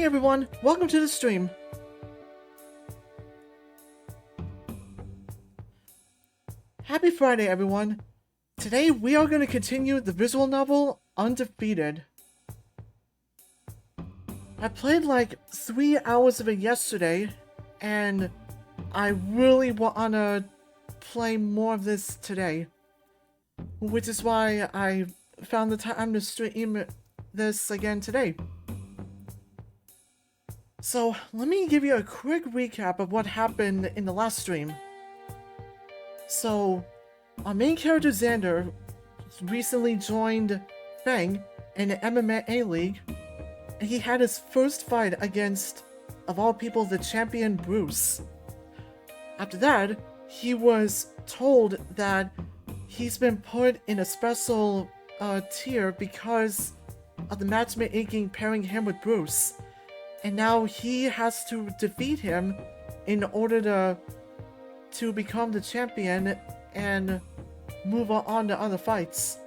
Hey everyone, welcome to the stream. Happy Friday everyone. Today we are going to continue the visual novel Undefeated. I played like 3 hours of it yesterday, and I really want to play more of this today. Which is why I found the time to stream this again today. So, let me give you a quick recap of what happened in the last stream. So, our main character Xander recently joined Fang in an MMA league, and he had his first fight against, of all people, the champion Bruce. After that, he was told that he's been put in a special tier because of the matchmaking pairing him with Bruce. And now he has to defeat him in order to become the champion and move on to other fights.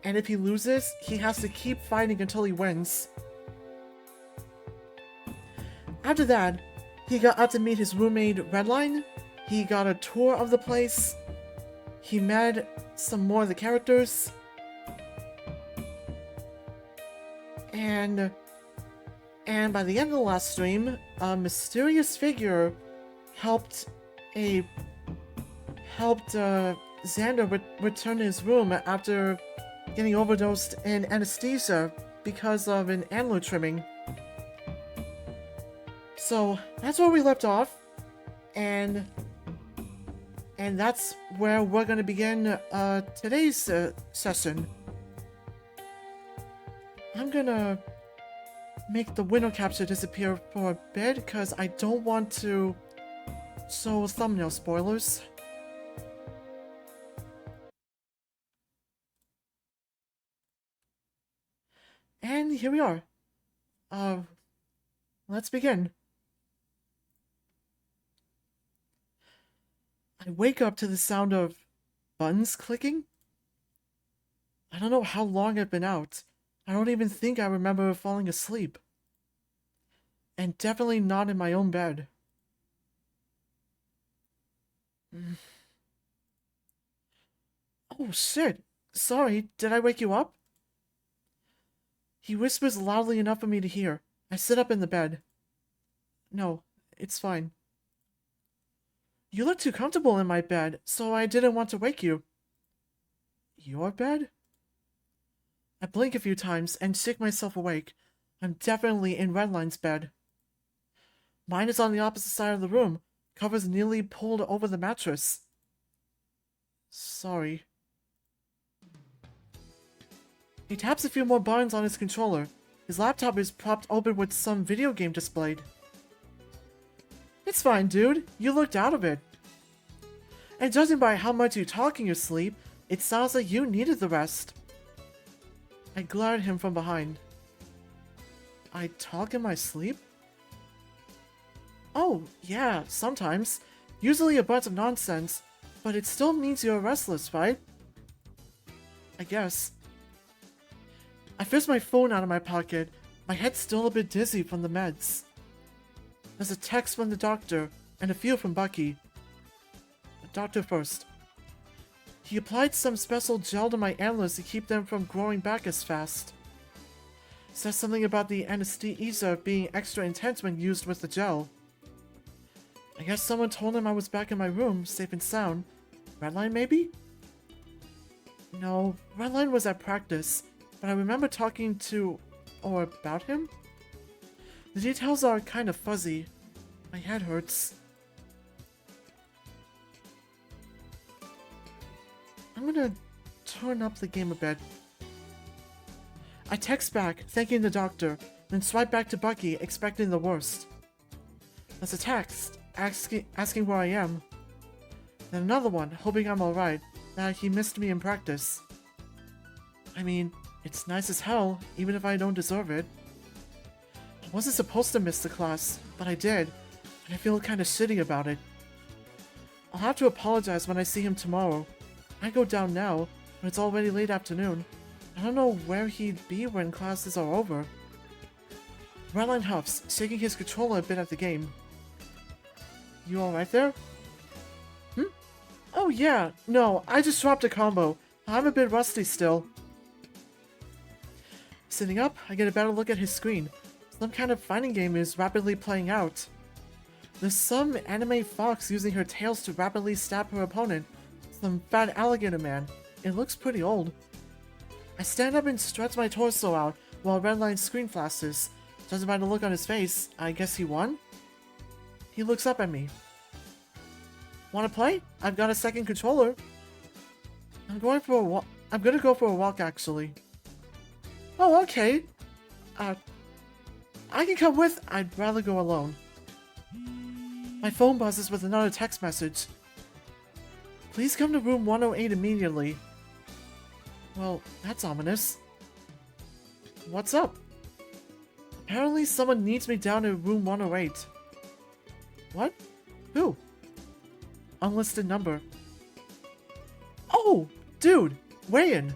And if he loses, he has to keep fighting until he wins. After that, he got out to meet his roommate Redline. He got a tour of the place. He met some more of the characters. And by the end of the last stream, a mysterious figure helped Xander return to his room after getting overdosed in anesthesia because of an antler trimming. So that's where we left off, and that's where we're gonna begin today's session. I'm gonna make the window capture disappear for a bit because I don't want to show thumbnail spoilers. And here we are. Let's begin. I wake up to the sound of buttons clicking. I don't know how long I've been out. I don't even think I remember falling asleep. And definitely not in my own bed. Oh shit! Sorry, did I wake you up? He whispers loudly enough for me to hear. I sit up in the bed. No, it's fine. You look too comfortable in my bed, so I didn't want to wake you. Your bed? I blink a few times and shake myself awake. I'm definitely in Redline's bed. Mine is on the opposite side of the room, covers nearly pulled over the mattress. Sorry. He taps a few more buttons on his controller. His laptop is propped open with some video game displayed. It's fine, dude. You looked out of it. And judging by how much you talk in your sleep, it sounds like you needed the rest. I glare at him from behind. I talk in my sleep? Oh, yeah, sometimes. Usually a bunch of nonsense, but it still means you're restless, right? I guess. I fish my phone out of my pocket. My head's still a bit dizzy from the meds. There's a text from the doctor, and a few from Bucky. The doctor first. He applied some special gel to my antlers to keep them from growing back as fast. Says something about the anesthesia being extra intense when used with the gel. I guess someone told him I was back in my room, safe and sound. Redline, maybe? No, Redline was at practice, but I remember talking to or about him? The details are kind of fuzzy. My head hurts. I'm gonna turn up the game a bit. I text back, thanking the doctor, then swipe back to Bucky, expecting the worst. There's a text, asking where I am. Then another one, hoping I'm alright, that he missed me in practice. I mean, it's nice as hell, even if I don't deserve it. I wasn't supposed to miss the class, but I did, and I feel kinda shitty about it. I'll have to apologize when I see him tomorrow. I go down now, but it's already late afternoon. I don't know where he'd be when classes are over. Redline huffs, shaking his controller a bit at the game. You alright there? Oh yeah, no, I just dropped a combo. I'm a bit rusty still. Sitting up, I get a better look at his screen. Some kind of fighting game is rapidly playing out. There's some anime fox using her tails to rapidly stab her opponent. Some fat alligator man. It looks pretty old. I stand up and stretch my torso out while Redline's screen flashes. Judging by the look on his face, I guess he won? He looks up at me. Wanna play? I've got a second controller. I'm gonna go for a walk actually. Oh, okay. I can come with. I'd rather go alone. My phone buzzes with another text message. Please come to room 108 immediately. Well, that's ominous. What's up? Apparently someone needs me down in room 108. What? Who? Unlisted number. Oh! Dude! Weigh in!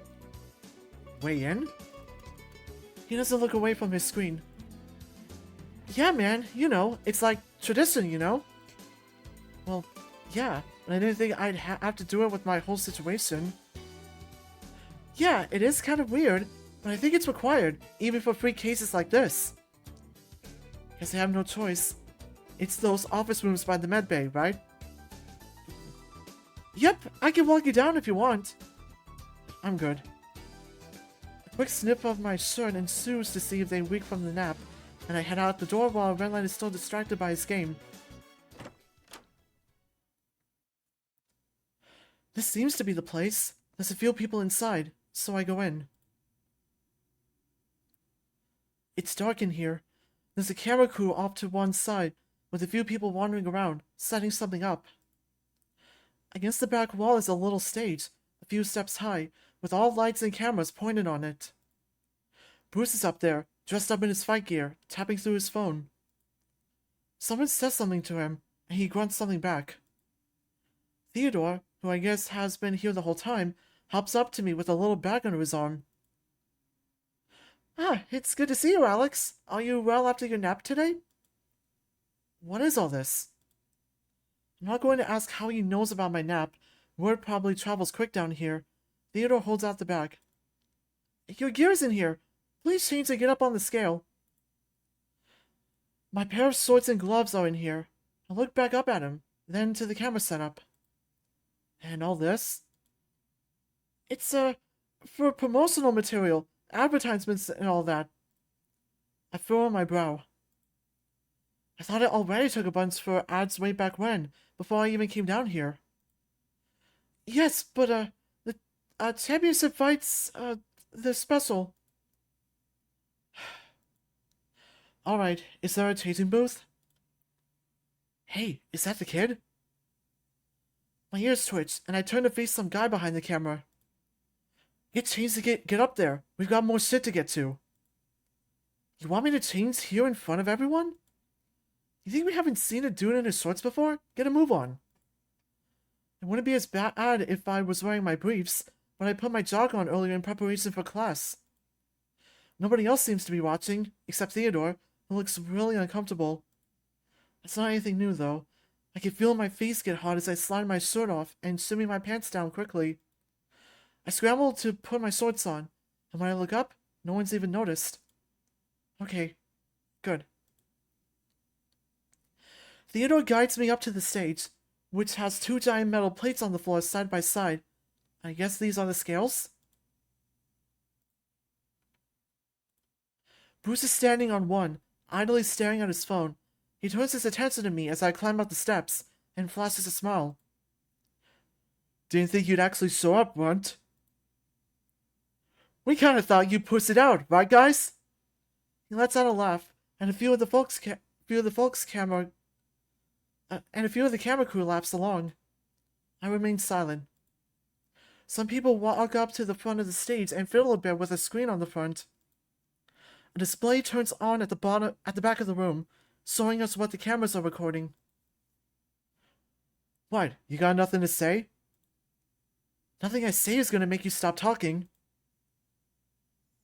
Weigh in? He doesn't look away from his screen. Yeah, man, you know, it's like tradition, you know? Well, yeah, and I didn't think I'd have to do it with my whole situation. Yeah, it is kind of weird, but I think it's required, even for free cases like this. Guess I have no choice. It's those office rooms by the medbay, right? Yep, I can walk you down if you want. I'm good. A quick snip of my shirt ensues to see if they wake from the nap, and I head out the door while Redline is still distracted by his game. This seems to be the place. There's a few people inside, so I go in. It's dark in here. There's a camera crew off to one side, with a few people wandering around, setting something up. Against the back wall is a little stage, a few steps high, with all lights and cameras pointed on it. Bruce is up there, dressed up in his fight gear, tapping through his phone. Someone says something to him, and he grunts something back. Theodore, who I guess has been here the whole time, hops up to me with a little bag under his arm. Ah, it's good to see you, Alex. Are you well after your nap today? What is all this? I'm not going to ask how he knows about my nap. Word probably travels quick down here. Theodore holds out the bag. Your gear's in here. Please change and get up on the scale. My pair of swords and gloves are in here. I look back up at him, then to the camera setup. And all this? It's, for promotional material, advertisements and all that. I furrow my brow. I thought I already took a bunch for ads way back when, before I even came down here. Yes, but, the, championship fights, they're special. Alright, is there a tasting booth? Hey, is that the kid? My ears twitch, and I turn to face some guy behind the camera. Get changed to get up there. We've got more shit to get to. You want me to change here in front of everyone? You think we haven't seen a dude in his shorts before? Get a move on. It wouldn't be as bad if I was wearing my briefs, but I put my jog on earlier in preparation for class. Nobody else seems to be watching, except Theodore, who looks really uncomfortable. It's not anything new, though. I can feel my face get hot as I slide my shirt off and shimmy my pants down quickly. I scramble to put my shorts on, and when I look up, no one's even noticed. Okay, good. Theodore guides me up to the stage, which has two giant metal plates on the floor side by side. I guess these are the scales? Bruce is standing on one, idly staring at his phone. He turns his attention to me as I climb up the steps, and flashes a smile. Didn't think you'd actually show up, Runt. We kinda thought you'd puss it out, right guys? He lets out a laugh, and a few of the camera crew laughs along. I remain silent. Some people walk up to the front of the stage and fiddle a bit with a screen on the front. A display turns on at the back of the room, showing us what the cameras are recording. What, you got nothing to say? Nothing I say is gonna make you stop talking.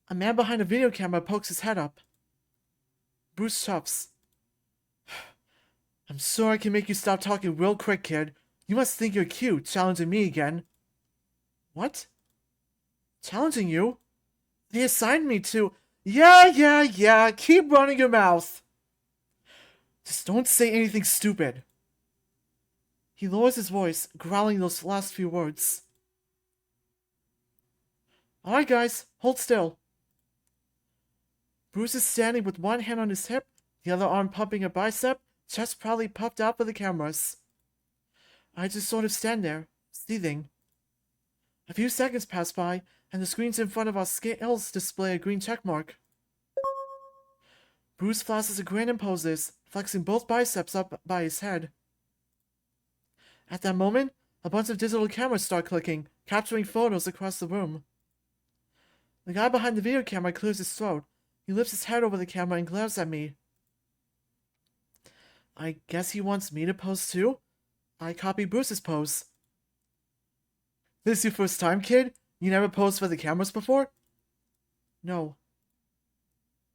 A man behind a video camera pokes his head up. Bruce chuffs. I'm sure I can make you stop talking real quick, kid. You must think you're cute, challenging me again. What? Challenging you? They assigned me to... Yeah, keep running your mouth. Just don't say anything stupid. He lowers his voice, growling those last few words. Alright guys, hold still. Bruce is standing with one hand on his hip, the other arm pumping a bicep, chest proudly puffed out for the cameras. I just sort of stand there, seething. A few seconds pass by, and the screens in front of our scales display a green checkmark. Bruce flashes a grin and poses, flexing both biceps up by his head. At that moment, a bunch of digital cameras start clicking, capturing photos across the room. The guy behind the video camera clears his throat. He lifts his head over the camera and glares at me. I guess he wants me to pose too? I copy Bruce's pose. This your first time, kid? You never posed for the cameras before? No.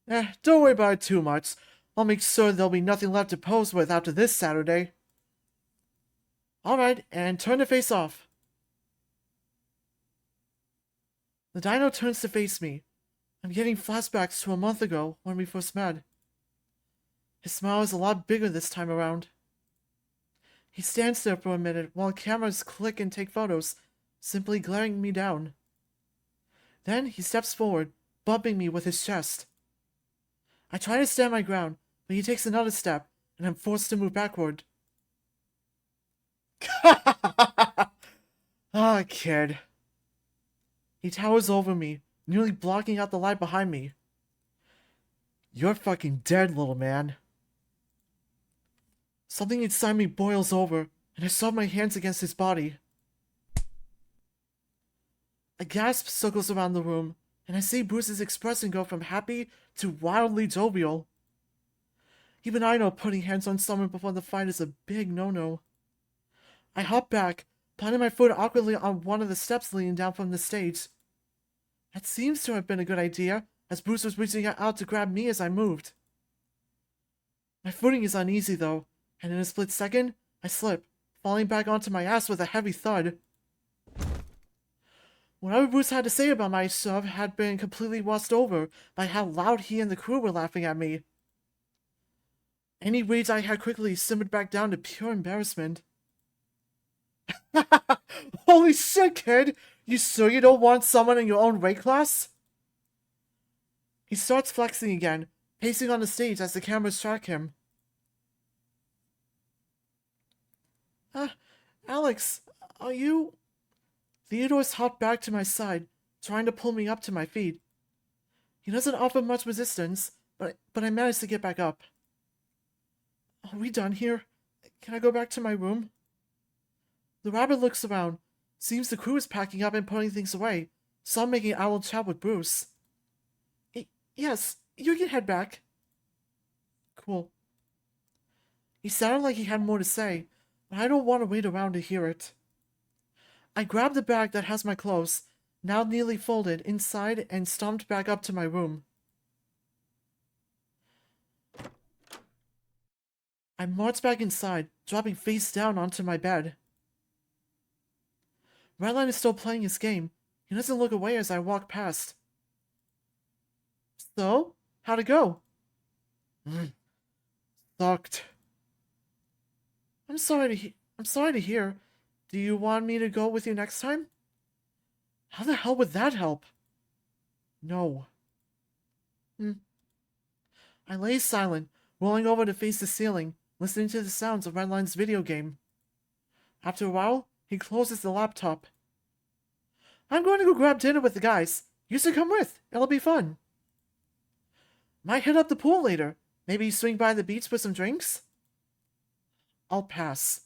Don't worry about it too much. I'll make sure there'll be nothing left to pose with after this Saturday. Alright, and turn to face off. The dino turns to face me. I'm getting flashbacks to a month ago when we first met. His smile is a lot bigger this time around. He stands there for a minute while cameras click and take photos, simply glaring me down. Then he steps forward, bumping me with his chest. I try to stand my ground, but he takes another step, and I'm forced to move backward. Ah, kid. He towers over me, nearly blocking out the light behind me. You're fucking dead, little man. Something inside me boils over, and I shove my hands against his body. A gasp circles around the room, and I see Bruce's expression go from happy to wildly jovial. Even I know putting hands on someone before the fight is a big no-no. I hop back, planting my foot awkwardly on one of the steps leading down from the stage. That seems to have been a good idea, as Bruce was reaching out to grab me as I moved. My footing is uneasy though, and in a split second, I slip, falling back onto my ass with a heavy thud. Whatever Bruce had to say about my shove had been completely washed over by how loud he and the crew were laughing at me. Any rage I had quickly simmered back down to pure embarrassment. Holy shit, kid! You sure you don't want someone in your own weight class? He starts flexing again, pacing on the stage as the cameras track him. Alex, are you... Theodore's hopped back to my side, trying to pull me up to my feet. He doesn't offer much resistance, but I managed to get back up. Are we done here? Can I go back to my room? The rabbit looks around. Seems the crew is packing up and putting things away, some making idle chat with Bruce. Yes, you can head back. Cool. He sounded like he had more to say, but I don't want to wait around to hear it. I grabbed the bag that has my clothes, now nearly folded, inside and stomped back up to my room. I marched back inside, dropping face down onto my bed. Redline is still playing his game. He doesn't look away as I walk past. So, how'd it go? Sucked. I'm sorry to hear. Do you want me to go with you next time? How the hell would that help? No. I lay silent, rolling over to face the ceiling, listening to the sounds of Redline's video game. After a while, he closes the laptop. I'm going to go grab dinner with the guys. You should come with. It'll be fun. Might hit up the pool later. Maybe swing by the beach for some drinks? I'll pass.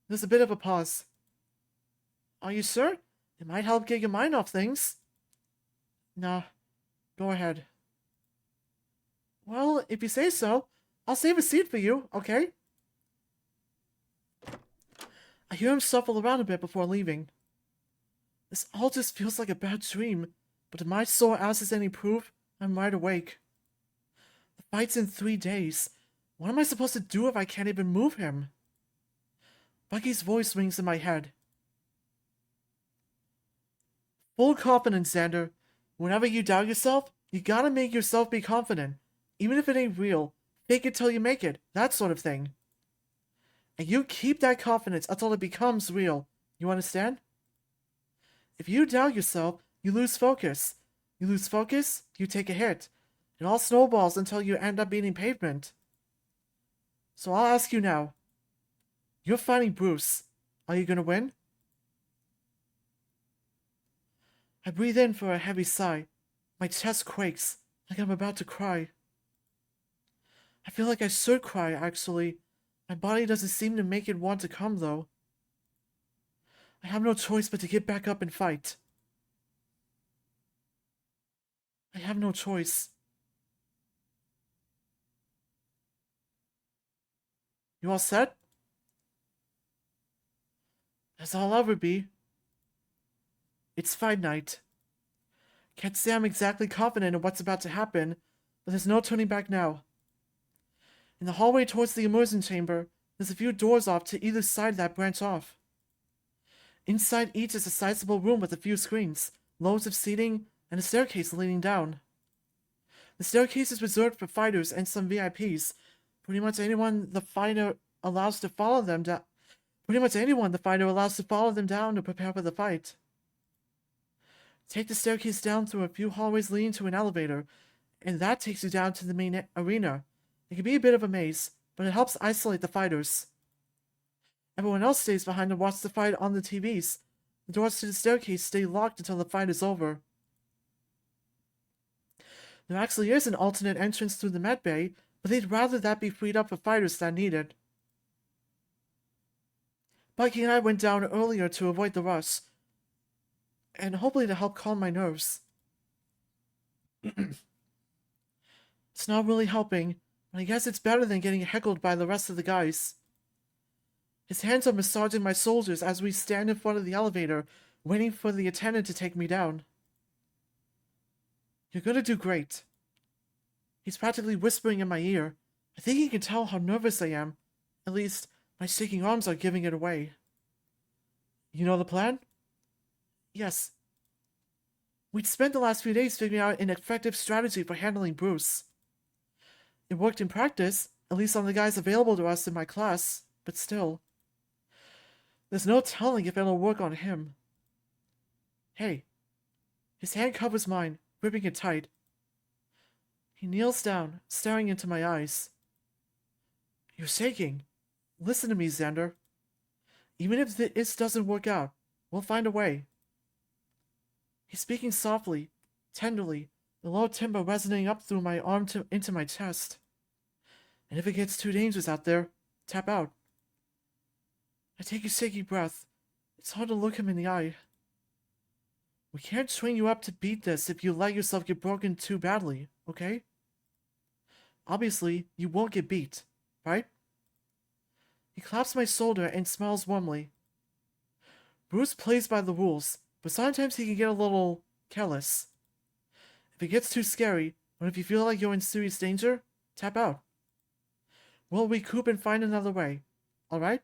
There's a bit of a pause. Are you sure? It might help get your mind off things. Nah. Go ahead. Well, if you say so, I'll save a seat for you, okay? I hear him shuffle around a bit before leaving. This all just feels like a bad dream, but if my sore ass is any proof, I'm wide awake. The fight's in 3 days. What am I supposed to do if I can't even move him? Bucky's voice rings in my head. Full confidence, Xander. Whenever you doubt yourself, you gotta make yourself be confident. Even if it ain't real, fake it till you make it, that sort of thing. And you keep that confidence until it becomes real. You understand? If you doubt yourself, you lose focus. You lose focus, you take a hit. It all snowballs until you end up beating pavement. So I'll ask you now. You're fighting Bruce. Are you gonna win? I breathe in for a heavy sigh. My chest quakes, like I'm about to cry. I feel like I should cry, actually. My body doesn't seem to make it want to come, though. I have no choice but to get back up and fight. I have no choice. You all set? As I'll ever be. It's fight night. Can't say I'm exactly confident in what's about to happen, but there's no turning back now. In the hallway towards the immersion chamber, there's a few doors off to either side that branch off. Inside each is a sizable room with a few screens, loads of seating, and a staircase leading down. The staircase is reserved for fighters and some VIPs. Pretty much anyone the fighter allows to follow them down. To prepare for the fight. Take the staircase down through a few hallways leading to an elevator, and that takes you down to the main arena. It can be a bit of a maze, but it helps isolate the fighters. Everyone else stays behind to watch the fight on the TVs. The doors to the staircase stay locked until the fight is over. There actually is an alternate entrance through the med bay, but they'd rather that be freed up for fighters that need it. Bucky and I went down earlier to avoid the rush, and hopefully to help calm my nerves. It's not really helping, but I guess it's better than getting heckled by the rest of the guys. His hands are massaging my shoulders as we stand in front of the elevator, waiting for the attendant to take me down. You're gonna do great. He's practically whispering in my ear. I think he can tell how nervous I am. At least, my shaking arms are giving it away. You know the plan? Yes. We'd spent the last few days figuring out an effective strategy for handling Bruce. It worked in practice, at least on the guys available to us in my class, but still. There's no telling if it'll work on him. Hey. His hand covers mine, gripping it tight. He kneels down, staring into my eyes. You're shaking. Listen to me, Xander. Even if this doesn't work out, we'll find a way. He's speaking softly, tenderly, the low timbre resonating up through my arm into my chest. And if it gets too dangerous out there, tap out. I take a shaky breath. It's hard to look him in the eye. We can't train you up to beat this if you let yourself get broken too badly, okay? Obviously, you won't get beat, right? He claps my shoulder and smiles warmly. Bruce plays by the rules, but sometimes he can get a little careless. If it gets too scary, or if you feel like you're in serious danger, tap out. We'll recoup and find another way, alright?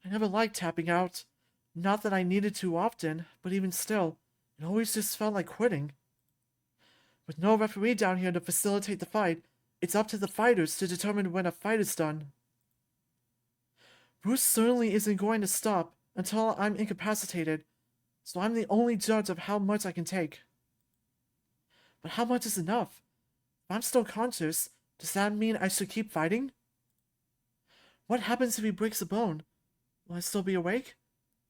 I never liked tapping out. Not that I needed to often, but even still, it always just felt like quitting. With no referee down here to facilitate the fight, it's up to the fighters to determine when a fight is done. Bruce certainly isn't going to stop until I'm incapacitated, so I'm the only judge of how much I can take. But how much is enough? If I'm still conscious, does that mean I should keep fighting? What happens if he breaks a bone? Will I still be awake?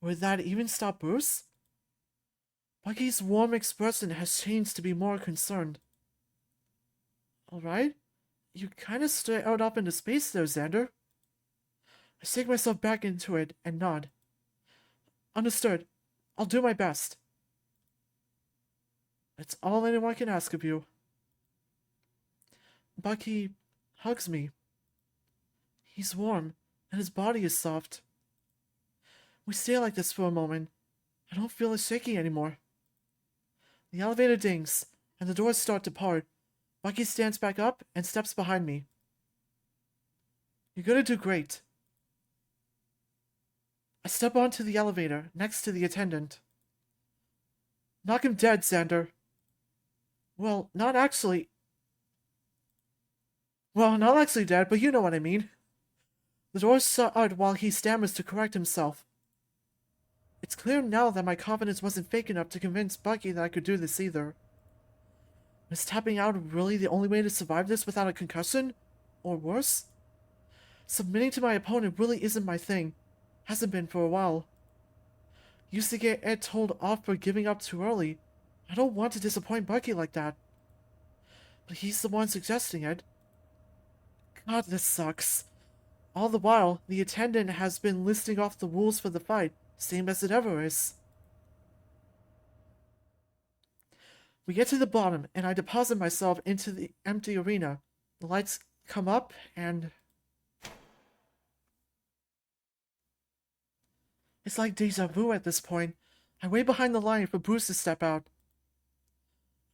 Would that even stop Bruce? Bucky's warm expression has changed to be more concerned. Alright. You kinda straight out up into space there, Xander. I shake myself back into it and nod. Understood. I'll do my best. That's all anyone can ask of you. Bucky hugs me. He's warm, and his body is soft. We stay like this for a moment. I don't feel as shaky anymore. The elevator dings, and the doors start to part. Bucky stands back up and steps behind me. You're gonna do great. I step onto the elevator next to the attendant. Knock him dead, Xander. Well, not actually dead, but you know what I mean. The doors shut while he stammers to correct himself. It's clear now that my confidence wasn't fake enough to convince Bucky that I could do this either. Is tapping out really the only way to survive this without a concussion? Or worse? Submitting to my opponent really isn't my thing. Hasn't been for a while. Used to get Ed told off for giving up too early. I don't want to disappoint Bucky like that. But he's the one suggesting it. God, this sucks. All the while, the attendant has been listing off the rules for the fight, same as it ever is. We get to the bottom, and I deposit myself into the empty arena. The lights come up, and... it's like deja vu at this point. I wait behind the line for Bruce to step out.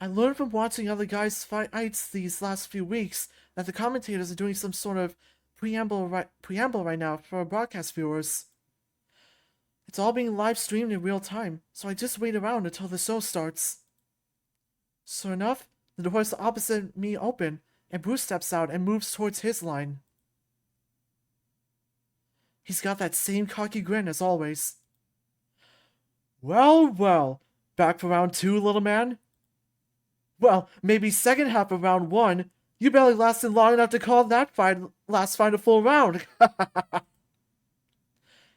I learned from watching other guys' fights these last few weeks that the commentators are doing some sort of preamble right now for our broadcast viewers. It's all being live streamed in real time, so I just wait around until the show starts. Sure enough, the doors opposite me open, and Bruce steps out and moves towards his line. He's got that same cocky grin as always. Well, well, back for round 2, little man? Well, maybe second half of round 1. You barely lasted long enough to call that last fight a full round.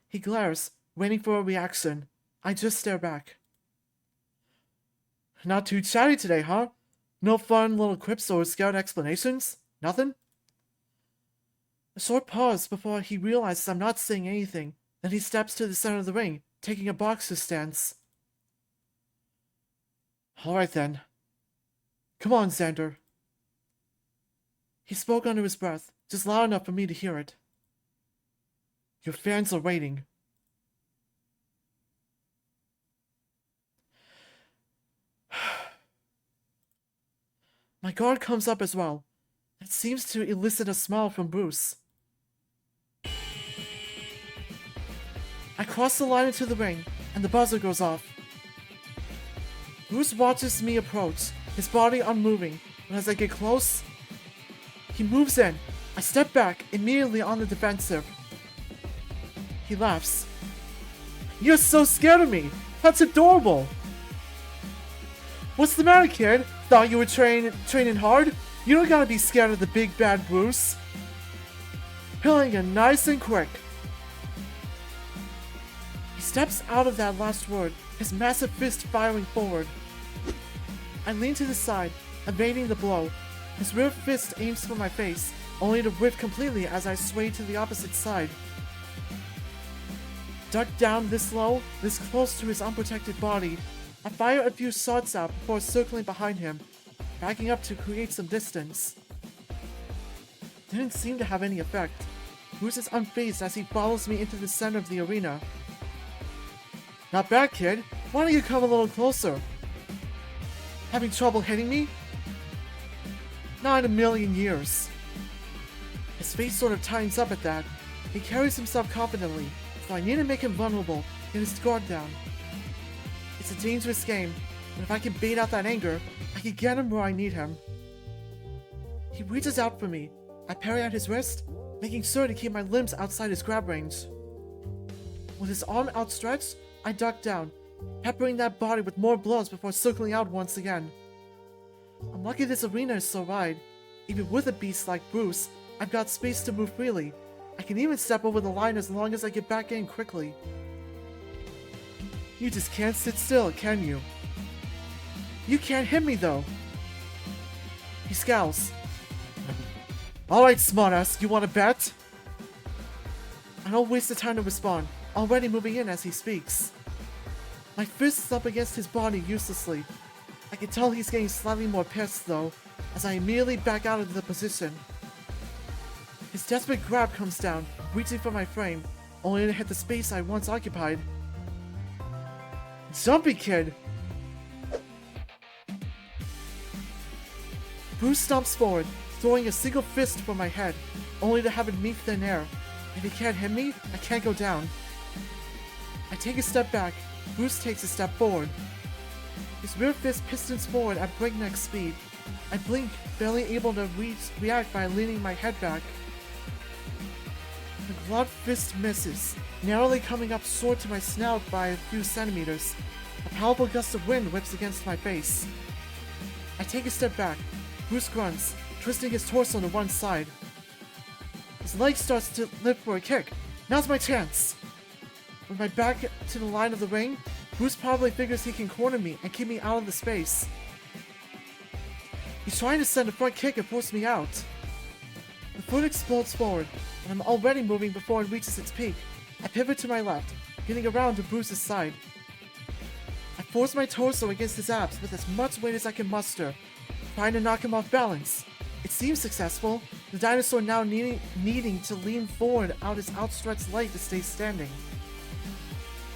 He glares, waiting for a reaction. I just stare back. Not too chatty today, huh? No fun little quips or scout explanations? Nothing? A short pause before he realizes I'm not saying anything. Then he steps to the center of the ring, taking a boxer stance. Alright then. Come on, Xander. He spoke under his breath, just loud enough for me to hear it. Your fans are waiting. My guard comes up as well. That seems to elicit a smile from Bruce. I cross the line into the ring, and the buzzer goes off. Bruce watches me approach, his body unmoving, but as I get close, he moves in. I step back, immediately on the defensive. He laughs. You're so scared of me! That's adorable! What's the matter, kid? Thought you were training hard? You don't gotta be scared of the big bad Bruce. Killing it nice and quick. He steps out of that last word, his massive fist firing forward. I lean to the side, evading the blow. His rear fist aims for my face, only to whiff completely as I sway to the opposite side. Ducked down this low, this close to his unprotected body, I fire a few shots out before circling behind him, backing up to create some distance. Didn't seem to have any effect. Bruce is unfazed as he follows me into the center of the arena. Not bad, kid. Why don't you come a little closer? Having trouble hitting me? Not in a million years. His face sort of tightens up at that. He carries himself confidently, so I need to make him vulnerable, get his guard down. It's a dangerous game, but if I can bait out that anger, I can get him where I need him. He reaches out for me. I parry at his wrist, making sure to keep my limbs outside his grab range. With his arm outstretched, I duck down, peppering that body with more blows before circling out once again. I'm lucky this arena is so wide. Even with a beast like Bruce, I've got space to move freely. I can even step over the line as long as I get back in quickly. You just can't sit still, can you? You can't hit me though. He scowls. Alright, smartass, you wanna bet? I don't waste the time to respond, already moving in as he speaks. My fist is up against his body uselessly. I can tell he's getting slightly more pissed though, as I immediately back out of the position. His desperate grab comes down, reaching for my frame, only to hit the space I once occupied. Jumpy kid! Bruce stomps forward, throwing a single fist for my head, only to have it meet thin air. If he can't hit me, I can't go down. I take a step back. Bruce takes a step forward. His rear fist pistons forward at breakneck speed. I blink, barely able to react by leaning my head back. The gloved fist misses, narrowly coming up short to my snout by a few centimeters. A powerful gust of wind whips against my face. I take a step back. Bruce grunts, twisting his torso to one side. His leg starts to lift for a kick. Now's my chance! With my back to the line of the ring, Bruce probably figures he can corner me and keep me out of the space. He's trying to send a front kick and force me out. The foot explodes forward, and I'm already moving before it reaches its peak. I pivot to my left, getting around to Bruce's side. I force my torso against his abs with as much weight as I can muster, trying to knock him off balance. It seems successful, the dinosaur now needing to lean forward out his outstretched leg to stay standing.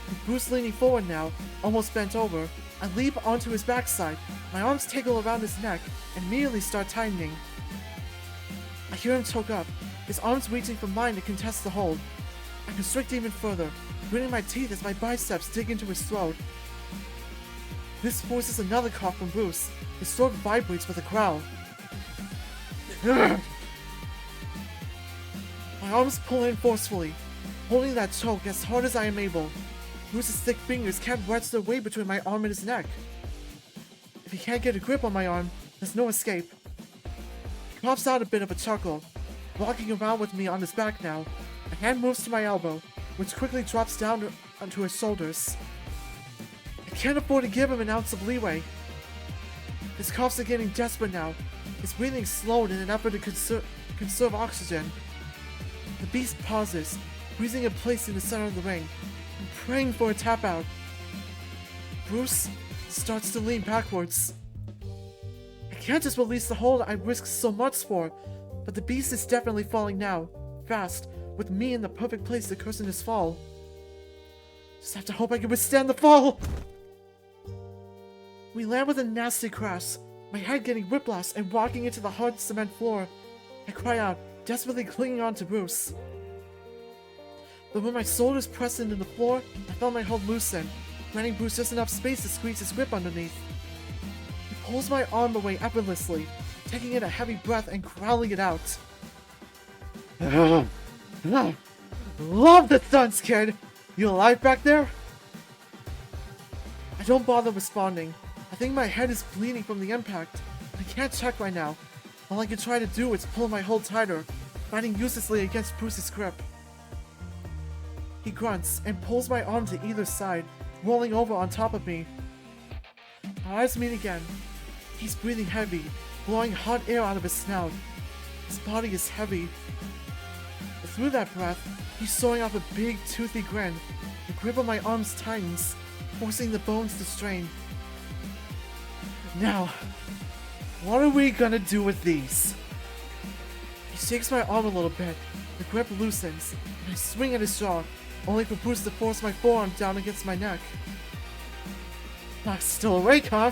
With Bruce leaning forward now, almost bent over, I leap onto his backside. My arms tickle around his neck and immediately start tightening. I hear him choke up, his arms reaching for mine to contest the hold. I constrict even further, gritting my teeth as my biceps dig into his throat. This forces another cough from Bruce. His throat vibrates with a growl. My arms pull in forcefully, holding that choke as hard as I am able. Bruce's thick fingers can't wedge their way between my arm and his neck. If he can't get a grip on my arm, there's no escape. He coughs out a bit of a chuckle, walking around with me on his back now. A hand moves to my elbow, which quickly drops down onto his shoulders. I can't afford to give him an ounce of leeway. His coughs are getting desperate now, his breathing slowed in an effort to conserve oxygen. The beast pauses, freezing in place in the center of the ring, and praying for a tap out. Bruce starts to lean backwards. I can't just release the hold I risked so much for, but the beast is definitely falling now, fast, with me in the perfect place to cushion his fall. Just have to hope I can withstand the fall! We land with a nasty crash, my head getting whiplash and rocking into the hard cement floor. I cry out, desperately clinging on to Bruce. But when my shoulders pressed into the floor, I felt my hold loosen, granting Bruce just enough space to squeeze his grip underneath. He pulls my arm away effortlessly, taking in a heavy breath and growling it out. Love the stunts, kid! You alive back there? I don't bother responding. I think my head is bleeding from the impact. I can't check right now. All I can try to do is pull my hold tighter, fighting uselessly against Bruce's grip. He grunts and pulls my arm to either side, rolling over on top of me. Our eyes meet again. He's breathing heavy, blowing hot air out of his snout. His body is heavy. Through that breath, he's showing off a big, toothy grin. The grip of my arms tightens, forcing the bones to strain. Now, what are we gonna do with these? He shakes my arm a little bit. The grip loosens, and I swing at his jaw, only for Bruce to force my forearm down against my neck. Still awake, huh?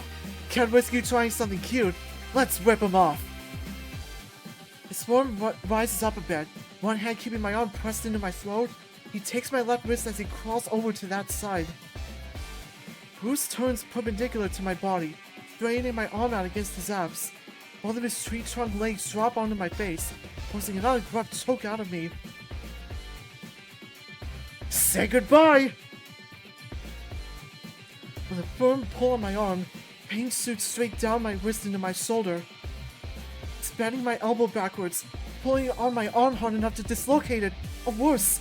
Can't risk you trying something cute. Let's rip him off. His form rises up a bit, one hand keeping my arm pressed into my throat. He takes my left wrist as he crawls over to that side. Bruce turns perpendicular to my body, straightening my arm out against his abs. Both of his tree trunk legs drop onto my face, forcing another grunt choke out of me. Say goodbye! With a firm pull on my arm, pain shoots straight down my wrist into my shoulder. It's bending my elbow backwards, pulling on my arm hard enough to dislocate it, or worse.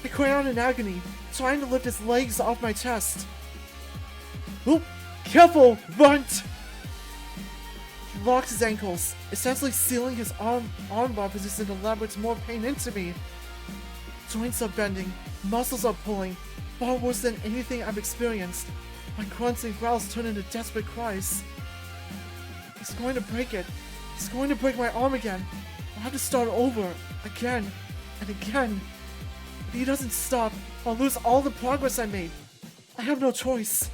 I cry out in agony, trying to lift his legs off my chest. Oop! Careful, runt! He locks his ankles, essentially sealing his armbar position to leverage more pain into me. Joints are bending, muscles are pulling, far worse than anything I've experienced. My grunts and growls turn into desperate cries. He's going to break it. He's going to break my arm again. I'll have to start over, again, and again. If he doesn't stop, I'll lose all the progress I made. I have no choice.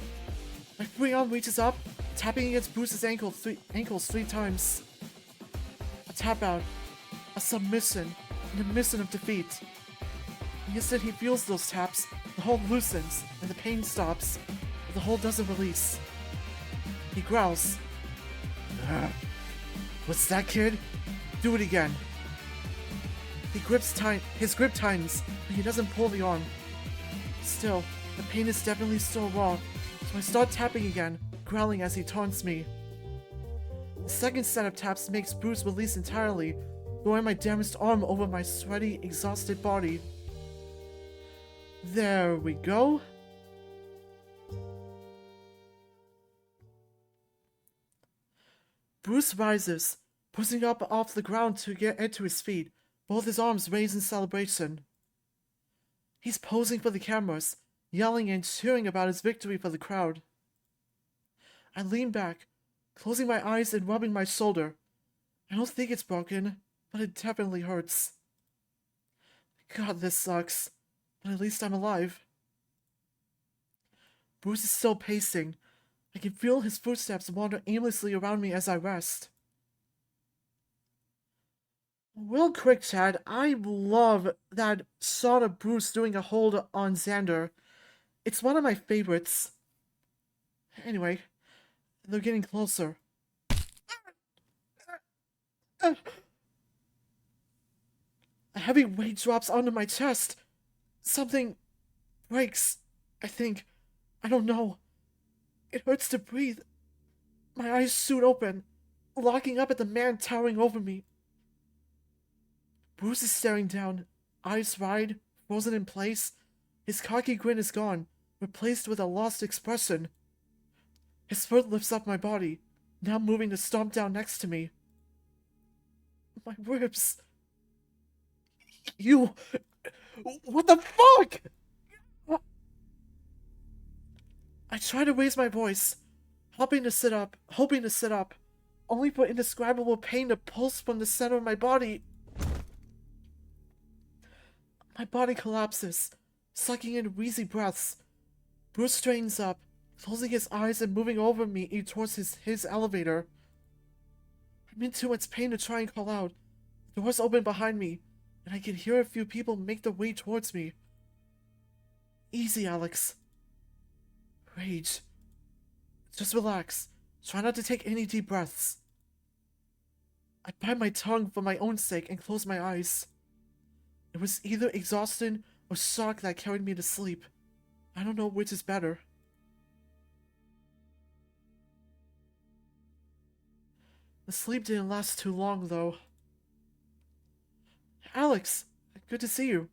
My free arm reaches up, tapping against Bruce's ankles 3 times. tap out, a submission, an admission of defeat. The instant he feels those taps, the hold loosens, and the pain stops, but the hold doesn't release. He growls. "Ugh. What's that, kid? Do it again." His grip tightens, but he doesn't pull the arm. Still, the pain is definitely still raw, so I start tapping again, growling as he taunts me. The second set of taps makes Bruce release entirely, throwing my damaged arm over my sweaty, exhausted body. There we go. Bruce rises, pushing up off the ground to get to his feet, both his arms raised in celebration. He's posing for the cameras, yelling and cheering about his victory for the crowd. I lean back, closing my eyes and rubbing my shoulder. I don't think it's broken, but it definitely hurts. God, this sucks, but at least I'm alive. Bruce is still pacing. I can feel his footsteps wander aimlessly around me as I rest. Real quick, Chad, I love that shot of Bruce doing a hold on Xander. It's one of my favorites. Anyway, they're getting closer. A heavy weight drops onto my chest. Something breaks, I think. I don't know. It hurts to breathe. My eyes shoot open, locking up at the man towering over me. Bruce is staring down, eyes wide, frozen in place. His cocky grin is gone, replaced with a lost expression. His foot lifts up my body, now moving to stomp down next to me. My ribs. You... What the fuck? I try to raise my voice, hoping to sit up, only for indescribable pain to pulse from the center of my body. My body collapses, sucking in wheezy breaths. Bruce straightens up, closing his eyes and moving over me towards his elevator. I'm in too much pain to try and call out. The doors open behind me, and I can hear a few people make their way towards me. Easy, Alex. Rage. Just relax. Try not to take any deep breaths. I bite my tongue for my own sake and close my eyes. It was either exhaustion or shock that carried me to sleep. I don't know which is better. The sleep didn't last too long, though. Alex, good to see you.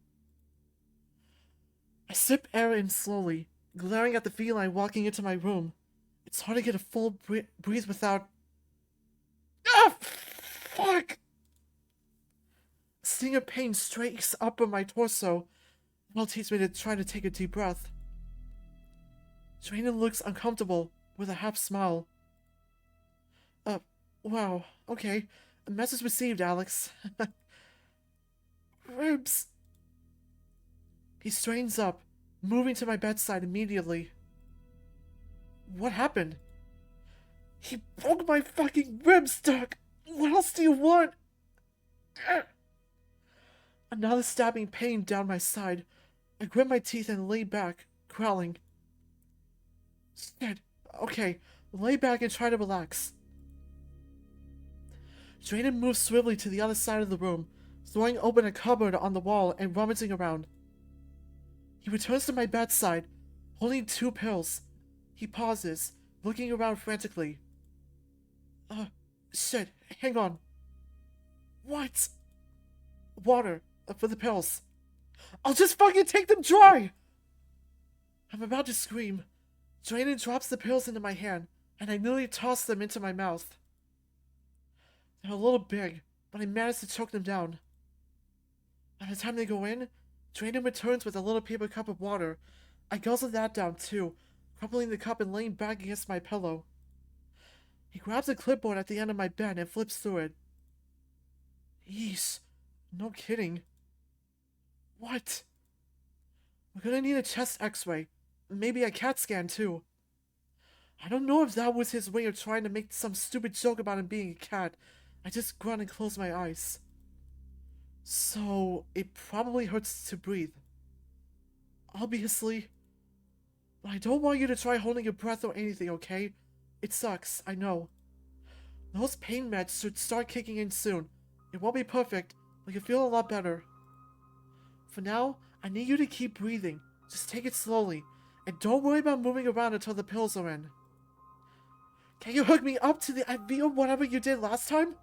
I sip air in slowly, glaring at the feline walking into my room. It's hard to get a full breathe without... Ah! Fuck! A sting of pain streaks up on my torso. It all teaches me to try to take a deep breath. Drayden looks uncomfortable, with a half smile. Wow, okay. A message received, Alex. Ribs. He straightens up, moving to my bedside immediately. What happened? He broke my fucking ribs, Doc! What else do you want? Another stabbing pain down my side. I grit my teeth and lay back, growling. Shit. Okay, lay back and try to relax. Drayden moves swiftly to the other side of the room, throwing open a cupboard on the wall and rummaging around. He returns to my bedside, holding 2 pills. He pauses, looking around frantically. Shit, hang on. What? Water, for the pills. I'll just fucking take them dry! I'm about to scream. Drayden drops the pills into my hand, and I nearly toss them into my mouth. They're a little big, but I manage to choke them down. By the time they go in, Drayden returns with a little paper cup of water. I guzzle that down too, crumpling the cup and laying back against my pillow. He grabs a clipboard at the end of my bed and flips through it. Yeesh, no kidding. What? We're gonna need a chest x-ray, maybe a CAT scan too. I don't know if that was his way of trying to make some stupid joke about him being a cat. I just grunt and close my eyes. So, it probably hurts to breathe. Obviously. But I don't want you to try holding your breath or anything, okay? It sucks, I know. Those pain meds should start kicking in soon. It won't be perfect, but you'll feel a lot better. For now, I need you to keep breathing. Just take it slowly. And don't worry about moving around until the pills are in. Can you hook me up to the IV or whatever you did last time?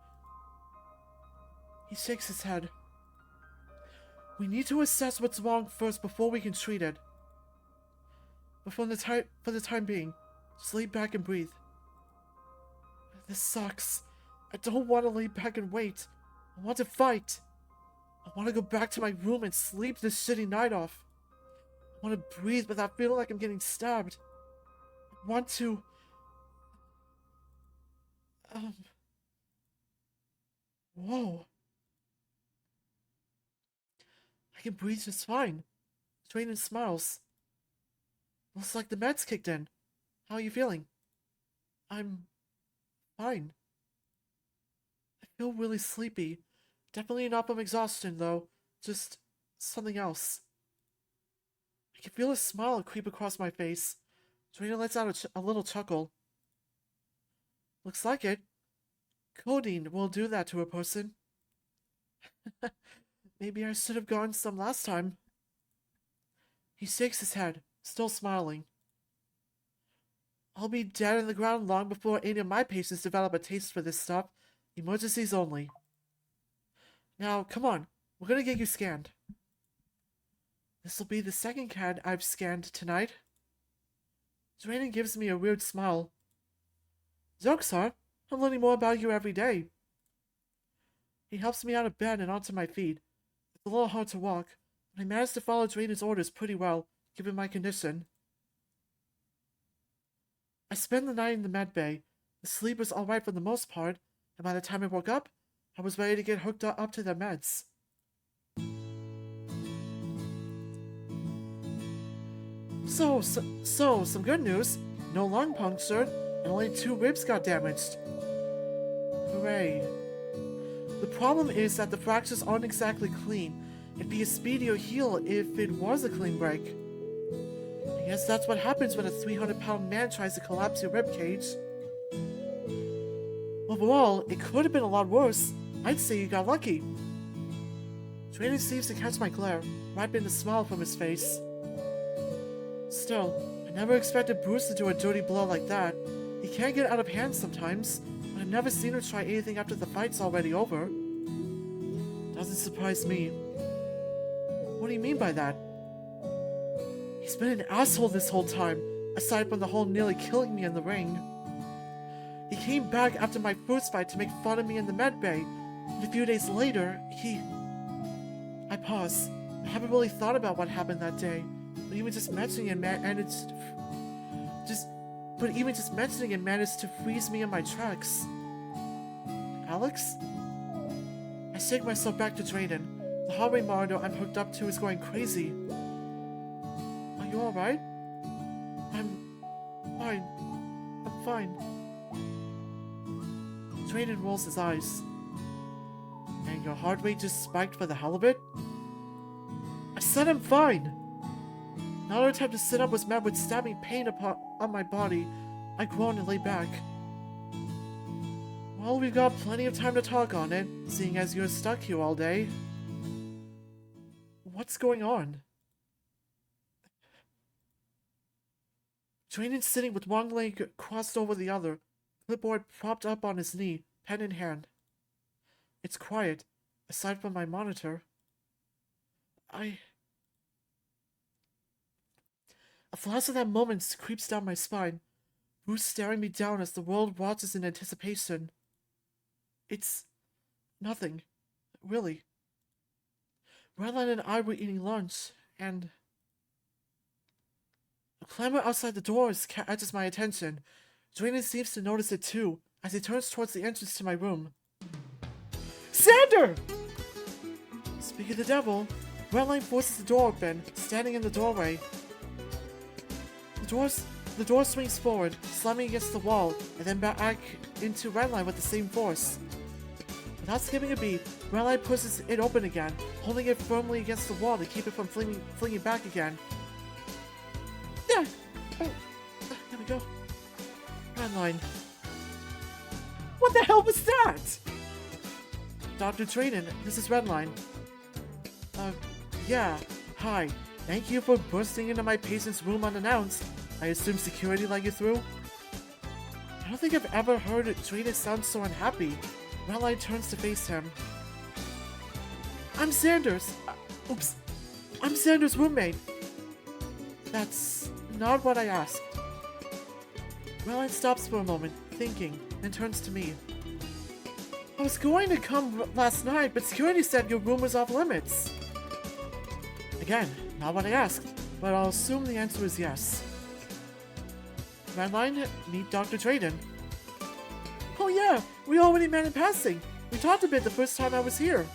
He shakes his head. We need to assess what's wrong first before we can treat it. But for the time being, just lay back and breathe. This sucks. I don't want to lay back and wait. I want to fight. I want to go back to my room and sleep this shitty night off. I want to breathe without feeling like I'm getting stabbed. I want to... Whoa. I can breathe just fine. Drayden smiles. Looks like the meds kicked in. How are you feeling? I'm... fine. I feel really sleepy. Definitely not from exhaustion, though. Just something else. I can feel a smile creep across my face. Drayden lets out a little chuckle. Looks like it. Codeine will do that to a person. Maybe I should have gotten some last time. He shakes his head, still smiling. I'll be dead in the ground long before any of my patients develop a taste for this stuff. Emergencies only. Now, come on. We're gonna get you scanned. This'll be the second cat I've scanned tonight. Drayden gives me a weird smile. Jokes, huh? I'm learning more about you every day. He helps me out of bed and onto my feet. It's a little hard to walk, but I managed to follow Drayden's orders pretty well, given my condition. I spent the night in the med bay. The sleep was alright for the most part, and by the time I woke up, I was ready to get hooked up to the meds. So, some good news. No lung puncture, and only 2 ribs got damaged. Hooray. The problem is that the fractures aren't exactly clean. It'd be a speedier heal if it was a clean break. I guess that's what happens when a 300-pound man tries to collapse your ribcage. Overall, it could have been a lot worse. I'd say you got lucky. Drayden seems to catch my glare, wiping the smile from his face. Still, I never expected Bruce to do a dirty blow like that. He can get out of hand sometimes, but I've never seen her try anything after the fight's already over. Doesn't surprise me. What do you mean by that? He's been an asshole this whole time, aside from the whole nearly killing me in the ring. He came back after my first fight to make fun of me in the med bay, and a few days later, I pause. I haven't really thought about what happened that day, but even just mentioning it managed to freeze me in my tracks. Alex? I shake myself back to Drayden. The hallway monitor I'm hooked up to is going crazy. Are you alright? I'm fine. I'm fine. Drayden rolls his eyes. And your heart rate just spiked for the hell of it? I said I'm fine! Another attempt to sit up was met with stabbing pain on my body. I groaned and lay back. Well, we've got plenty of time to talk on it, seeing as you're stuck here all day. What's going on? Drayden's sitting with one leg crossed over the other, clipboard propped up on his knee, pen in hand. It's quiet, aside from my monitor. A flash of that moment creeps down my spine, Bruce staring me down as the world watches in anticipation. It's nothing, really. Redline and I were eating lunch, and a clamor outside the door catches my attention. Drayden seems to notice it too, as he turns towards the entrance to my room. Xander! Speak of the devil, Redline forces the door open, standing in the doorway. The door swings forward, slamming against the wall, and then back into Redline with the same force. Not skipping a beat, Redline pushes it open again, holding it firmly against the wall to keep it from flinging back again. Yeah! Oh, there we go. Redline. What the hell was that? Dr. Drayden, this is Redline. Yeah. Hi. Thank you for bursting into my patient's room unannounced. I assume security let you through? I don't think I've ever heard Drayden sound so unhappy. Redline turns to face him. I'm Xander's. Oops. I'm Xander's roommate. That's not what I asked. Redline stops for a moment, thinking, then turns to me. I was going to come last night, but security said your room was off limits. Again, not what I asked, but I'll assume the answer is yes. Redline, meet Dr. Drayden. Oh yeah, we already met in passing. We talked a bit the first time I was here.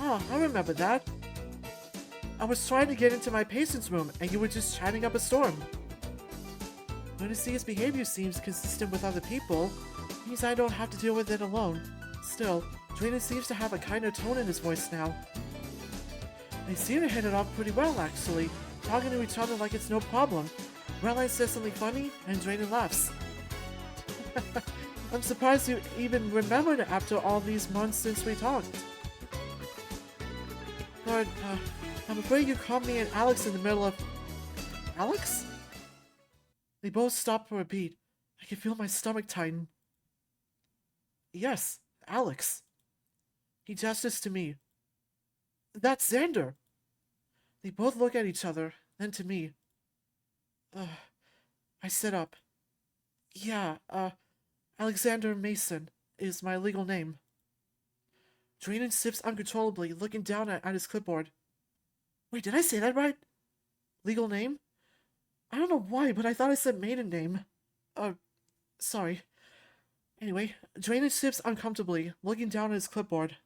Ah, I remember that. I was trying to get into my patient's room, and you were just chatting up a storm. When to see his behavior seems consistent with other people, means I don't have to deal with it alone. Still, Drayden seems to have a kinder tone in his voice now. They seem to hit it off pretty well, actually, talking to each other like it's no problem. Redline says something funny, and Drayden laughs. I'm surprised you even remembered it after all these months since we talked. But, I'm afraid you caught me and Alex in the middle of... Alex? They both stop for a beat. I can feel my stomach tighten. Yes, Alex. He gestures to me. That's Xander. They both look at each other, then to me. I sit up. Yeah, Alexander Mason is my legal name. Drayden sips uncontrollably, looking down at his clipboard. Wait, did I say that right? Legal name? I don't know why, but I thought I said maiden name. Sorry. Anyway, Drayden sips uncomfortably, looking down at his clipboard.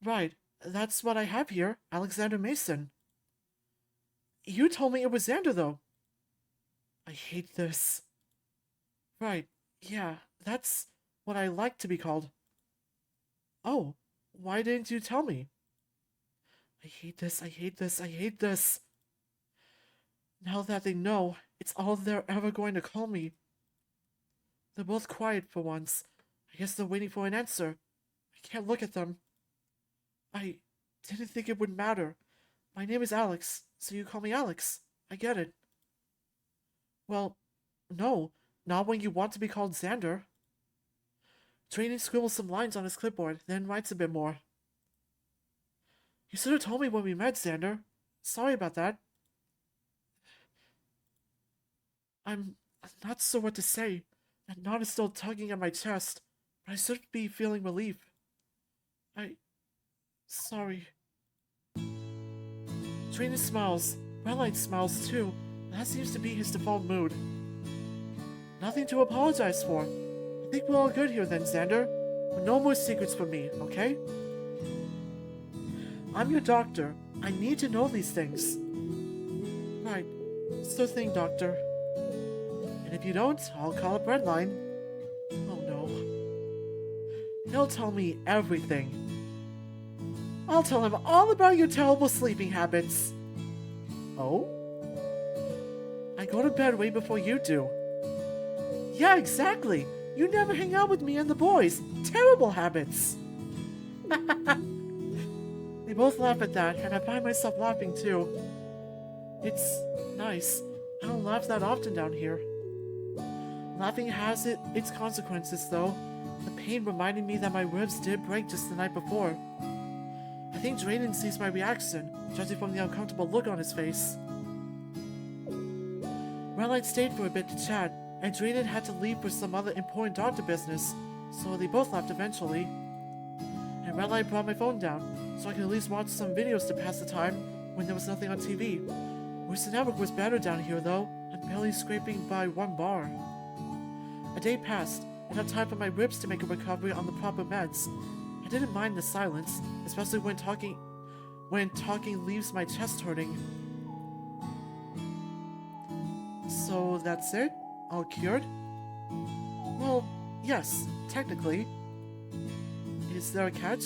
Right, that's what I have here, Alexander Mason. You told me it was Xander, though. I hate this. Right, yeah, that's what I like to be called. Oh, why didn't you tell me? I hate this, I hate this, I hate this. Now that they know, it's all they're ever going to call me. They're both quiet for once. I guess they're waiting for an answer. I can't look at them. I didn't think it would matter. My name is Alex, so you call me Alex. I get it. Well, no, not when you want to be called Xander. Drayden scribbles some lines on his clipboard, then writes a bit more. You should have told me when we met, Xander. Sorry about that. I'm not sure what to say. That knot is still tugging at my chest, but I should be feeling relief. Sorry. Drayden smiles. Redline smiles too. That seems to be his default mood. Nothing to apologize for. I think we're all good here then, Xander. But no more secrets from me, okay? I'm your doctor. I need to know these things. Right. Sure thing, doctor. And if you don't, I'll call up Redline. Oh no. He'll tell me everything. I'll tell him all about your terrible sleeping habits. Oh? I go to bed way before you do. Yeah, exactly. You never hang out with me and the boys. Terrible habits. They both laugh at that, and I find myself laughing too. It's nice. I don't laugh that often down here. Laughing has its consequences, though. The pain reminding me that my ribs did break just the night before. I think Drayden sees my reaction, judging from the uncomfortable look on his face. Redline stayed for a bit to chat, and Drayden had to leave for some other important doctor business, so they both left eventually. And Redline brought my phone down, so I could at least watch some videos to pass the time when there was nothing on TV. Wish the network was better down here, though. I'm barely scraping by one bar. A day passed, enough time for my ribs to make a recovery on the proper meds. I didn't mind the silence, especially when talking leaves my chest hurting. So that's it? All cured? Well, yes, technically. Is there a catch?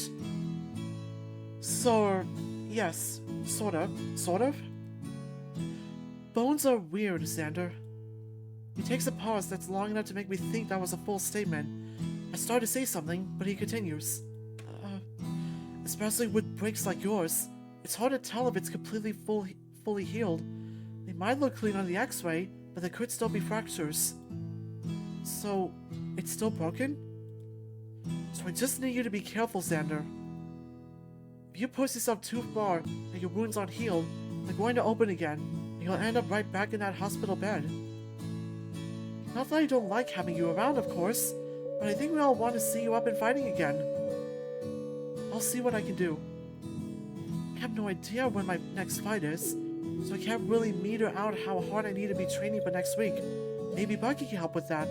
So, yes, sort of. Sort of? Bones are weird, Xander. He takes a pause that's long enough to make me think that was a full statement. I start to say something, but he continues. Especially with breaks like yours, it's hard to tell if it's completely fully healed. They might look clean on the x-ray, but there could still be fractures. So, it's still broken? So I just need you to be careful, Xander. If you push yourself too far and your wounds aren't healed, they're going to open again, and you'll end up right back in that hospital bed. Not that I don't like having you around, of course, but I think we all want to see you up and fighting again. I'll see what I can do. I have no idea when my next fight is, so I can't really meter out how hard I need to be training for next week. Maybe Bucky can help with that.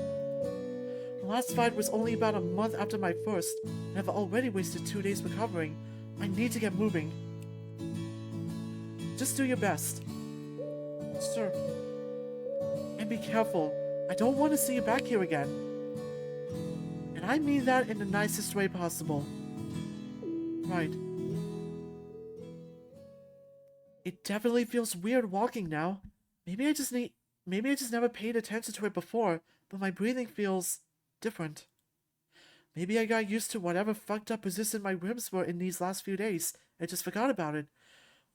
The last fight was only about a month after my first, and I've already wasted 2 days recovering. I need to get moving. Just do your best. Sure. And be careful. I don't want to see you back here again. And I mean that in the nicest way possible. Right. It definitely feels weird walking now. Maybe I just never paid attention to it before, but my breathing feels different. Maybe I got used to whatever fucked up position my ribs were in these last few days and just forgot about it.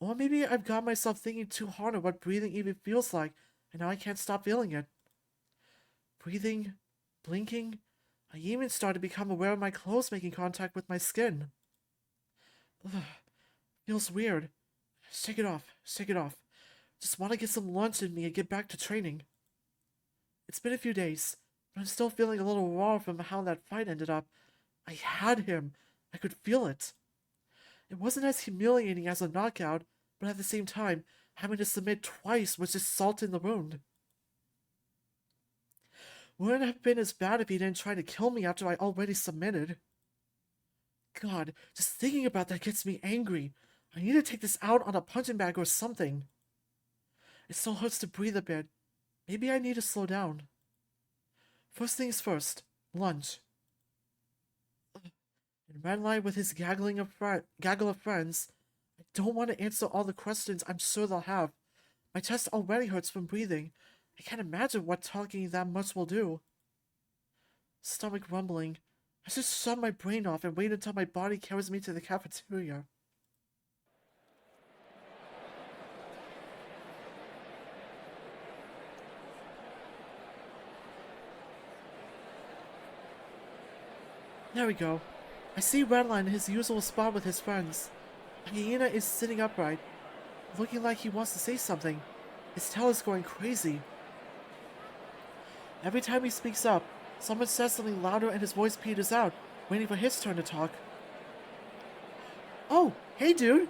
Or maybe I've got myself thinking too hard on what breathing even feels like, and now I can't stop feeling it. Breathing, blinking, I even started to become aware of my clothes making contact with my skin. Ugh, feels weird. Shake it off, shake it off. Just want to get some lunch in me and get back to training. It's been a few days, but I'm still feeling a little raw from how that fight ended up. I had him. I could feel it. It wasn't as humiliating as a knockout, but at the same time, having to submit twice was just salt in the wound. Wouldn't have been as bad if he didn't try to kill me after I already submitted. God, just thinking about that gets me angry. I need to take this out on a punching bag or something. It still hurts to breathe a bit. Maybe I need to slow down. First things first, lunch. In Redline with his gaggle of friends, I don't want to answer all the questions I'm sure they'll have. My chest already hurts from breathing. I can't imagine what talking that much will do. Stomach rumbling. I should shut my brain off and wait until my body carries me to the cafeteria. There we go. I see Redline in his usual spot with his friends. Hyena is sitting upright, looking like he wants to say something. His tail is going crazy. Every time he speaks up, someone says something louder and his voice peters out, waiting for his turn to talk. Oh, hey dude!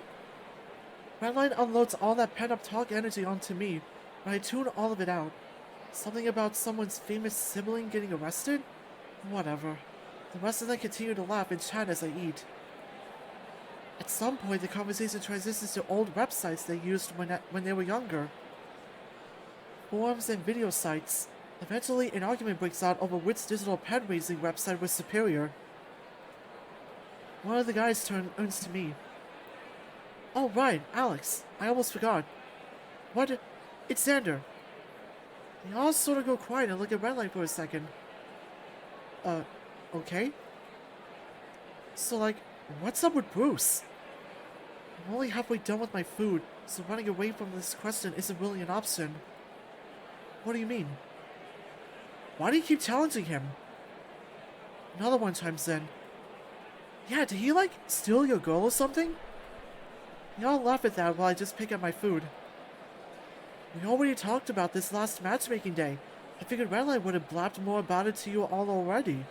Redline unloads all that pent-up talk energy onto me, but I tune all of it out. Something about someone's famous sibling getting arrested? Whatever. The rest of them continue to laugh and chat as I eat. At some point, the conversation transitions to old websites they used when they were younger. Forums and video sites. Eventually, an argument breaks out over which digital pet-raising website was superior. One of the guys turns to me. Oh, right, Alex. I almost forgot. What? It's Xander. They all sort of go quiet and look at Redline for a second. Okay? So, like, what's up with Bruce? I'm only halfway done with my food, so running away from this question isn't really an option. What do you mean? Why do you keep challenging him? Another one chimes in. Yeah, did he, like, steal your girl or something? They all laugh at that while I just pick at my food. We already talked about this last matchmaking day. I figured Redline would have blabbed more about it to you all already.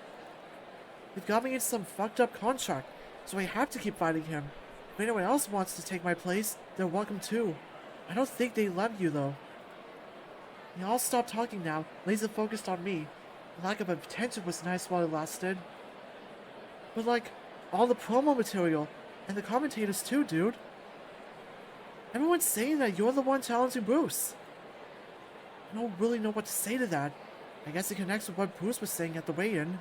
They've got me in some fucked up contract, so I have to keep fighting him. If anyone else wants to take my place, they're welcome too. I don't think they let you though. They all stopped talking now, laser focused on me. The lack of attention was nice while it lasted. But like, all the promo material, and the commentators too, dude. Everyone's saying that you're the one challenging Bruce. I don't really know what to say to that. I guess it connects with what Bruce was saying at the weigh-in.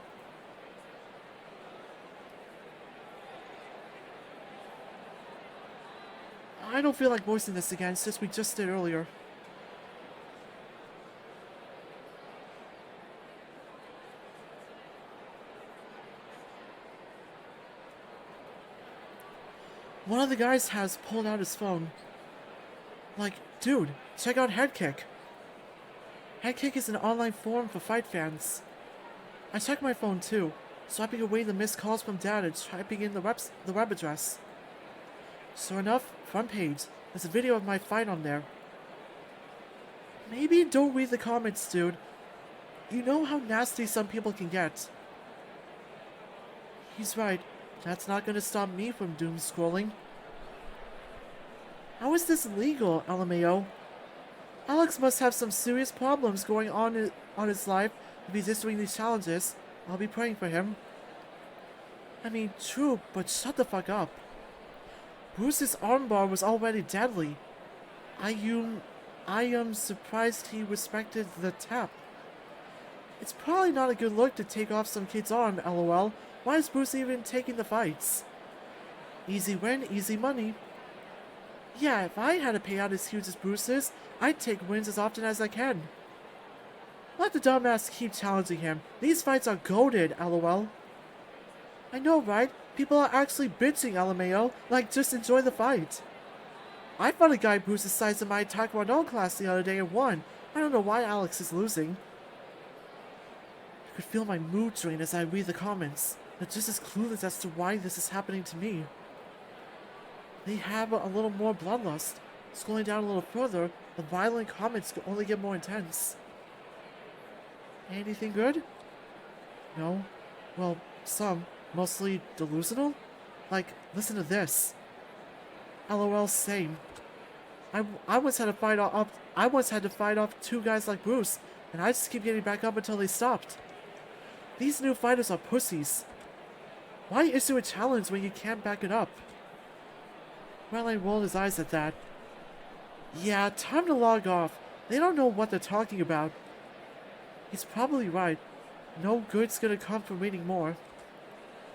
I don't feel like voicing this again since we just did earlier. One of the guys has pulled out his phone. Like, dude, check out Headkick. Headkick is an online forum for fight fans. I checked my phone too, swiping away the missed calls from Dad and typing in the web address. Sure enough, front page, there's a video of my fight on there. Maybe don't read the comments, dude. You know how nasty some people can get. He's right. That's not gonna stop me from doom scrolling. How is this legal, LMAO? Alex must have some serious problems going on in his life if he's just doing these challenges. I'll be praying for him. I mean, true, but shut the fuck up. Bruce's armbar was already deadly. I am surprised he respected the tap. It's probably not a good look to take off some kid's arm, lol. Why is Bruce even taking the fights? Easy win, easy money. Yeah, if I had a payout as huge as Bruce's, I'd take wins as often as I can. Let the dumbass keep challenging him. These fights are goated, lol. I know, right? People are actually bitching, LMAO. Like, just enjoy the fight. I fought a guy Bruce's size in my Taekwondo class the other day and won. I don't know why Alex is losing. I could feel my mood drain as I read the comments. They're just as clueless as to why this is happening to me. They have a little more bloodlust. Scrolling down a little further, the violent comments could only get more intense. Anything good? No. Well, some. Mostly delusional? Like, listen to this. LOL, same. I once had to fight off 2 guys like Bruce, and I just keep getting back up until they stopped. These new fighters are pussies. Why issue a challenge when you can't back it up? Redline rolled his eyes at that. Yeah, time to log off. They don't know what they're talking about. He's probably right. No good's gonna come from reading more.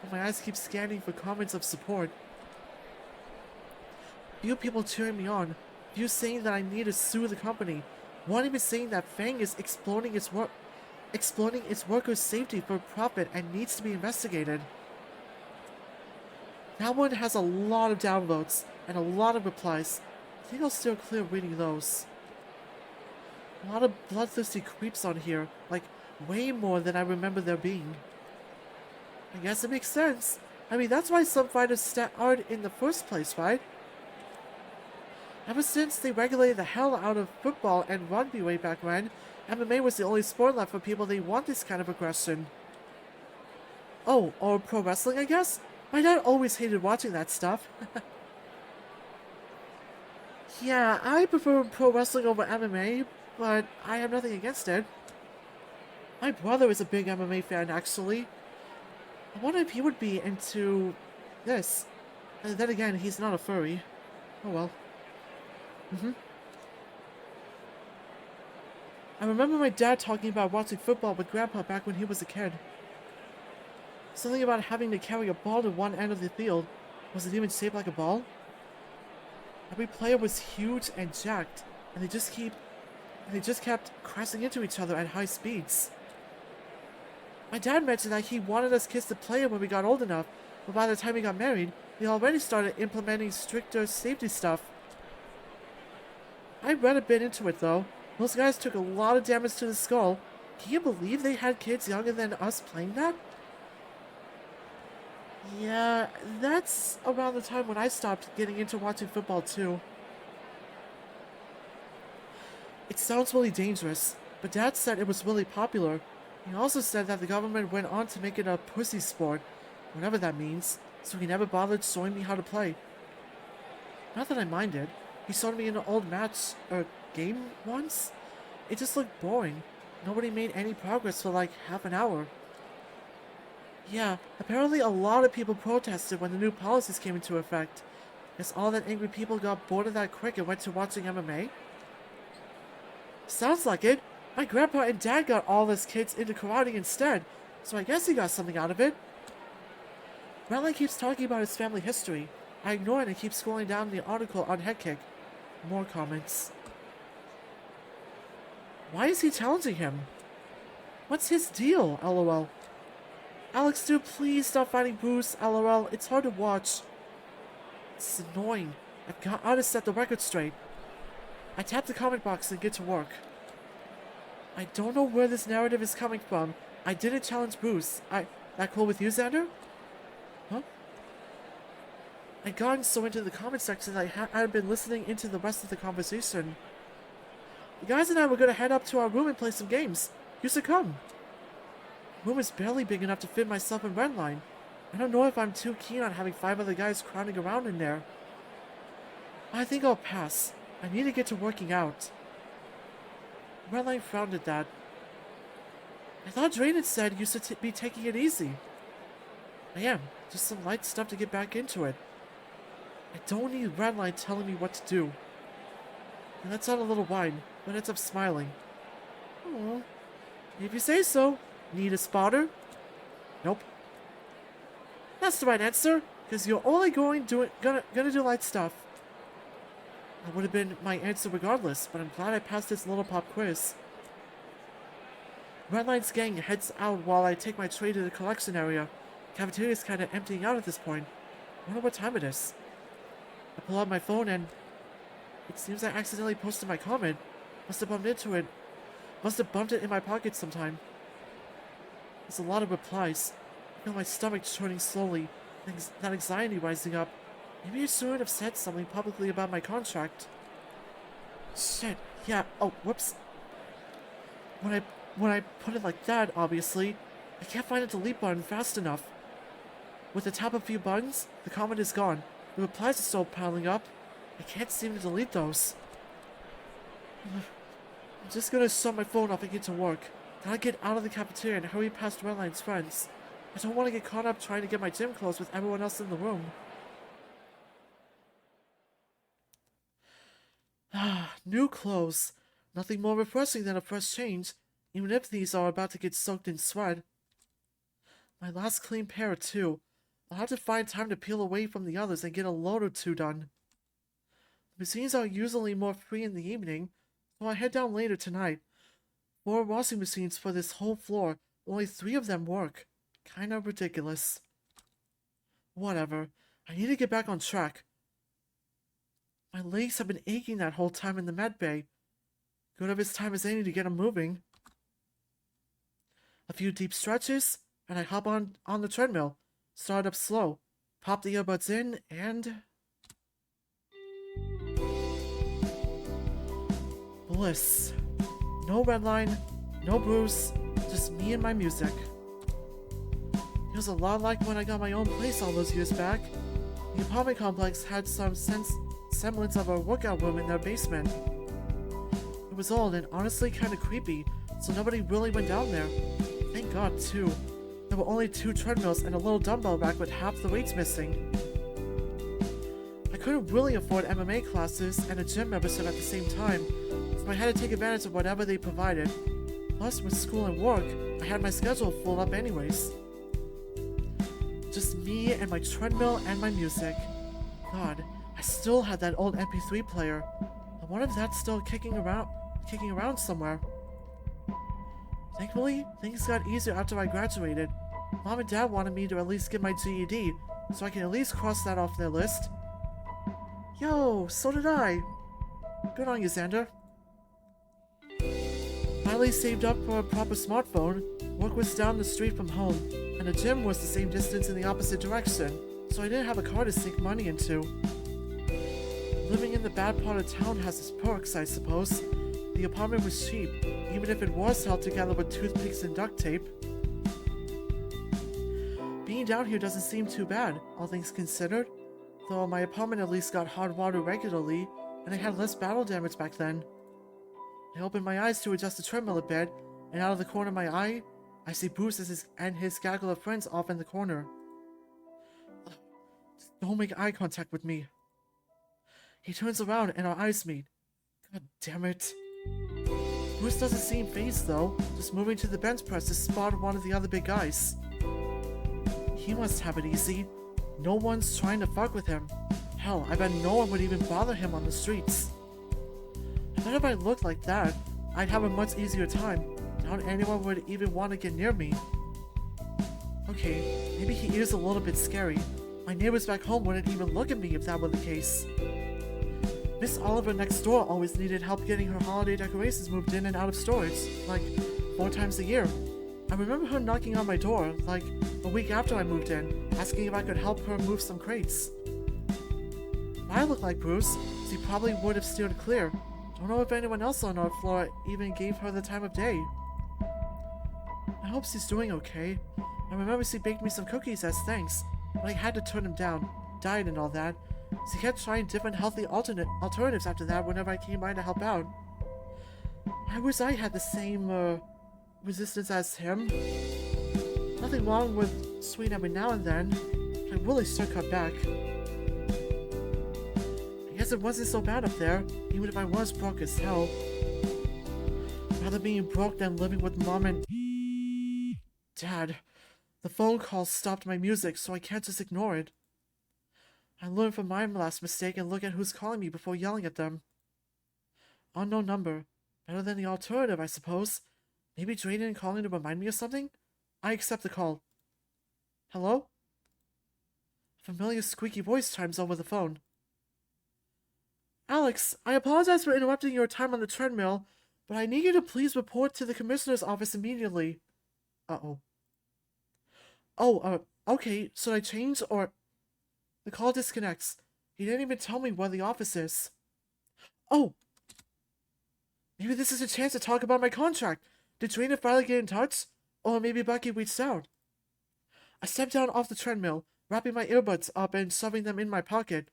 But my eyes keep scanning for comments of support. Few people cheering me on. Few saying that I need to sue the company. One even saying that Fang is exploiting its workers' safety for profit and needs to be investigated. That one has a lot of downvotes and a lot of replies. I think I'll steer clear of reading those. A lot of bloodthirsty creeps on here, like way more than I remember there being. I guess it makes sense. I mean, that's why some fighters started in the first place, right? Ever since they regulated the hell out of football and rugby way back when, MMA was the only sport left for people that want this kind of aggression. Oh, or pro wrestling, I guess? My dad always hated watching that stuff. Yeah, I prefer pro wrestling over MMA, but I have nothing against it. My brother is a big MMA fan, actually. I wonder if he would be into this. And then again, he's not a furry. Oh well. I remember my dad talking about watching football with Grandpa back when he was a kid. Something about having to carry a ball to one end of the field. Was it even shaped like a ball? Every player was huge and jacked, and they just kept crashing into each other at high speeds. My dad mentioned that he wanted us kids to play it when we got old enough, but by the time we got married, we already started implementing stricter safety stuff. I read a bit into it though. Those guys took a lot of damage to the skull. Can you believe they had kids younger than us playing that? Yeah, that's around the time when I stopped getting into watching football too. It sounds really dangerous, but Dad said it was really popular. He also said that the government went on to make it a pussy sport, whatever that means, so he never bothered showing me how to play. Not that I minded. He showed me an old game once. It just looked boring. Nobody made any progress for like half an hour. Yeah, apparently a lot of people protested when the new policies came into effect. Guess all that angry people got bored of that quick and went to watching MMA? Sounds like it. My grandpa and dad got all his kids into karate instead, so I guess he got something out of it. Redline keeps talking about his family history. I ignore it and keep scrolling down the article on Headkick. More comments. Why is he challenging him? What's his deal? LOL. Alex, dude, please stop fighting Bruce. LOL. It's hard to watch. It's annoying. I've got to set the record straight. I tap the comment box and get to work. I don't know where this narrative is coming from. I didn't challenge Bruce. That cool with you, Xander? Huh? I'd gotten so into the comment section that I had been listening into the rest of the conversation. The guys and I were going to head up to our room and play some games. You should come. The room is barely big enough to fit myself and Redline. I don't know if I'm too keen on having 5 other guys crowding around in there. I think I'll pass. I need to get to working out. Redline frowned at that. I thought Drayden said you should be taking it easy. I am. Just some light stuff to get back into it. I don't need Redline telling me what to do. He lets out a little whine, but ends up smiling. Aww. If you say so. Need a spotter? Nope. That's the right answer, because you're only gonna do light stuff. That would have been my answer regardless, but I'm glad I passed this little pop quiz. Redline's gang heads out while I take my tray to the collection area. Cafeteria's kinda emptying out at this point. I wonder what time it is. I pull out my phone and it seems I accidentally posted my comment. Must have bumped it in my pocket sometime. There's a lot of replies. I feel my stomach churning slowly, that anxiety rising up. Maybe I shouldn't have said something publicly about my contract. Shit, yeah, oh, whoops. When I put it like that, obviously, I can't find a delete button fast enough. With a tap of a few buttons, the comment is gone. The replies are still piling up. I can't seem to delete those. I'm just gonna shut my phone off and get to work. Gotta get out of the cafeteria and hurry past Redline's friends. I don't want to get caught up trying to get my gym clothes with everyone else in the room. New clothes. Nothing more refreshing than a fresh change, even if these are about to get soaked in sweat. My last clean pair, too. I'll have to find time to peel away from the others and get a load or two done. The machines are usually more free in the evening, so I head down later tonight. 4 washing machines for this whole floor, only 3 of them work. Kinda ridiculous. Whatever. I need to get back on track. My legs have been aching that whole time in the med bay. Good of his time as any to get them moving. A few deep stretches, and I hop on the treadmill. Start up slow. Pop the earbuds in, and... bliss. No Redline, no Bruce, just me and my music. Feels a lot like when I got my own place all those years back. The apartment complex had some semblance of a workout room in their basement. It was old and honestly kinda creepy, so nobody really went down there. Thank God, too. There were only 2 treadmills and a little dumbbell rack with half the weights missing. I couldn't really afford MMA classes and a gym membership at the same time, so I had to take advantage of whatever they provided. Plus, with school and work, I had my schedule full up anyways. Just me and my treadmill and my music. God, I still had that old MP3 player. I wonder if that's still kicking around somewhere. Thankfully, things got easier after I graduated. Mom and Dad wanted me to at least get my GED, so I can at least cross that off their list. Yo, so did I. Good on you, Xander. Finally saved up for a proper smartphone. Work was down the street from home, and the gym was the same distance in the opposite direction, so I didn't have a car to sink money into. Living in the bad part of town has its perks, I suppose. The apartment was cheap, even if it was held together with toothpicks and duct tape. Being down here doesn't seem too bad, all things considered, though my apartment at least got hot water regularly, and I had less battle damage back then. I opened my eyes to adjust the treadmill a bit, and out of the corner of my eye, I see Bruce and his gaggle of friends off in the corner. Just don't make eye contact with me. He turns around and our eyes meet. God damn it. Bruce doesn't seem fazed though, just moving to the bench press to spot one of the other big guys. He must have it easy. No one's trying to fuck with him. Hell, I bet no one would even bother him on the streets. I bet if I looked like that, I'd have a much easier time. Not anyone would even want to get near me. Okay, maybe he is a little bit scary. My neighbors back home wouldn't even look at me if that were the case. Miss Oliver next door always needed help getting her holiday decorations moved in and out of storage, like 4 times a year. I remember her knocking on my door, like a week after I moved in, asking if I could help her move some crates. If I looked like Bruce, she probably would have steered clear. Don't know if anyone else on our floor even gave her the time of day. I hope she's doing okay. I remember she baked me some cookies as thanks, but I had to turn them down, diet and all that. She kept trying different healthy alternatives after that whenever I came by to help out. I wish I had the same, resistance as him. Nothing wrong with sweet every now and then, but I really should cut back. I guess it wasn't so bad up there, even if I was broke as hell. Rather being broke than living with Mom and Dad. The phone call stopped my music, so I can't just ignore it. I learned from my last mistake and look at who's calling me before yelling at them. Unknown number. Better than the alternative, I suppose. Maybe Drayden calling to remind me of something? I accept the call. Hello? A familiar squeaky voice chimes over the phone. Alex, I apologize for interrupting your time on the treadmill, but I need you to please report to the commissioner's office immediately. Uh-oh. Okay, should I change or... The call disconnects. He didn't even tell me where the office is. Oh! Maybe this is a chance to talk about my contract. Did Drayden finally get in touch? Or maybe Bucky reached out. I stepped down off the treadmill, wrapping my earbuds up and shoving them in my pocket.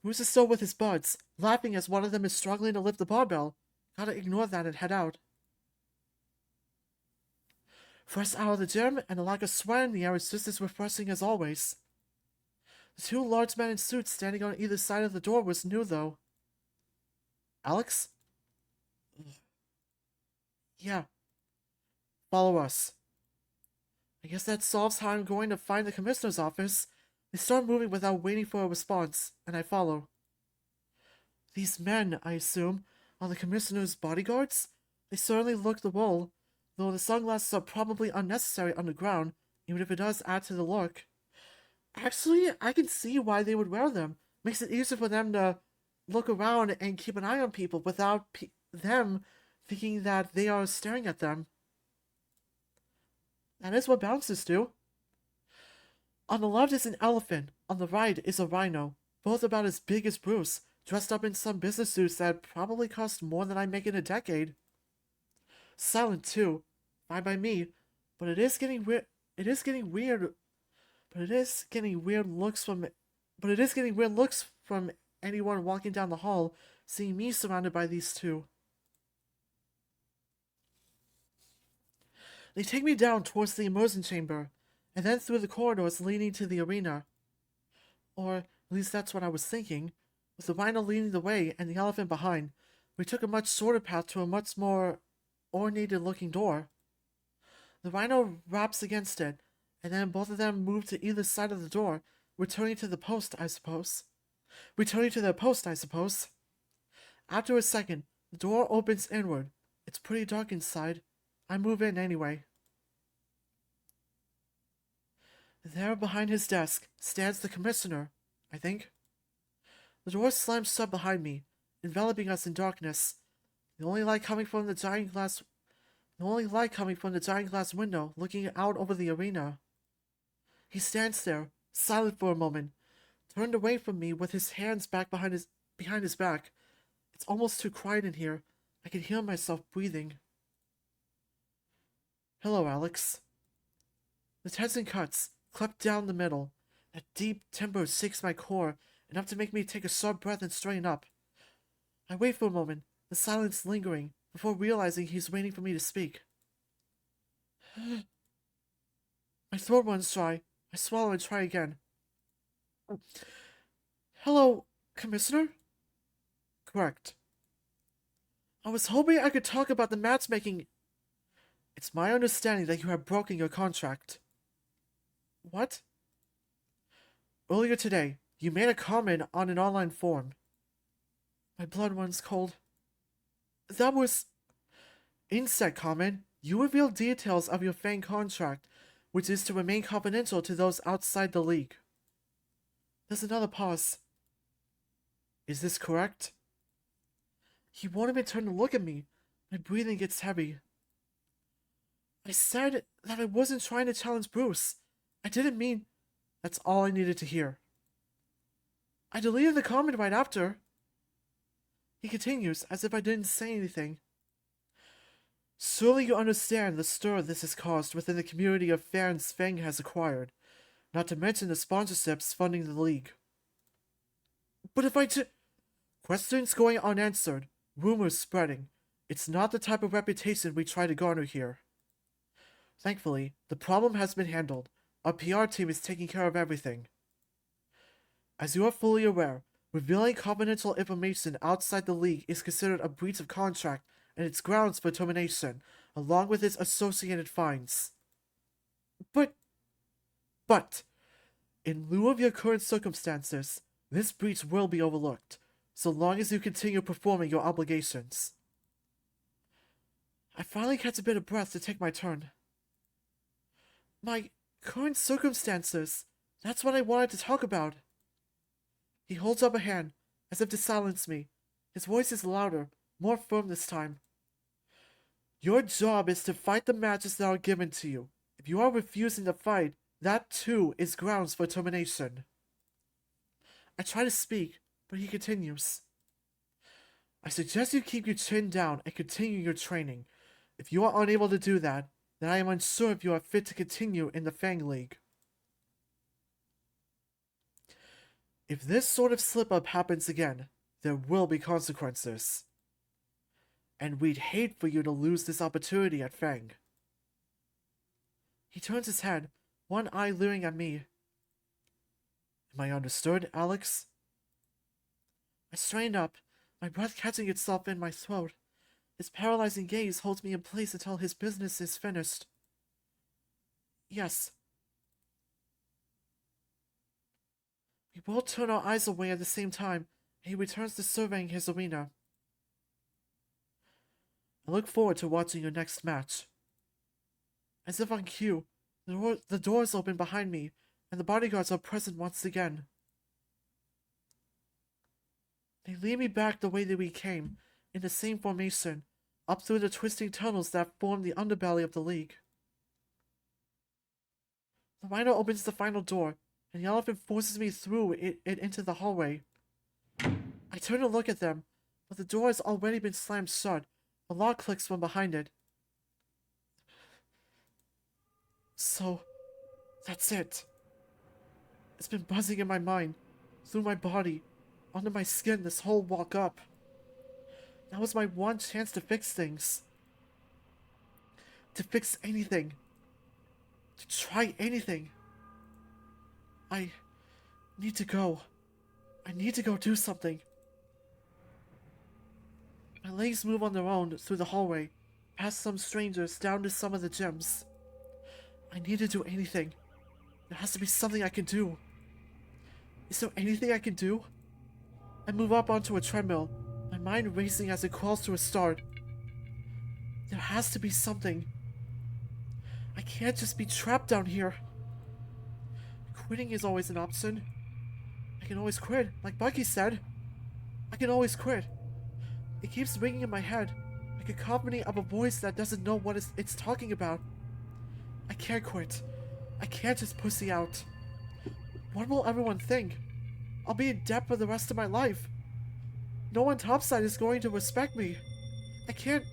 Bruce is still with his buds, laughing as one of them is struggling to lift the barbell. Gotta ignore that and head out. Fresh out of the gym, and a lack of sweat in the air is just as refreshing as always. The 2 large men in suits standing on either side of the door was new, though. Alex? Yeah. Follow us. I guess that solves how I'm going to find the commissioner's office. They start moving without waiting for a response, and I follow. These men, I assume, are the commissioner's bodyguards? They certainly look the role, though the sunglasses are probably unnecessary underground, even if it does add to the look. Actually, I can see why they would wear them. Makes it easier for them to look around and keep an eye on people without them thinking that they are staring at them. That is what bouncers do. On the left is an elephant, on the right is a rhino, both about as big as Bruce, dressed up in some business suits that probably cost more than I make in a decade. Silent too, fine by me, but it is getting weird looks from anyone walking down the hall, seeing me surrounded by these 2. They take me down towards the immersion chamber, and then through the corridors leading to the arena. Or, at least that's what I was thinking. With the rhino leading the way and the elephant behind, we took a much shorter path to a much more ornated-looking door. The rhino raps against it, and then both of them move to either side of the door, returning to their post, I suppose. After a second, the door opens inward. It's pretty dark inside. I move in anyway. There behind his desk stands the commissioner, I think. The door slams shut behind me, enveloping us in darkness. The only light coming from the giant glass window looking out over the arena. He stands there, silent for a moment, turned away from me with his hands back behind his back. It's almost too quiet in here. I can hear myself breathing. Hello, Alex. The tension cuts, cleft down the middle. That deep timbre shakes my core, enough to make me take a sharp breath and straighten up. I wait for a moment, the silence lingering, before realizing he's waiting for me to speak. My throat runs dry. I swallow and try again. Hello, Commissioner? Correct. I was hoping I could talk about the matchmaking. It's my understanding that you have broken your contract. What? Earlier today, you made a comment on an online forum. My blood runs cold. That was... In said comment, you revealed details of your Fang contract, which is to remain confidential to those outside the league. There's another pause. Is this correct? He won't even turn to look at me. My breathing gets heavy. I said that I wasn't trying to challenge Bruce. I didn't mean... That's all I needed to hear. I deleted the comment right after. He continues, as if I didn't say anything. Surely you understand the stir this has caused within the community of fans Fang has acquired, not to mention the sponsorships funding the league. But if questions going unanswered, rumors spreading. It's not the type of reputation we try to garner here. Thankfully, the problem has been handled. Our PR team is taking care of everything. As you are fully aware, revealing confidential information outside the league is considered a breach of contract and its grounds for termination, along with its associated fines. But, in lieu of your current circumstances, this breach will be overlooked, so long as you continue performing your obligations. I finally catch a bit of breath to take my turn. My current circumstances, that's what I wanted to talk about. He holds up a hand, as if to silence me. His voice is louder, more firm this time. Your job is to fight the matches that are given to you. If you are refusing to fight, that too is grounds for termination. I try to speak, but he continues. I suggest you keep your chin down and continue your training. If you are unable to do that, then I am unsure if you are fit to continue in the Fang League. If this sort of slip-up happens again, there will be consequences. And we'd hate for you to lose this opportunity at Fang. He turns his head, one eye leering at me. Am I understood, Alex? I strain up, my breath catching itself in my throat. His paralyzing gaze holds me in place until his business is finished. Yes. We both turn our eyes away at the same time, and he returns to surveying his arena. I look forward to watching your next match. As if on cue, the doors open behind me, and the bodyguards are present once again. They lead me back the way that we came, in the same formation, up through the twisting tunnels that form the underbelly of the league. The rhino opens the final door, and the elephant forces me through it into the hallway. I turn to look at them, but the door has already been slammed shut. A lock clicks from behind it. So, that's it. It's been buzzing in my mind, through my body, under my skin this whole walk up. That was my one chance to fix things. To fix anything. To try anything. I need to go. I need to go do something. My legs move on their own through the hallway, past some strangers, down to some of the gyms. I need to do anything. There has to be something I can do. Is there anything I can do? I move up onto a treadmill, my mind racing as it crawls to a start. There has to be something. I can't just be trapped down here. Quitting is always an option. I can always quit, like Bucky said. I can always quit. It keeps ringing in my head, like a cacophony of a voice that doesn't know what it's talking about. I can't quit. I can't just pussy out. What will everyone think? I'll be in debt for the rest of my life. No one topside is going to respect me. I can't...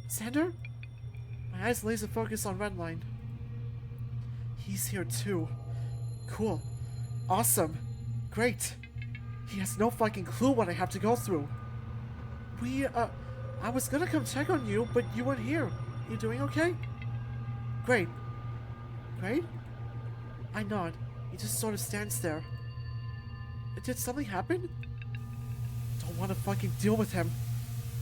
Xander? My eyes laser focus on Redline. He's here too. Cool. Awesome. Great. He has no fucking clue what I have to go through. I was gonna come check on you, but you weren't here. You doing okay? Great. Great? I nod. He just sort of stands there. Did something happen? Don't want to fucking deal with him.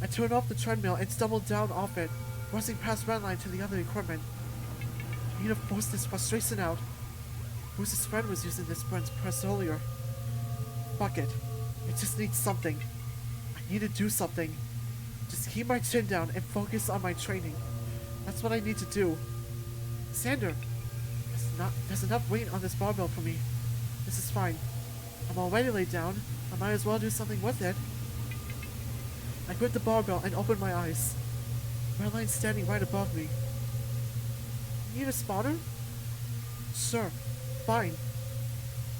I turn off the treadmill and stumble down off it, rushing past Redline to the other equipment. I need to force this frustration out. Bruce's friend was using this Brent's press earlier. Fuck it. It just needs something. I need to do something. Just keep my chin down and focus on my training. That's what I need to do. Xander, there's enough weight on this barbell for me. This is fine. I'm already laid down. I might as well do something with it. I gripped the barbell and opened my eyes. Redline's standing right above me. Need a spotter? Sure. Fine.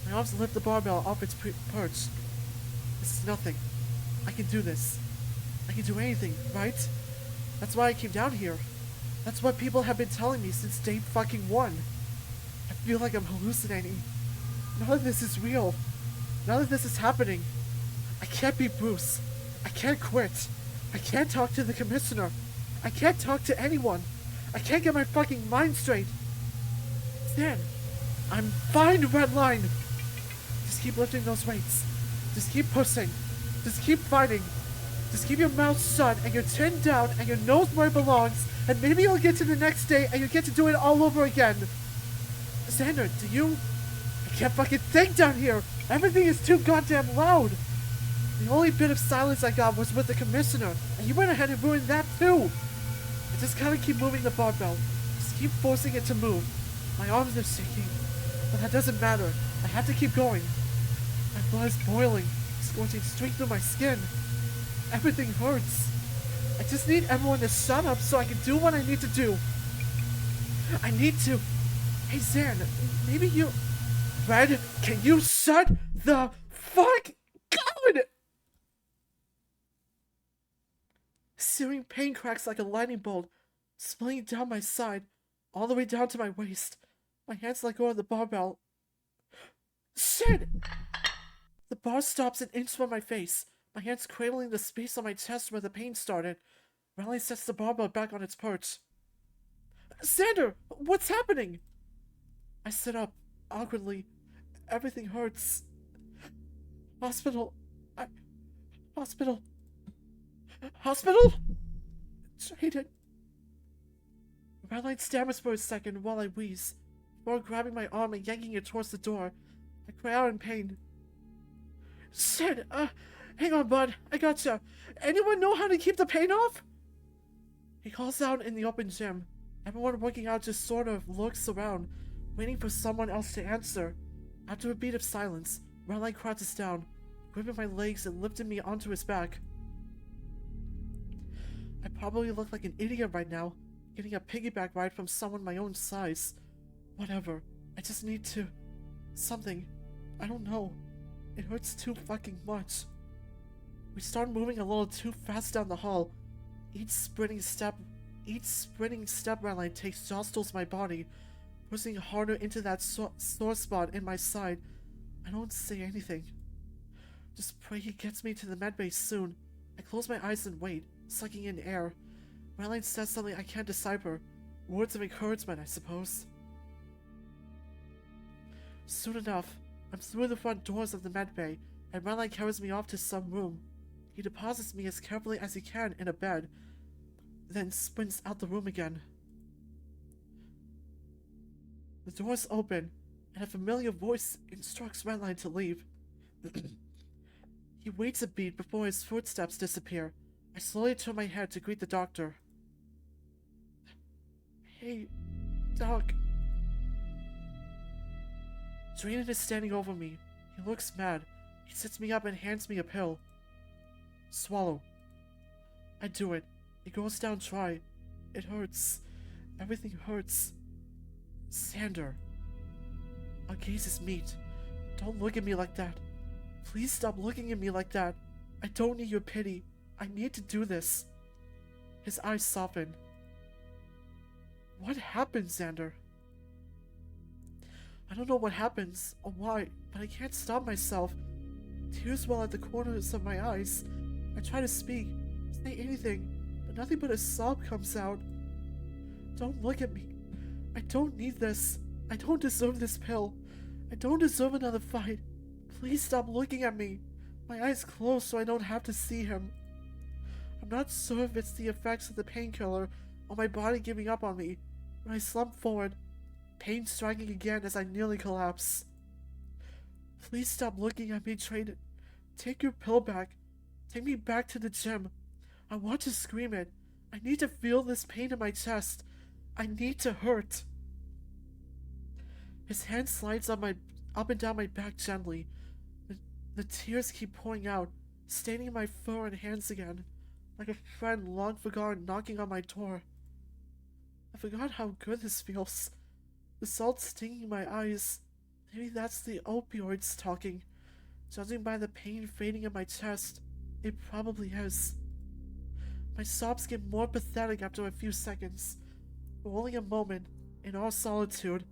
My arms lift the barbell off its perch. This is nothing. I can do this. I can do anything, right? That's why I came down here. That's what people have been telling me since day fucking one. I feel like I'm hallucinating. None of this is real. None of this is happening. I can't be Bruce. I can't quit. I can't talk to the commissioner. I can't talk to anyone. I can't get my fucking mind straight. Stan, I'm fine, Redline. Just keep lifting those weights. Just keep pushing. Just keep fighting. Just keep your mouth shut and your chin down and your nose where it belongs, and maybe you'll get to the next day and you'll get to do it all over again. Xander, do you... I can't fucking think down here. Everything is too goddamn loud. The only bit of silence I got was with the commissioner, and you went ahead and ruined that too. I just gotta keep moving the barbell. Just keep forcing it to move. My arms are shaking, but that doesn't matter. I have to keep going. My blood is boiling, scorching straight through my skin. Everything hurts. I just need everyone to shut up so I can do what I need to do. I need to... Hey, Zan, maybe you... Red, can you shut the fuck up? Searing pain cracks like a lightning bolt, splitting down my side, all the way down to my waist. My hands let go of the barbell. Shit! The bar stops an inch from my face, my hands cradling the space on my chest where the pain started. Riley sets the barbell back on its perch. Xander, what's happening? I sit up, awkwardly. Everything hurts. Hospital. Hospital. Hospital? Drayden. Redline stammers for a second while I wheeze, before grabbing my arm and yanking it towards the door. I cry out in pain. Shit, hang on, bud. I gotcha. Anyone know how to keep the pain off? He calls out in the open gym. Everyone working out just sort of looks around, waiting for someone else to answer. After a beat of silence, Redline crouches down, gripping my legs and lifting me onto his back. I probably look like an idiot right now, getting a piggyback ride from someone my own size. Whatever. I just need to... something. I don't know. It hurts too fucking much. We start moving a little too fast down the hall. Each sprinting step Redline takes jostles my body, pushing harder into that sore spot in my side. I don't say anything. Just pray he gets me to the medbay soon. I close my eyes and wait, sucking in air. Redline says something I can't decipher. Words of encouragement, I suppose. Soon enough, I'm through the front doors of the medbay, and Redline carries me off to some room. He deposits me as carefully as he can in a bed, then sprints out the room again. The doors open, and a familiar voice instructs Redline to leave. He waits a beat before his footsteps disappear. I slowly turn my head to greet the doctor. Hey, Doc. Drayden is standing over me. He looks mad. He sits me up and hands me a pill. Swallow. I do it. It goes down dry. It hurts. Everything hurts. Xander. Our gazes meet. Don't look at me like that. Please stop looking at me like that. I don't need your pity. I need to do this. His eyes soften. What happened, Xander? I don't know what happens or why, but I can't stop myself. Tears well at the corners of my eyes. I try to speak, say anything, but nothing but a sob comes out. Don't look at me. I don't need this. I don't deserve this pill. I don't deserve another fight. Please stop looking at me. My eyes close so I don't have to see him. I'm not sure if it's the effects of the painkiller or my body giving up on me. When I slump forward, pain striking again as I nearly collapse. Please stop looking at me, Drayden. Take your pill back. Take me back to the gym. I want to scream it. I need to feel this pain in my chest. I need to hurt. His hand slides up and down my back gently. The tears keep pouring out, staining my fur and hands again, like a friend long forgotten knocking on my door. I forgot how good this feels. The salt stinging my eyes. Maybe that's the opioids talking. Judging by the pain fading in my chest, it probably is. My sobs get more pathetic after a few seconds. For only a moment, in all solitude,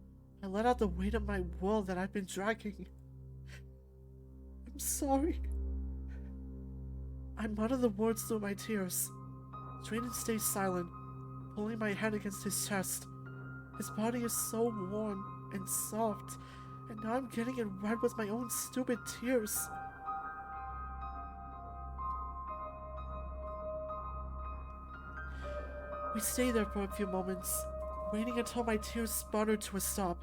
I let out the weight of my world that I've been dragging. I'm sorry. I mutter the words through my tears. Drayden stays silent, pulling my head against his chest. His body is so warm and soft, and now I'm getting it wet with my own stupid tears. We stay there for a few moments, waiting until my tears sputter to a stop,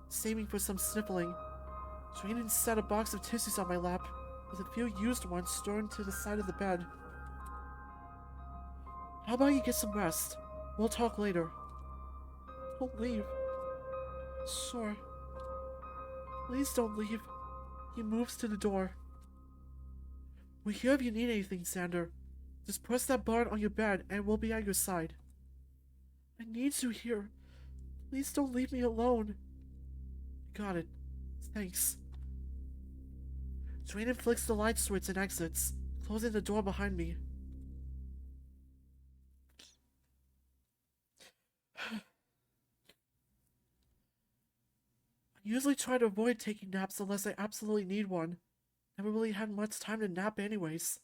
saving for some sniffling. Drayden set a box of tissues on my lap, with a few used ones strewn to the side of the bed. How about you get some rest? We'll talk later. Don't leave. Sure. Please don't leave. He moves to the door. We're here if you need anything, Xander. Just press that button on your bed and we'll be at your side. I need you here. Please don't leave me alone. Got it. Thanks. Drayden flicks the light switch and exits, closing the door behind me. I usually try to avoid taking naps unless I absolutely need one. Never really had much time to nap anyways.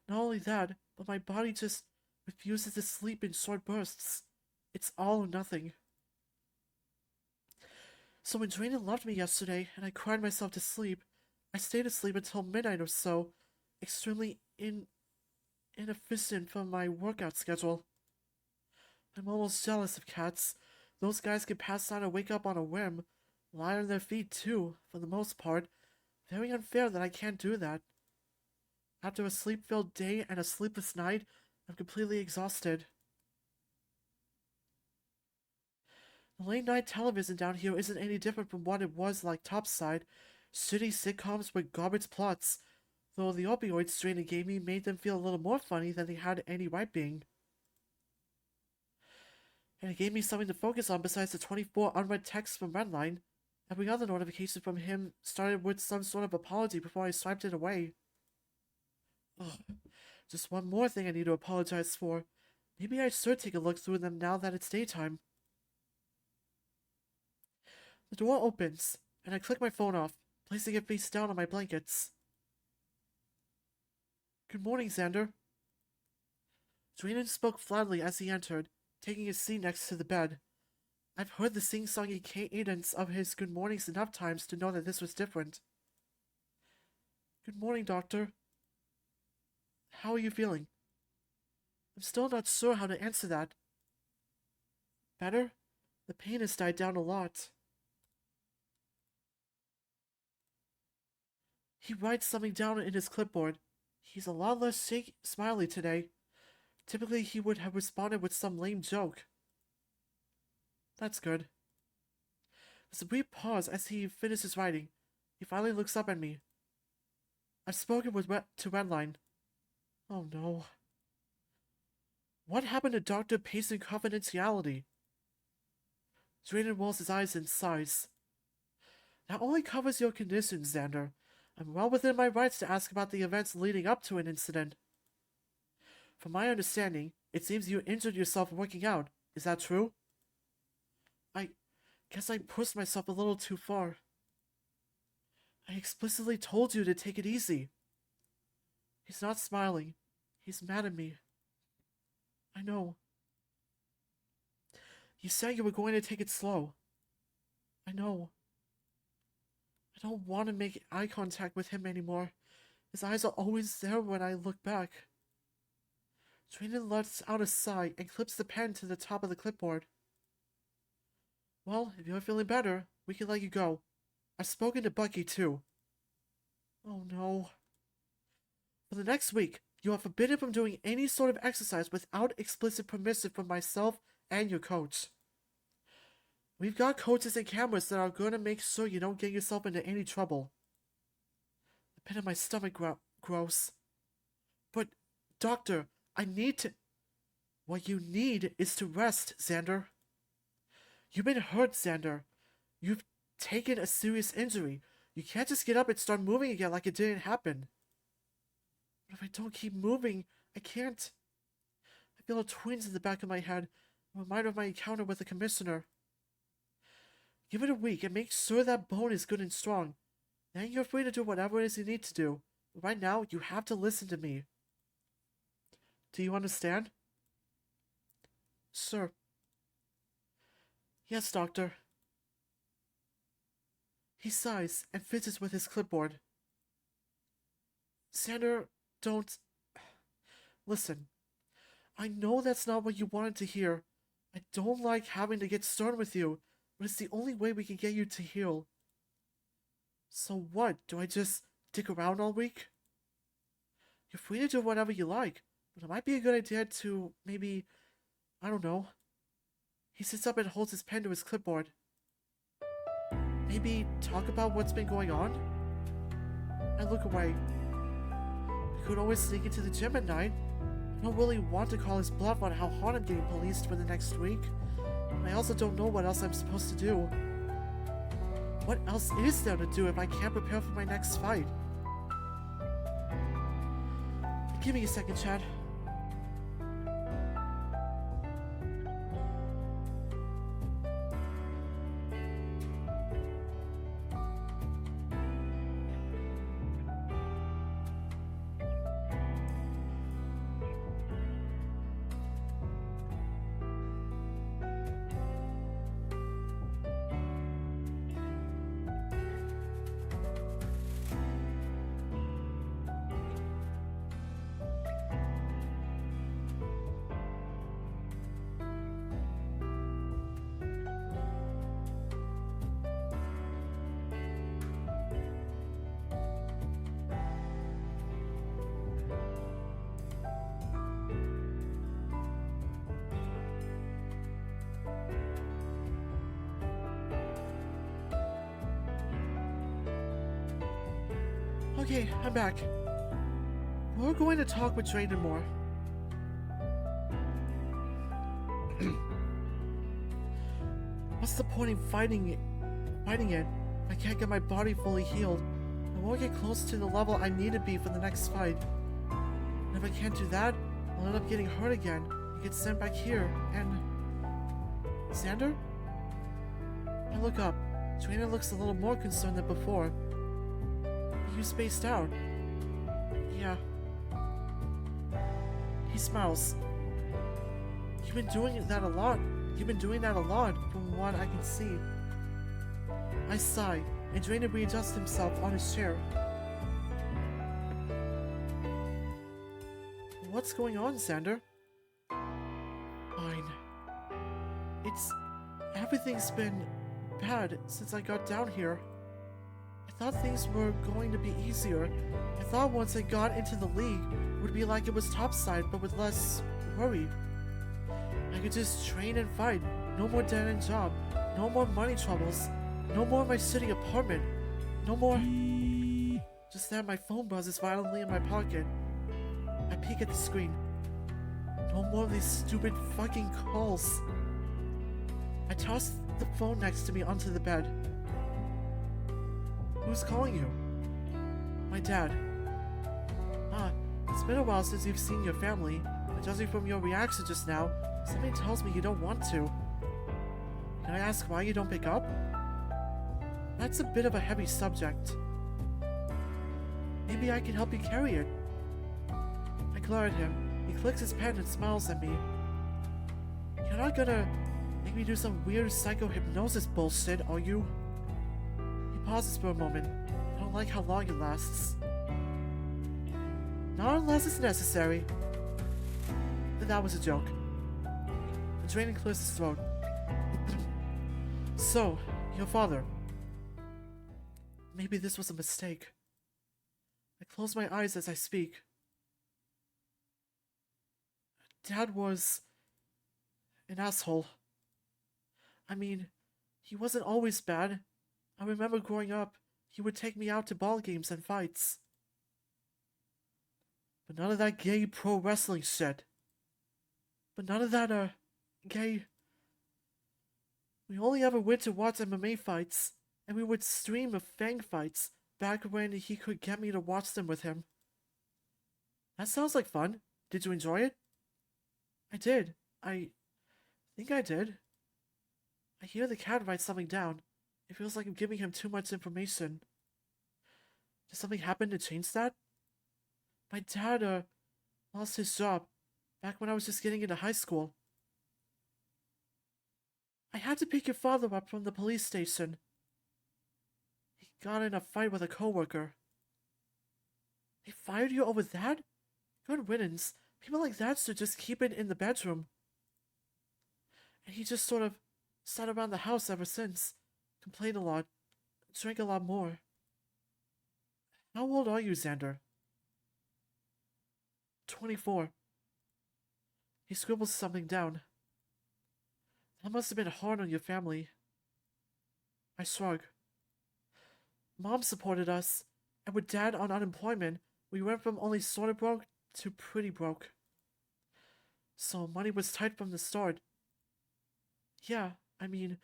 Not only that, but my body just refuses to sleep in short bursts. It's all or nothing. So when Drayden left me yesterday and I cried myself to sleep, I stayed asleep until midnight or so, extremely inefficient for my workout schedule. I'm almost jealous of cats. Those guys can pass out and wake up on a whim, lie on their feet too, for the most part. Very unfair that I can't do that. After a sleep-filled day and a sleepless night, I'm completely exhausted. The late-night television down here isn't any different from what it was like topside. Shitty sitcoms with garbage plots, though the opioid strain it gave me made them feel a little more funny than they had any right being. And it gave me something to focus on besides the 24 unread texts from Redline. Every other notification from him started with some sort of apology before I swiped it away. Ugh. Just one more thing I need to apologize for. Maybe I should take a look through them now that it's daytime. The door opens, and I click my phone off, placing it face down on my blankets. Good morning, Xander. Drayden spoke flatly as he entered, taking his seat next to the bed. I've heard the sing-songy cadence of his good mornings enough times to know that this was different. Good morning, Doctor. How are you feeling? I'm still not sure how to answer that. Better? The pain has died down a lot. He writes something down in his clipboard. He's a lot less smiley today. Typically, he would have responded with some lame joke. That's good. There's a brief pause as he finishes writing. He finally looks up at me. I've spoken to Redline. Oh no. What happened to Dr. Patient confidentiality? Drayden rolls his eyes and sighs. That only covers your conditions, Xander. I'm well within my rights to ask about the events leading up to an incident. From my understanding, it seems you injured yourself working out. Is that true? I guess I pushed myself a little too far. I explicitly told you to take it easy. He's not smiling. He's mad at me. I know. You said you were going to take it slow. I know. I don't want to make eye contact with him anymore. His eyes are always there when I look back. Drayden lets out a sigh and clips the pen to the top of the clipboard. Well, if you're feeling better, we can let you go. I've spoken to Bucky, too. Oh no. For the next week, you are forbidden from doing any sort of exercise without explicit permission from myself and your coach. We've got coaches and cameras that are going to make sure you don't get yourself into any trouble. The pit of my stomach grows. But, doctor, I need to... What you need is to rest, Xander. You've been hurt, Xander. You've taken a serious injury. You can't just get up and start moving again like it didn't happen. But if I don't keep moving, I can't. I feel a twinge in the back of my head, a reminder of my encounter with the commissioner. Give it a week and make sure that bone is good and strong. Then you're free to do whatever it is you need to do. But right now, you have to listen to me. Do you understand? Sir. Yes, doctor. He sighs and fiddles with his clipboard. Xander, don't... Listen. I know that's not what you wanted to hear. I don't like having to get stern with you, but it's the only way we can get you to heal. So what? Do I just dick around all week? You're free to do whatever you like, but it might be a good idea to maybe... I don't know. He sits up and holds his pen to his clipboard. Maybe talk about what's been going on? I look away. I could always sneak into the gym at night. I don't really want to call his bluff on how hard I'm getting policed for the next week. And I also don't know what else I'm supposed to do. What else is there to do if I can't prepare for my next fight? Give me a second, Chad. Okay, I'm back. We're going to talk with Drayden more. What's the point in fighting it? I can't get my body fully healed. I won't get close to the level I need to be for the next fight. And if I can't do that, I'll end up getting hurt again and get sent back here, and... Xander? I look up. Drayden looks a little more concerned than before. You spaced out. Yeah. He smiles. You've been doing that a lot from what I can see. I sigh, and Drayden readjusts himself on his chair. What's going on, Xander? Fine. Everything's been bad since I got down here. I thought things were going to be easier. I thought once I got into the league, it would be like it was topside, but with less worry. I could just train and fight. No more dead-end job. No more money troubles. No more my shitty apartment. No more... Just then my phone buzzes violently in my pocket. I peek at the screen. No more of these stupid fucking calls. I toss the phone next to me onto the bed. Who's calling you? My dad. It's been a while since you've seen your family. And judging from your reaction just now, something tells me you don't want to. Can I ask why you don't pick up? That's a bit of a heavy subject. Maybe I can help you carry it. I glare at him. He clicks his pen and smiles at me. You're not gonna make me do some weird psycho-hypnosis bullshit, are you? He pauses for a moment. I don't like how long it lasts. Not unless it's necessary. But that was a joke. The Drayden clears his throat. So, your father. Maybe this was a mistake. I close my eyes as I speak. Dad was an asshole. I mean, he wasn't always bad. I remember growing up, he would take me out to ball games and fights. But none of that gay pro wrestling shit. But none of that, gay... We only ever went to watch MMA fights, and we would stream of Fang fights back when he could get me to watch them with him. That sounds like fun. Did you enjoy it? I did. I think I did. I hear the cat write something down. It feels like I'm giving him too much information. Did something happen to change that? My dad, lost his job back when I was just getting into high school. I had to pick your father up from the police station. He got in a fight with a coworker. They fired you over that? Good riddance. People like that should just keep it in the bedroom. And he just sort of sat around the house ever since. Complained a lot. Drank a lot more. How old are you, Xander? 24. He scribbles something down. That must have been hard on your family. I shrug. Mom supported us, and with Dad on unemployment, we went from only sorta broke to pretty broke. So money was tight from the start. Yeah, I mean,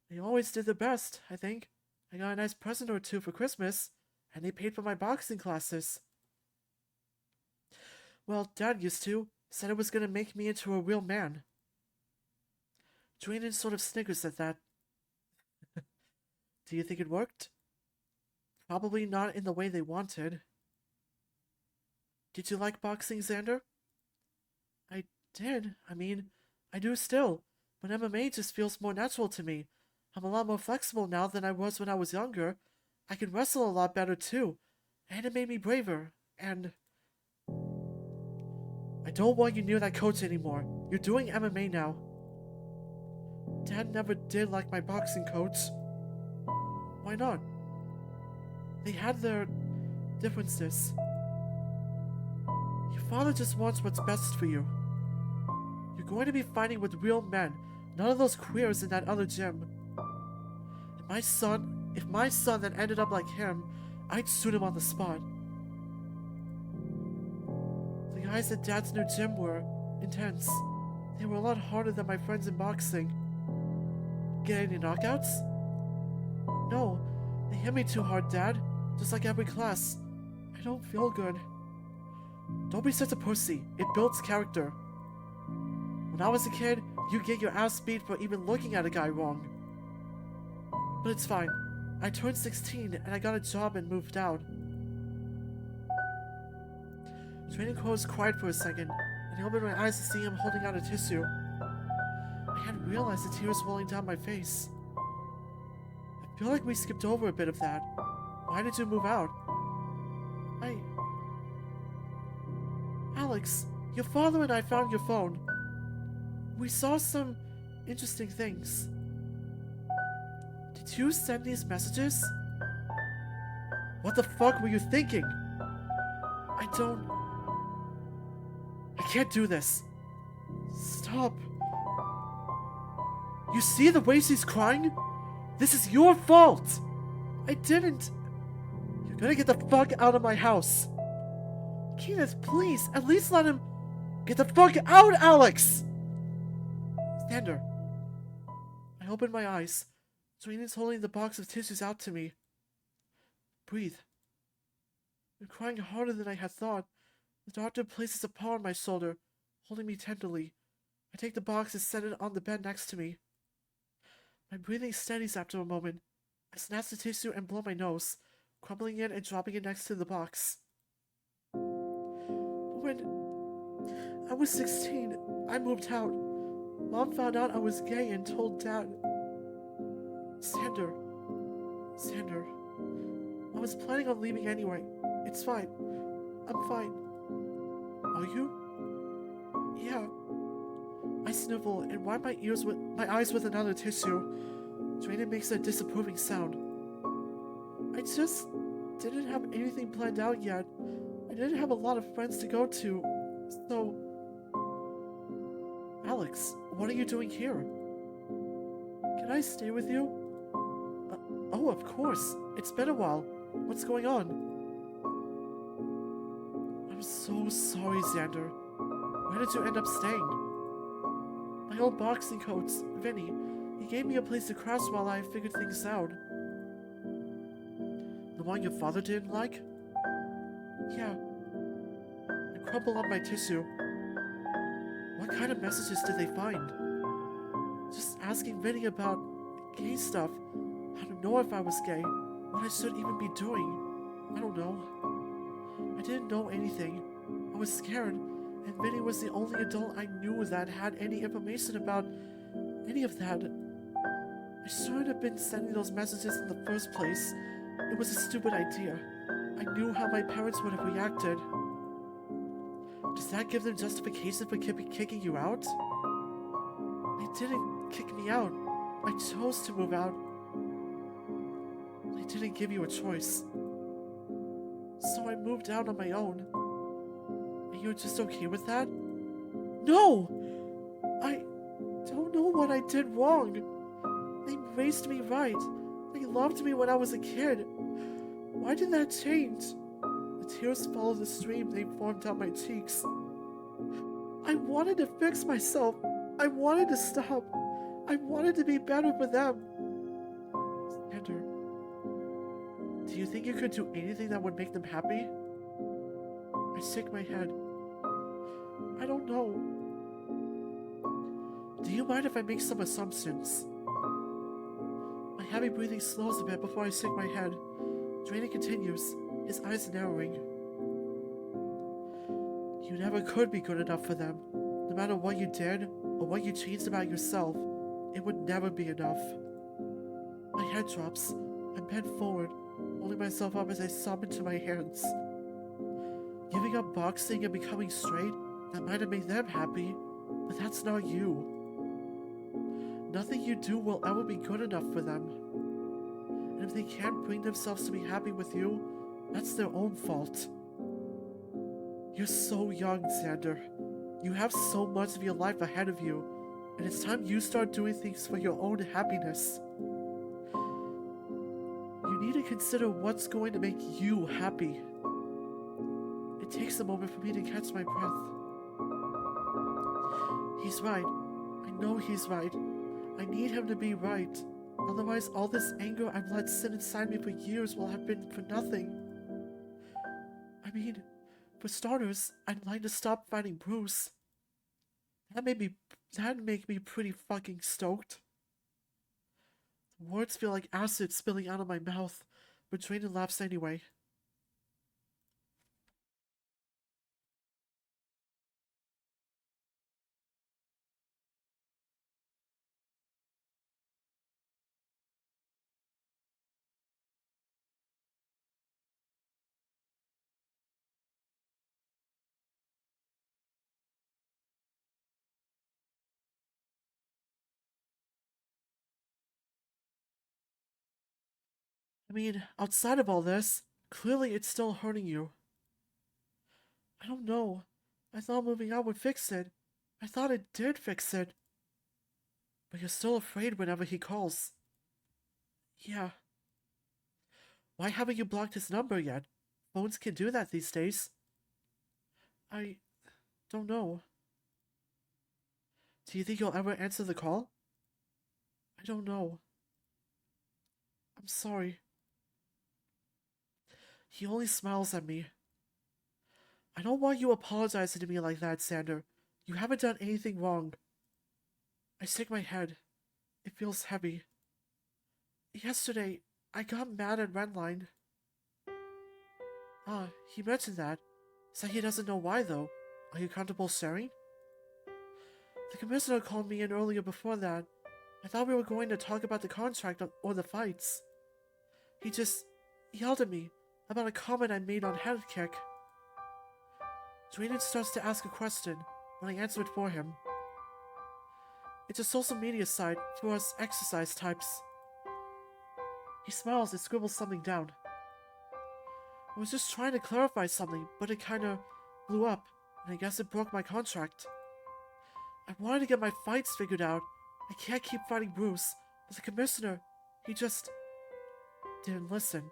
they always did their best, I think. I got a nice present or two for Christmas, and they paid for my boxing classes. Well, Dad used to. Said it was gonna make me into a real man. Drayden sort of snickers at that. Do you think it worked? Probably not in the way they wanted. Did you like boxing, Xander? I did. I mean, I do still. But MMA just feels more natural to me. I'm a lot more flexible now than I was when I was younger. I can wrestle a lot better too. And it made me braver. And... I don't want you near that coach anymore. You're doing MMA now. Dad never did like my boxing coach. Why not? They had their differences. Your father just wants what's best for you. You're going to be fighting with real men, none of those queers in that other gym. If my son then ended up like him, I'd shoot him on the spot. The guys at Dad's new gym were intense. They were a lot harder than my friends in boxing. Get any knockouts? No, they hit me too hard, Dad. Just like every class. I don't feel good. Don't be such a pussy. It builds character. When I was a kid, you get your ass beat for even looking at a guy wrong. But it's fine. I turned 16 and I got a job and moved out. Drayden was quiet for a second, and I opened my eyes to see him holding out a tissue. I hadn't realized the tears rolling down my face. I feel like we skipped over a bit of that. Why did you move out? Alex, your father and I found your phone. We saw some interesting things. Did you send these messages? What the fuck were you thinking? I can't do this. Stop. You see the way she's crying? This is your fault! I didn't. You're gonna get the fuck out of my house. Kenneth, please, at least let him... Get the fuck out, Alex! Xander. I opened my eyes. Drayden's holding the box of tissues out to me. Breathe. You're crying harder than I had thought. The doctor places a paw on my shoulder, holding me tenderly. I take the box and set it on the bed next to me. My breathing steadies after a moment. I snatch the tissue and blow my nose, crumbling it and dropping it next to the box. When I was 16, I moved out. Mom found out I was gay and told Dad. Xander. I was planning on leaving anyway. It's fine. I'm fine. Are you? Yeah. I sniffle and wipe my eyes with another tissue. Drayden makes a disapproving sound. I just didn't have anything planned out yet. I didn't have a lot of friends to go to, so... Alex, what are you doing here? Can I stay with you? Oh, of course. It's been a while. What's going on? I'm so sorry, Xander. Where did you end up staying? My old boxing coach, Vinny. He gave me a place to crash while I figured things out. The one your father didn't like? Yeah. I crumpled up my tissue. What kind of messages did they find? Just asking Vinny about gay stuff. How to know if I was gay. What I should even be doing. I don't know. I didn't know anything. I was scared, and Vinny was the only adult I knew that had any information about any of that. I shouldn't have been sending those messages in the first place. It was a stupid idea. I knew how my parents would have reacted. Does that give them justification for kicking you out? They didn't kick me out. I chose to move out. They didn't give you a choice. So I moved out on my own. And you're just okay with that? No! I don't know what I did wrong. They raised me right. They loved me when I was a kid. Why did that change? The tears followed the stream they formed down my cheeks. I wanted to fix myself. I wanted to stop. I wanted to be better for them. Xander, do you think you could do anything that would make them happy? I shake my head. I don't know. Do you mind if I make some assumptions? My heavy breathing slows a bit before I shake my head. Drayden continues, his eyes narrowing. You never could be good enough for them. No matter what you did, or what you changed about yourself, it would never be enough. My head drops. I bend forward, holding myself up as I sob into my hands. Giving up boxing and becoming straight, that might have made them happy, but that's not you. Nothing you do will ever be good enough for them. And if they can't bring themselves to be happy with you, that's their own fault. You're so young, Xander. You have so much of your life ahead of you, and it's time you start doing things for your own happiness. You need to consider what's going to make you happy. It takes a moment for me to catch my breath. He's right. I know he's right. I need him to be right. Otherwise, all this anger I've let sit inside me for years will have been for nothing. I mean, for starters, I'd like to stop fighting Bruce. That'd make me pretty fucking stoked. The words feel like acid spilling out of my mouth, but Drayden laughs anyway. I mean, outside of all this, clearly it's still hurting you. I don't know. I thought moving out would fix it. I thought it did fix it. But you're still afraid whenever he calls. Yeah. Why haven't you blocked his number yet? Phones can do that these days. I don't know. Do you think you'll ever answer the call? I don't know. I'm sorry. He only smiles at me. I don't want you apologizing to me like that, Xander. You haven't done anything wrong. I shake my head. It feels heavy. Yesterday, I got mad at Redline. He mentioned that. Said he doesn't know why, though. Are you comfortable sharing? The commissioner called me in earlier before that. I thought we were going to talk about the contract or the fights. He just yelled at me about a comment I made on Headkick. Drayden starts to ask a question, but I answer it for him. It's a social media site for us exercise types. He smiles and scribbles something down. I was just trying to clarify something, but it kinda blew up, and I guess it broke my contract. I wanted to get my fights figured out. I can't keep fighting Bruce, but the commissioner, he just didn't listen.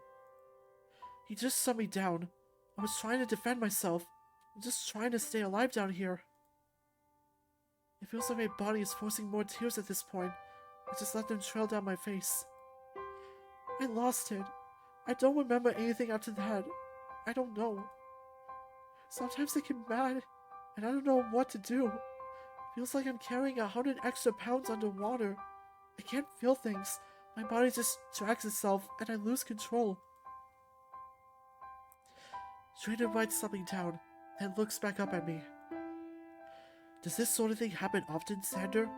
He just shut me down. I was trying to defend myself. I'm just trying to stay alive down here. It feels like my body is forcing more tears at this point. I just let them trail down my face. I lost it. I don't remember anything after that. I don't know. Sometimes I get mad, and I don't know what to do. Feels like I'm carrying 100 extra pounds underwater. I can't feel things. My body just drags itself, and I lose control. Drayden writes something down, then looks back up at me. Does this sort of thing happen often, Xander?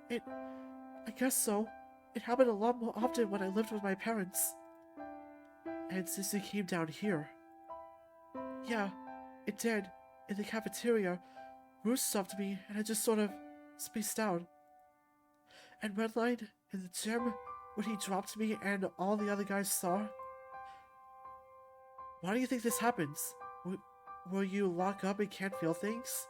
I guess so. It happened a lot more often when I lived with my parents. And since you came down here. Yeah, it did. In the cafeteria, Bruce stopped me and I just sort of spaced out. And Redline, in the gym, when he dropped me and all the other guys saw. Why do you think this happens? Will you lock up and can't feel things?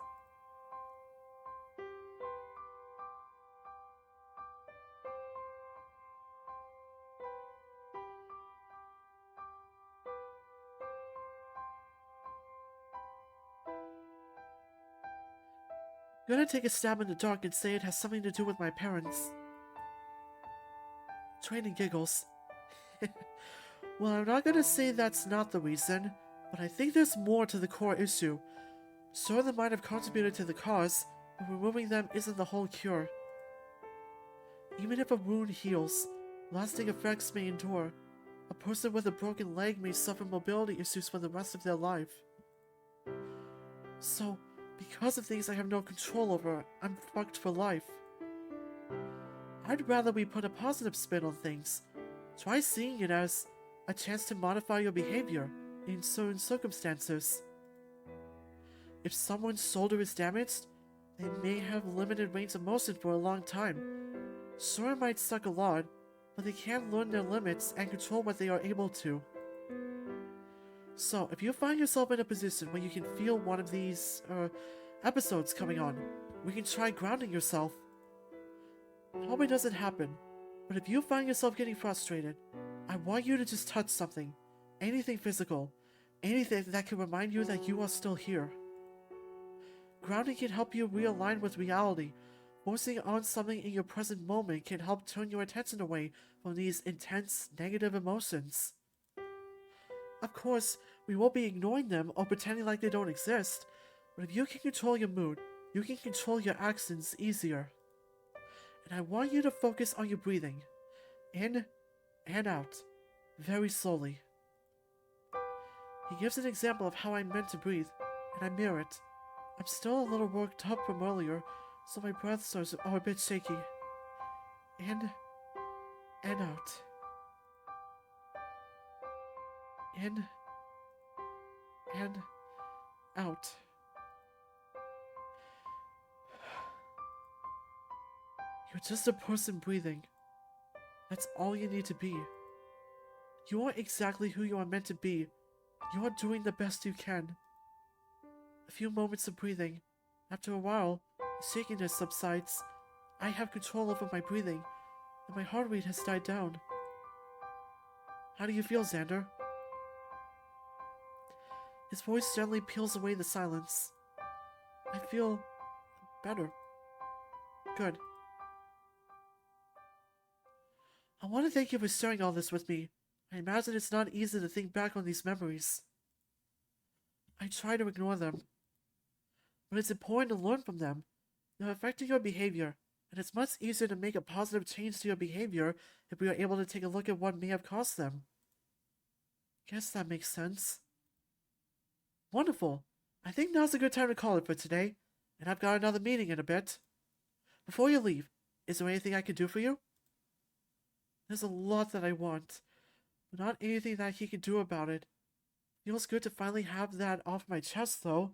I'm gonna take a stab in the dark and say it has something to do with my parents. Drayden giggles. Well, I'm not gonna say that's not the reason, but I think there's more to the core issue. Sure, they might have contributed to the cause, but removing them isn't the whole cure. Even if a wound heals, lasting effects may endure. A person with a broken leg may suffer mobility issues for the rest of their life. So, because of things I have no control over, I'm fucked for life. I'd rather we put a positive spin on things. Try seeing it as a chance to modify your behavior in certain circumstances. If someone's shoulder is damaged, they may have limited range of motion for a long time. Sure, it might suck a lot, but they can learn their limits and control what they are able to. So, if you find yourself in a position where you can feel one of these, episodes coming on, we can try grounding yourself. Hope it doesn't happen, but if you find yourself getting frustrated, I want you to just touch something. Anything physical. Anything that can remind you that you are still here. Grounding can help you realign with reality. Forcing on something in your present moment can help turn your attention away from these intense, negative emotions. Of course, we won't be ignoring them or pretending like they don't exist, but if you can control your mood, you can control your actions easier. And I want you to focus on your breathing. In and out. Very slowly. He gives an example of how I'm meant to breathe, and I mirror it. I'm still a little worked up from earlier, so my breaths are a bit shaky. In and out. In and out. You're just a person breathing. That's all you need to be. You are exactly who you are meant to be. You are doing the best you can. A few moments of breathing. After a while, the shakiness subsides. I have control over my breathing, and my heart rate has died down. How do you feel, Xander? His voice gently peels away the silence. I feel better. Good. I want to thank you for sharing all this with me. I imagine it's not easy to think back on these memories. I try to ignore them. But it's important to learn from them. They're affecting your behavior, and it's much easier to make a positive change to your behavior if we are able to take a look at what may have caused them. Guess that makes sense. Wonderful. I think now's a good time to call it for today, and I've got another meeting in a bit. Before you leave, is there anything I can do for you? There's a lot that I want, but not anything that he can do about it. Feels good to finally have that off my chest, though.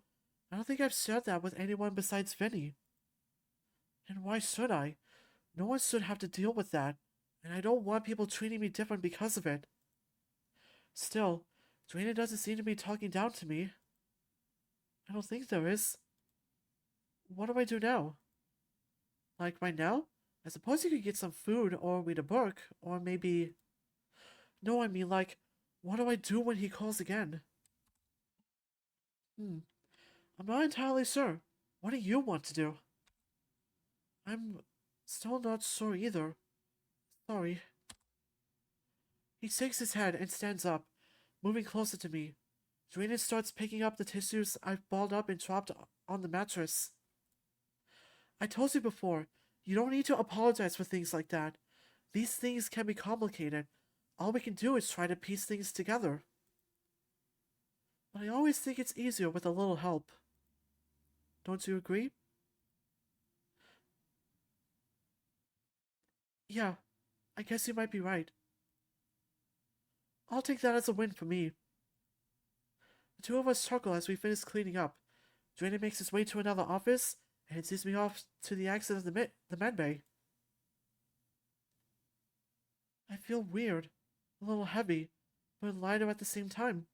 I don't think I've shared that with anyone besides Vinny. And why should I? No one should have to deal with that. and I don't want people treating me different because of it. Still, Drayden doesn't seem to be talking down to me. I don't think there is. What do I do now? Like, right now? I suppose you could get some food or read a book, or maybe. No, I mean, like, what do I do when he calls again? I'm not entirely sure. What do you want to do? I'm still not sure either. Sorry. He shakes his head and stands up, moving closer to me. Drayden starts picking up the tissues I've balled up and dropped on the mattress. I told you before, you don't need to apologize for things like that. These things can be complicated. All we can do is try to piece things together. But I always think it's easier with a little help. Don't you agree? Yeah, I guess you might be right. I'll take that as a win for me. The two of us chuckle as we finish cleaning up. Drayden makes his way to another office and sees me off to the exit of the med bay. I feel weird, a little heavy, but lighter at the same time.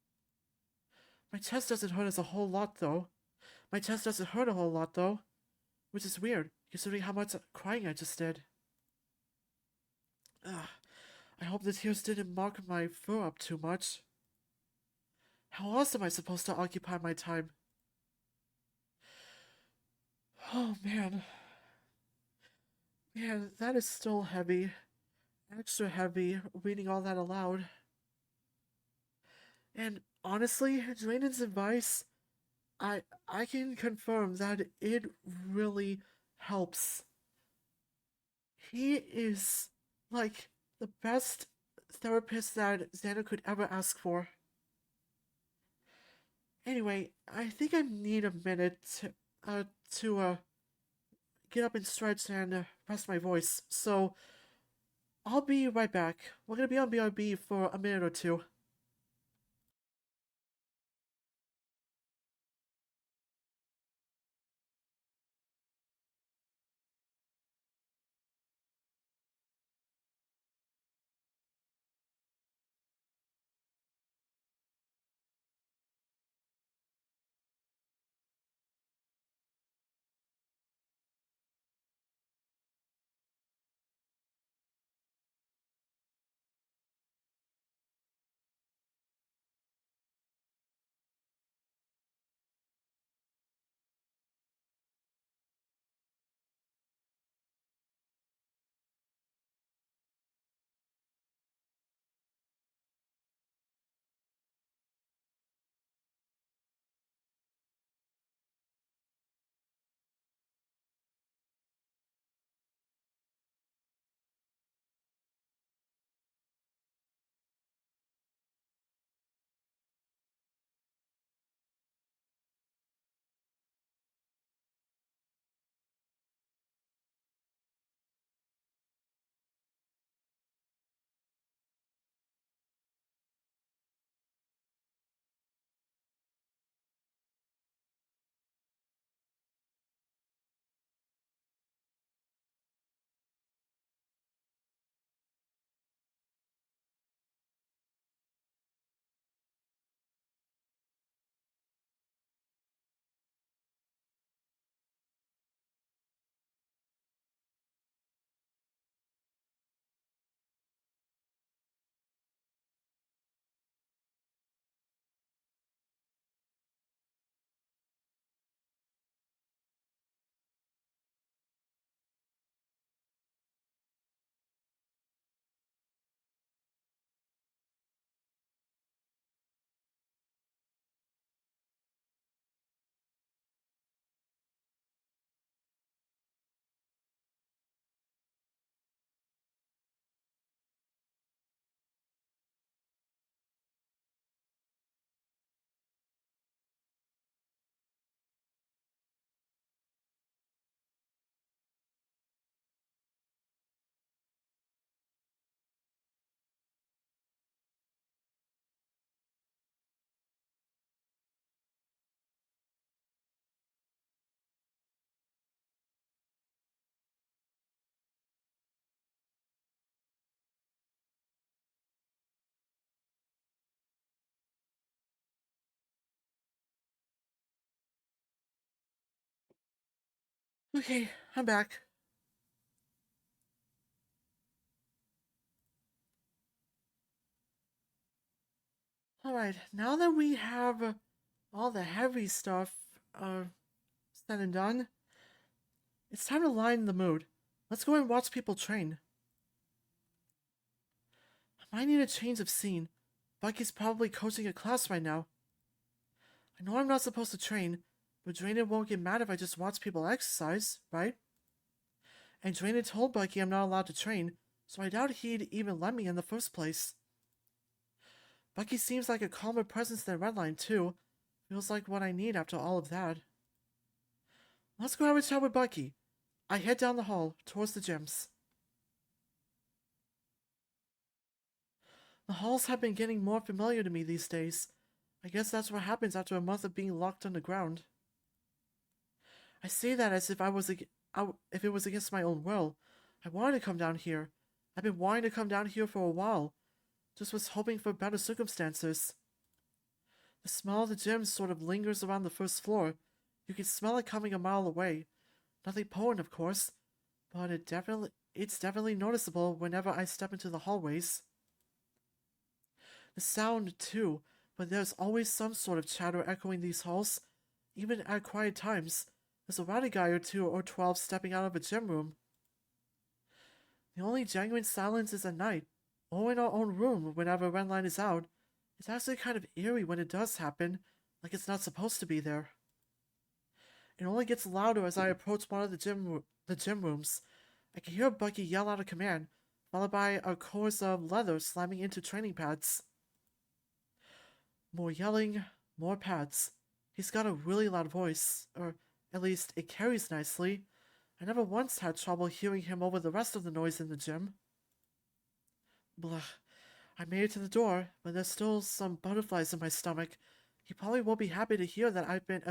My chest doesn't hurt as a whole lot though. My chest doesn't hurt a whole lot though, which is weird considering how much crying I just did. Ugh, I hope the tears didn't mark my fur up too much. How else am I supposed to occupy my time? Oh man, man, that is still heavy. Extra heavy, reading all that aloud. And honestly, Drayden's advice, I can confirm that it really helps. He is like the best therapist that Xander could ever ask for. Anyway, I think I need a minute to get up and stretch and rest my voice. So I'll be right back. We're gonna be on BRB for a minute or two. Okay, I'm back. Alright, now that we have all the heavy stuff said and done, it's time to lighten the mood. Let's go and watch people train. I might need a change of scene. Bucky's probably coaching a class right now. I know I'm not supposed to train, but Drayden won't get mad if I just watch people exercise, right? And Drayden told Bucky I'm not allowed to train, so I doubt he'd even let me in the first place. Bucky seems like a calmer presence than Redline, too. Feels like what I need after all of that. Let's go have a chat with Bucky. I head down the hall, towards the gyms. The halls have been getting more familiar to me these days. I guess that's what happens after a month of being locked underground. I say that as if if it was against my own will. I wanted to come down here. I've been wanting to come down here for a while. Just was hoping for better circumstances. The smell of the gym sort of lingers around the first floor. You can smell it coming a mile away. Nothing potent, of course, but it's definitely noticeable whenever I step into the hallways. The sound, too, but there's always some sort of chatter echoing these halls. Even at quiet times, there's a rowdy guy or 2 or 12 stepping out of a gym room. The only genuine silence is at night, or in our own room whenever Redline is out. It's actually kind of eerie when it does happen, like it's not supposed to be there. It only gets louder as I approach one of the gym rooms. I can hear Bucky yell out a command, followed by a chorus of leather slamming into training pads. More yelling, more pads. He's got a really loud voice, or at least it carries nicely. I never once had trouble hearing him over the rest of the noise in the gym. Blah. I made it to the door, but there's still some butterflies in my stomach. He probably won't be happy to hear that I've been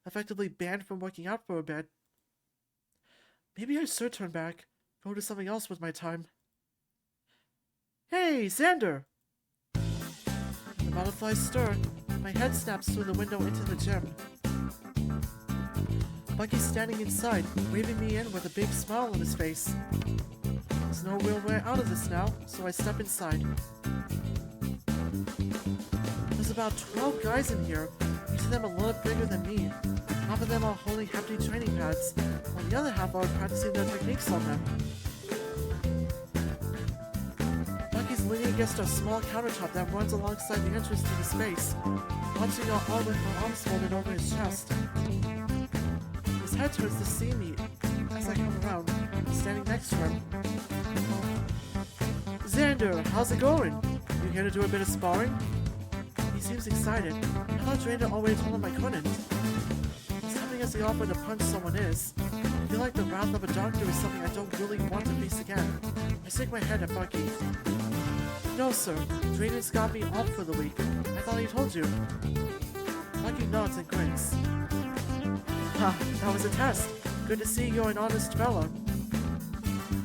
effectively banned from working out for a bit. Maybe I should turn back, go do something else with my time. Hey, Xander! The butterflies stir. My head snaps through the window into the gym. Bucky's standing inside, waving me in with a big smile on his face. There's no real way out of this now, so I step inside. There's about 12 guys in here, each of them a little bigger than me. Half of them are holding hefty training pads, while the other half are practicing their techniques on them. Bucky's leaning against a small countertop that runs alongside the entrance to the space, punching our arm with her arms folded over his chest. His head turns to see me as I come around, standing next to him. Xander, how's it going? You here to do a bit of sparring? He seems excited. I thought Drayden already told him I couldn't. As tempting as the offer to punch someone is, I feel like the wrath of a doctor is something I don't really want to face again. I shake my head at Bucky. No, sir. Drayden's got me off for the week. I thought he told you. Bucky nods and grins. Ha, that was a test. Good to see you're an honest fella.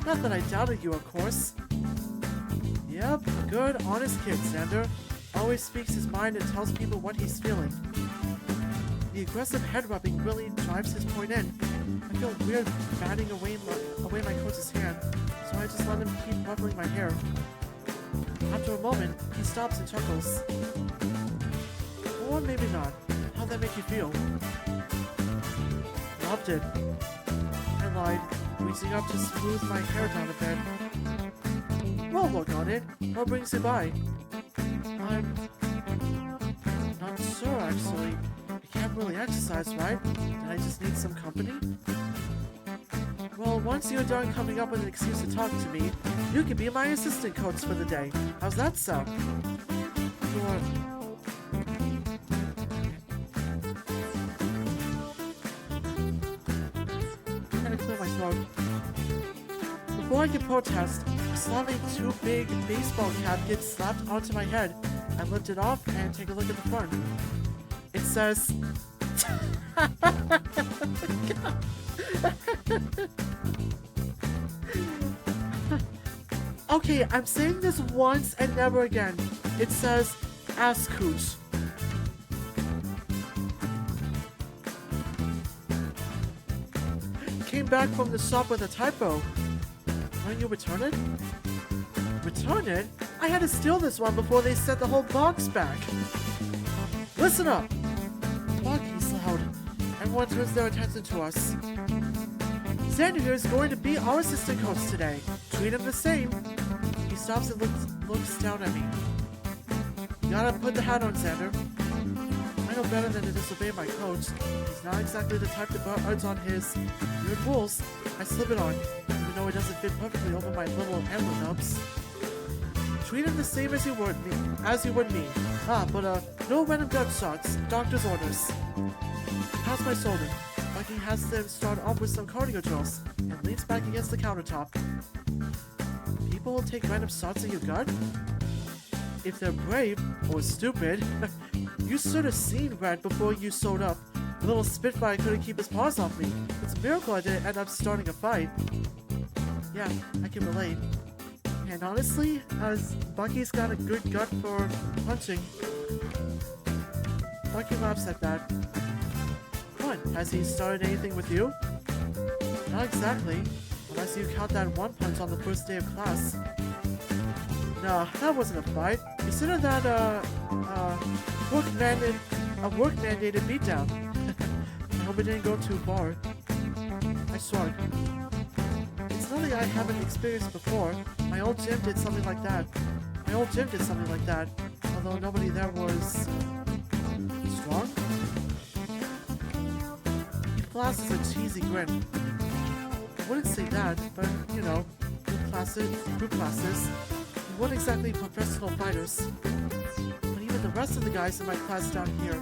Not that I doubted you, of course. Yep, good, honest kid, Xander. Always speaks his mind and tells people what he's feeling. The aggressive head rubbing really drives his point in. I feel weird batting away my coach's hand, so I just let him keep ruffling my hair. After a moment, he stops and chuckles. Or maybe not. How'd that make you feel? Loved it. I lied, reaching up to smooth my hair down a bit. We'll work on it. What brings you by? I'm not sure, actually. I can't really exercise, right? Did I just need some company? Well, once you're done coming up with an excuse to talk to me, you can be my assistant coach for the day. How's that sound? Sure. I'm gonna clear my throat. Before I can protest, a slightly too big baseball cap gets slapped onto my head. I lift it off and take a look at the front. It says... Okay, I'm saying this once and never again. It says, ass cooch. back from the shop with a typo. When you return it? Return it? I had to steal this one before they sent the whole box back. Listen up! Bucky's loud. Everyone turns their attention to us. Xander here is going to be our assistant coach today. Treat him the same. He stops and looks down at me. You gotta put the hat on, Xander. I know better than to disobey my coach. He's not exactly the type to budge on his weird rules. I slip it on, even though it doesn't fit perfectly over my little antler nubs. Treat him the same as you would me. But no random gunshots. Doctor's orders. Pass my shoulder. Bucky has them start off with some cardio drills and leans back against the countertop. People take random shots at your gut? If they're brave or stupid, you should have seen Red before you showed up. The little Spitfire couldn't keep his paws off me. It's a miracle I didn't end up starting a fight. Yeah, I can relate. And honestly, as Bucky's got a good gut for punching. Bucky laughs at that. What, has he started anything with you? Not exactly, unless you count that one punch on the first day of class. No, that wasn't a fight. Consider that work-mandated beatdown. I hope it didn't go too far. I shrugged. It's nothing I haven't experienced before. My old gym did something like that. Although nobody there was strong. He flashes a cheesy grin. I wouldn't say that, but you know, group classes. We weren't exactly professional fighters. But even the rest of the guys in my class down here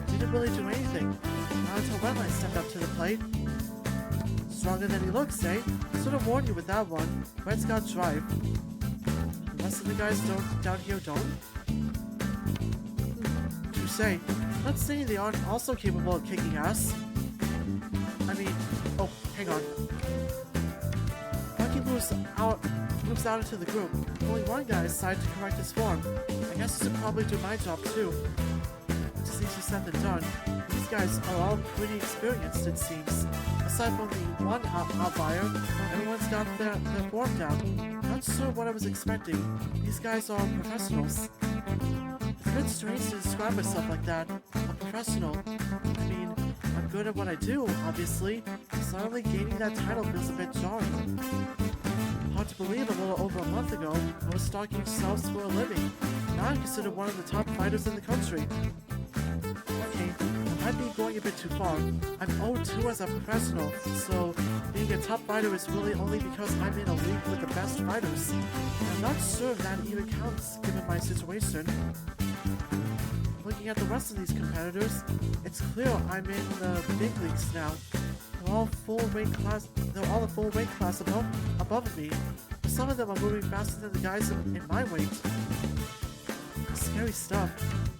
didn't really do anything. Not until Redline stepped up to the plate. Stronger than he looks, eh? I should have warned you with that one. Red's got drive. The rest of the guys down here don't? Touché. Not saying they aren't also capable of kicking ass. I mean, oh, hang on. Bucky moves out into the group, pulling one guy aside to correct his form. I guess this should probably do my job too. Just easier said than done. These guys are all pretty experienced, it seems. Aside from the one outlier, everyone's got their form down. Not sure what I was expecting. These guys are professionals. It's a bit strange to describe myself like that. A professional. I mean, I'm good at what I do, obviously. Suddenly gaining that title feels a bit jarring. Hard to believe a little over a month ago, I was stalking cells for a living. Now I'm considered one of the top fighters in the country. Okay, I might be going a bit too far. I'm 0-2 as a professional, so being a top fighter is really only because I'm in a league with the best fighters. And I'm not sure if that even counts, given my situation. Looking at the rest of these competitors, it's clear I'm in the big leagues now. They're all a full weight class above me. Some of them are moving faster than the guys in my weight. Scary stuff.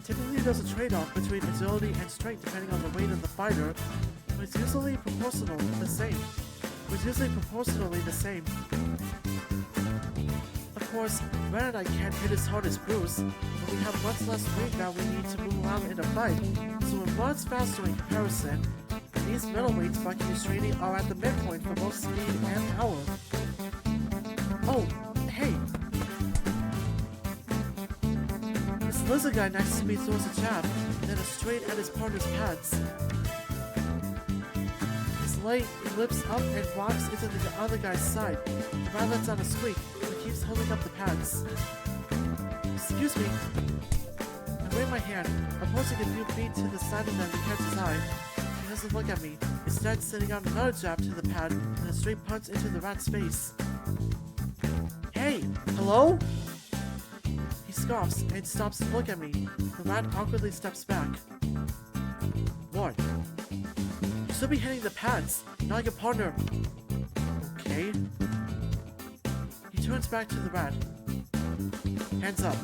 Typically there's a trade-off between agility and strength depending on the weight of the fighter, but it's usually proportionally the same. Of course, Red and I can't hit as hard as Bruce, but we have much less weight that we need to move around in a fight, so we're much faster in comparison. These middleweights Bucky is training are at the midpoint for both speed and power. Oh, hey! This lizard guy next to me throws a jab, then a straight at his partner's pads. His leg lifts up and rocks into the other guy's side. The guy lets out a squeak, but keeps holding up the pads. Excuse me. I wave my hand, opposing a few feet to the side of them to catch his eye. He doesn't look at me, instead sending out another jab to the pad and a straight punch into the rat's face. Hey, hello? He scoffs and stops to look at me. The rat awkwardly steps back. What? You should be hitting the pads, not your partner. Okay. He turns back to the rat. Hands up.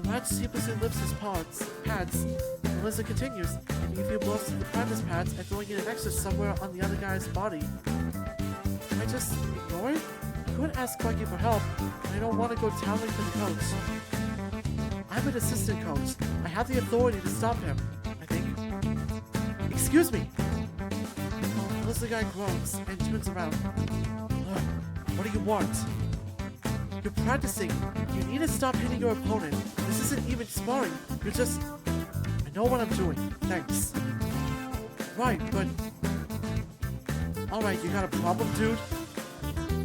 The rat sheepishly lifts his pads. The lizard continues, making a few blows to the practice pads and throwing in an extra somewhere on the other guy's body. Can I just ignore it? I couldn't ask Bucky for help, and I don't want to go toweling for the coach. I'm an assistant coach. I have the authority to stop him, I think. Excuse me! lizard guy groans and turns around. Ugh, what do you want? You're practicing. You need to stop hitting your opponent. This isn't even sparring. You're just... I know what I'm doing. Thanks. Right, but... Alright, you got a problem, dude?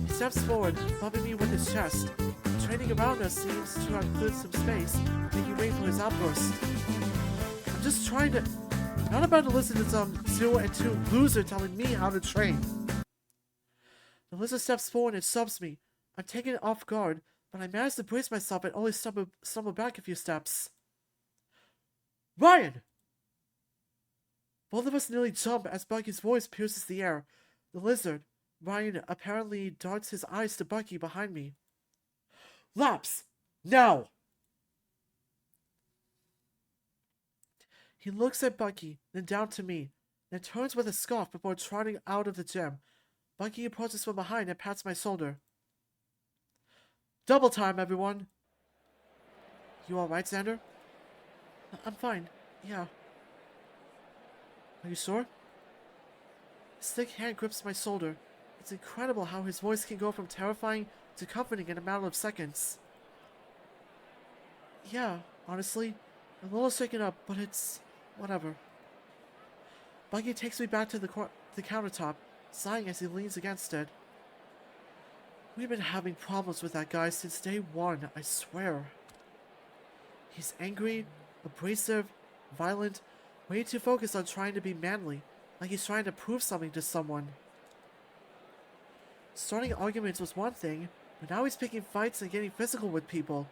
He steps forward, bumping me with his chest. The training around us seems to have cleared some space, making way for his outburst. I'm just trying to... Not about to listen to some 0 and 2 loser telling me how to train. The lizard steps forward and shoves me. I'm taken off guard, but I manage to brace myself and only stumble back a few steps. Ryan! Both of us nearly jump as Bucky's voice pierces the air. The lizard, Ryan, apparently darts his eyes to Bucky behind me. Laps! Now! He looks at Bucky, then down to me, then turns with a scoff before trotting out of the gym. Bucky approaches from behind and pats my shoulder. Double time, everyone! You alright, Xander? I'm fine, yeah. Are you sure? His thick hand grips my shoulder. It's incredible how his voice can go from terrifying to comforting in a matter of seconds. Yeah, honestly, I'm a little shaken up, but it's... whatever. Bucky takes me back to the countertop, sighing as he leans against it. We've been having problems with that guy since day one, I swear. He's angry, abrasive, violent, way too focused on trying to be manly, like he's trying to prove something to someone. Starting arguments was one thing, but now he's picking fights and getting physical with people.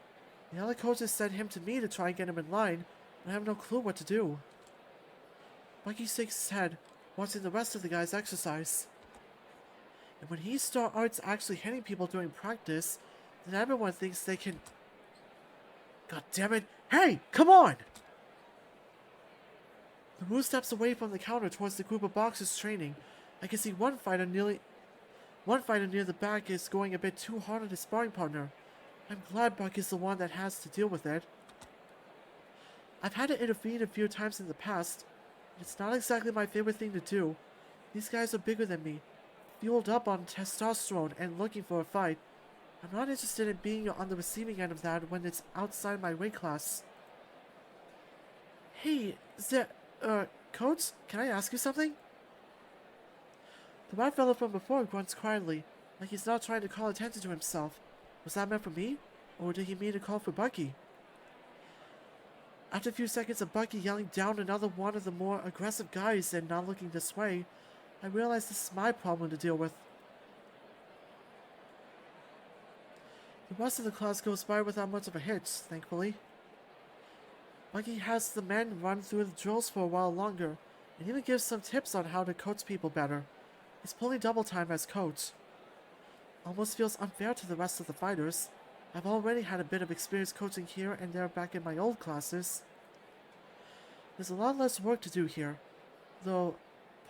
The other coaches sent him to me to try and get him in line, and I have no clue what to do. Bucky shakes his head, watching the rest of the guys exercise. And when he starts actually hitting people during practice, then everyone thinks they can... God damn it! Hey, come on! The Wu steps away from the counter towards the group of boxers training. I can see one fighter near the back is going a bit too hard on his sparring partner. I'm glad Bucky's the one that has to deal with it. I've had to intervene a few times in the past. It's not exactly my favorite thing to do. These guys are bigger than me, fueled up on testosterone and looking for a fight. I'm not interested in being on the receiving end of that when it's outside my weight class. Hey, Coach, can I ask you something? The white fellow from before grunts quietly, like he's not trying to call attention to himself. Was that meant for me? Or did he mean to call for Bucky? After a few seconds of Bucky yelling down another one of the more aggressive guys and not looking this way, I realize this is my problem to deal with. The rest of the class goes by without much of a hitch, thankfully. Bucky has the men run through the drills for a while longer, and even gives some tips on how to coach people better. He's pulling double time as coach. Almost feels unfair to the rest of the fighters. I've already had a bit of experience coaching here and there back in my old classes. There's a lot less work to do here, though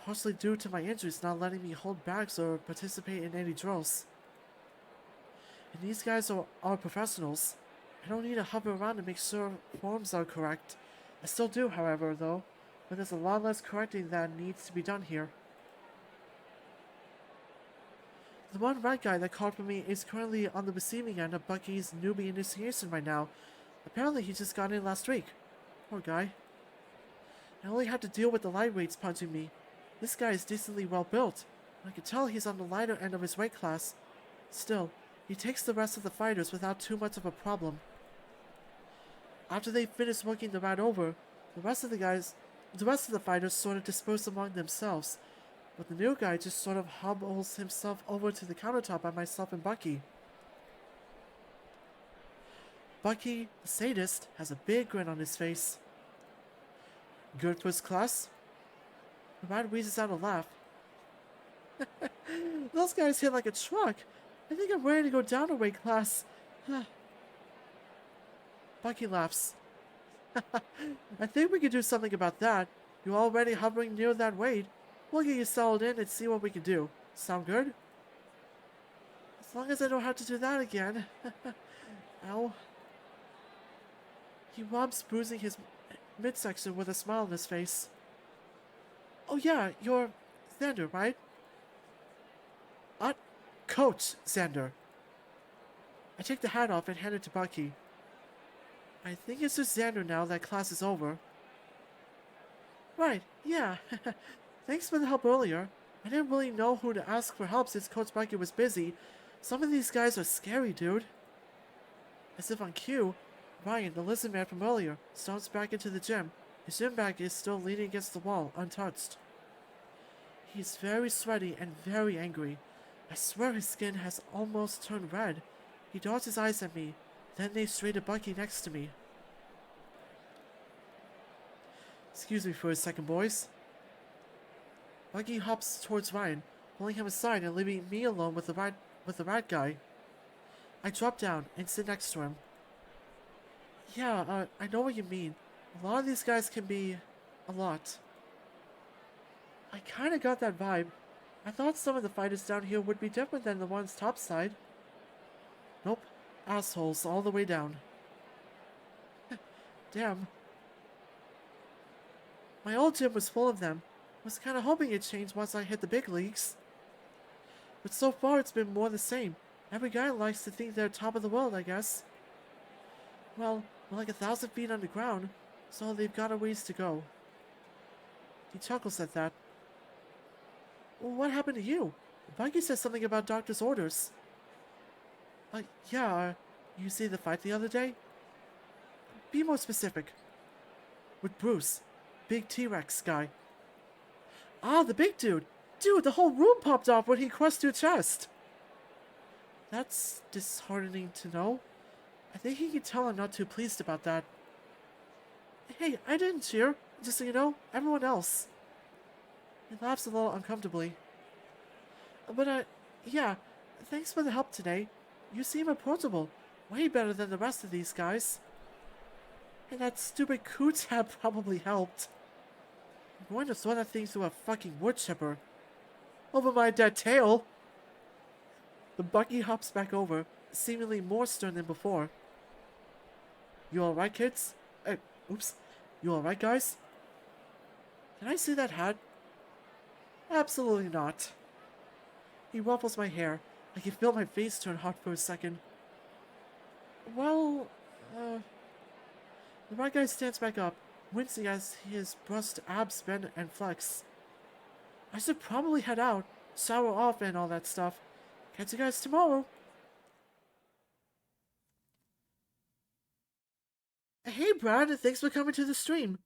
partially due to my injuries not letting me hold bags or participate in any drills. And these guys are professionals. I don't need to hover around to make sure forms are correct. I still do, however, though, but there's a lot less correcting that needs to be done here. The one red guy that called for me is currently on the receiving end of Bucky's newbie initiation right now. Apparently he just got in last week. Poor guy. I only had to deal with the lightweights punching me. This guy is decently well built. I can tell he's on the lighter end of his weight class. Still, he takes the rest of the fighters without too much of a problem. After they finish working the rat over, the rest of the fighters sort of disperse among themselves. But the new guy just sort of hobbles himself over to the countertop by myself and Bucky. Bucky, the sadist, has a big grin on his face. Good first class? The rat wheezes out a laugh. Those guys hit like a truck. I think I'm ready to go down a weight class. Bucky laughs. I think we can do something about that. You're already hovering near that weight. We'll get you settled in and see what we can do. Sound good? As long as I don't have to do that again. Ow. He rubs, bruising his midsection with a smile on his face. Oh yeah, you're Xander, right? coach, Xander. I take the hat off and hand it to Bucky. I think it's just Xander now that class is over. Right, yeah. Thanks for the help earlier. I didn't really know who to ask for help since Coach Bucky was busy. Some of these guys are scary, dude. As if on cue, Ryan, the lizard man from earlier, stomps back into the gym. His gym bag is still leaning against the wall, untouched. He's very sweaty and very angry. I swear his skin has almost turned red. He darts his eyes at me, then they straight at Bucky next to me. Excuse me for a second, boys. Bucky hops towards Ryan, pulling him aside and leaving me alone with the rat guy. I drop down and sit next to him. Yeah, I know what you mean. A lot of these guys can be a lot. I kinda got that vibe. I thought some of the fighters down here would be different than the ones topside. Nope. Assholes all the way down. Damn. My old gym was full of them. Was kinda hoping it'd change once I hit the big leagues. But so far it's been more the same. Every guy likes to think they're top of the world, I guess. Well, we're like 1,000 feet underground, so they've got a ways to go. He chuckles at that. Well, what happened to you? Bucky said something about doctor's orders. Yeah, you see the fight the other day? Be more specific. With Bruce. Big T-Rex guy. Ah, the big dude! Dude, the whole room popped off when he crushed your chest! That's disheartening to know. I think he can tell I'm not too pleased about that. Hey, I didn't cheer. Just so you know, everyone else. He laughs a little uncomfortably. But, yeah, thanks for the help today. You seem approachable. Way better than the rest of these guys. And that stupid coup tab probably helped. I'm going to throw that thing through a fucking wood chipper. Over my dead tail! The Bucky hops back over, seemingly more stern than before. You alright, kids? Oops. You alright, guys? Can I see that hat? Absolutely not. He ruffles my hair. I can feel my face turn hot for a second. Well, the right guy stands back up, wincing as his brushed abs bend and flex. I should probably head out, shower off and all that stuff. Catch you guys tomorrow. Hey Brad, thanks for coming to the stream.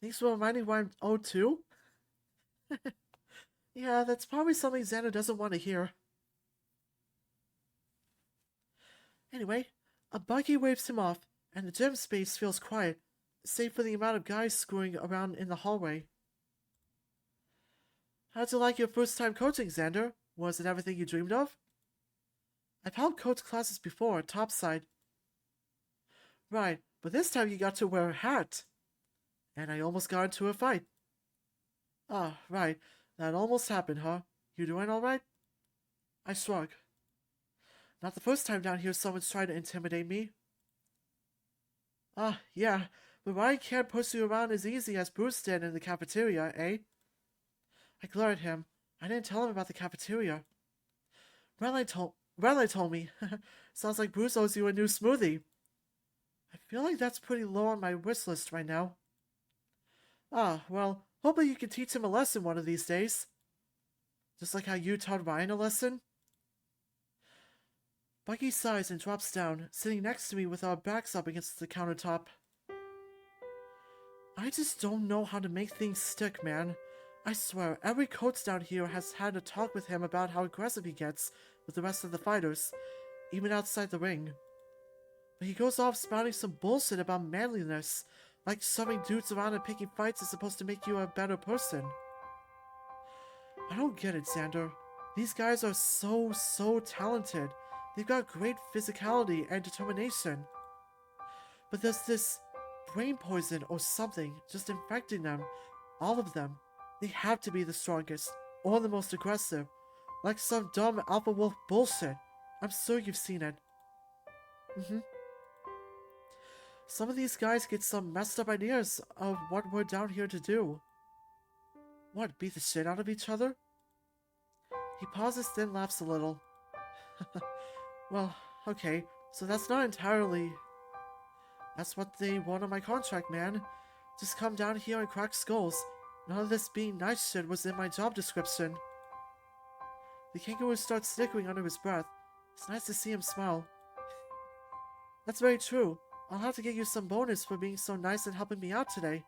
Thanks for reminding why I'm O2. Yeah, that's probably something Xander doesn't want to hear. Anyway, a Bucky waves him off, and the gym space feels quiet, save for the amount of guys screwing around in the hallway. How'd you like your first time coaching, Xander? Was it everything you dreamed of? I've helped coach classes before, topside. Right, but this time you got to wear a hat. And I almost got into a fight. Ah, right. That almost happened, huh? You doing alright? I shrug. Not the first time down here someone's tried to intimidate me. Ah, yeah, but Ryan can't push you around as easy as Bruce did in the cafeteria, eh? I glare at him. I didn't tell him about the cafeteria. Redline told me. Sounds like Bruce owes you a new smoothie. I feel like that's pretty low on my wish list right now. Ah, well, hopefully you can teach him a lesson one of these days. Just like how you taught Ryan a lesson. Bucky sighs and drops down, sitting next to me with our backs up against the countertop. I just don't know how to make things stick, man. I swear, every coach down here has had a talk with him about how aggressive he gets with the rest of the fighters, even outside the ring. But he goes off spouting some bullshit about manliness, like shoving dudes around and picking fights is supposed to make you a better person. I don't get it, Xander. These guys are so talented. They've got great physicality and determination. But there's this brain poison or something just infecting them. All of them. They have to be the strongest, or the most aggressive. Like some dumb alpha wolf bullshit. I'm sure you've seen it. Some of these guys get some messed up ideas of what we're down here to do. What, beat the shit out of each other? He pauses, then laughs a little. Well, okay, so that's not entirely... That's what they want on my contract, man. Just come down here and crack skulls. None of this being nice shit was in my job description. The kangaroo starts snickering under his breath. It's nice to see him smile. That's very true. I'll have to get you some bonus for being so nice and helping me out today.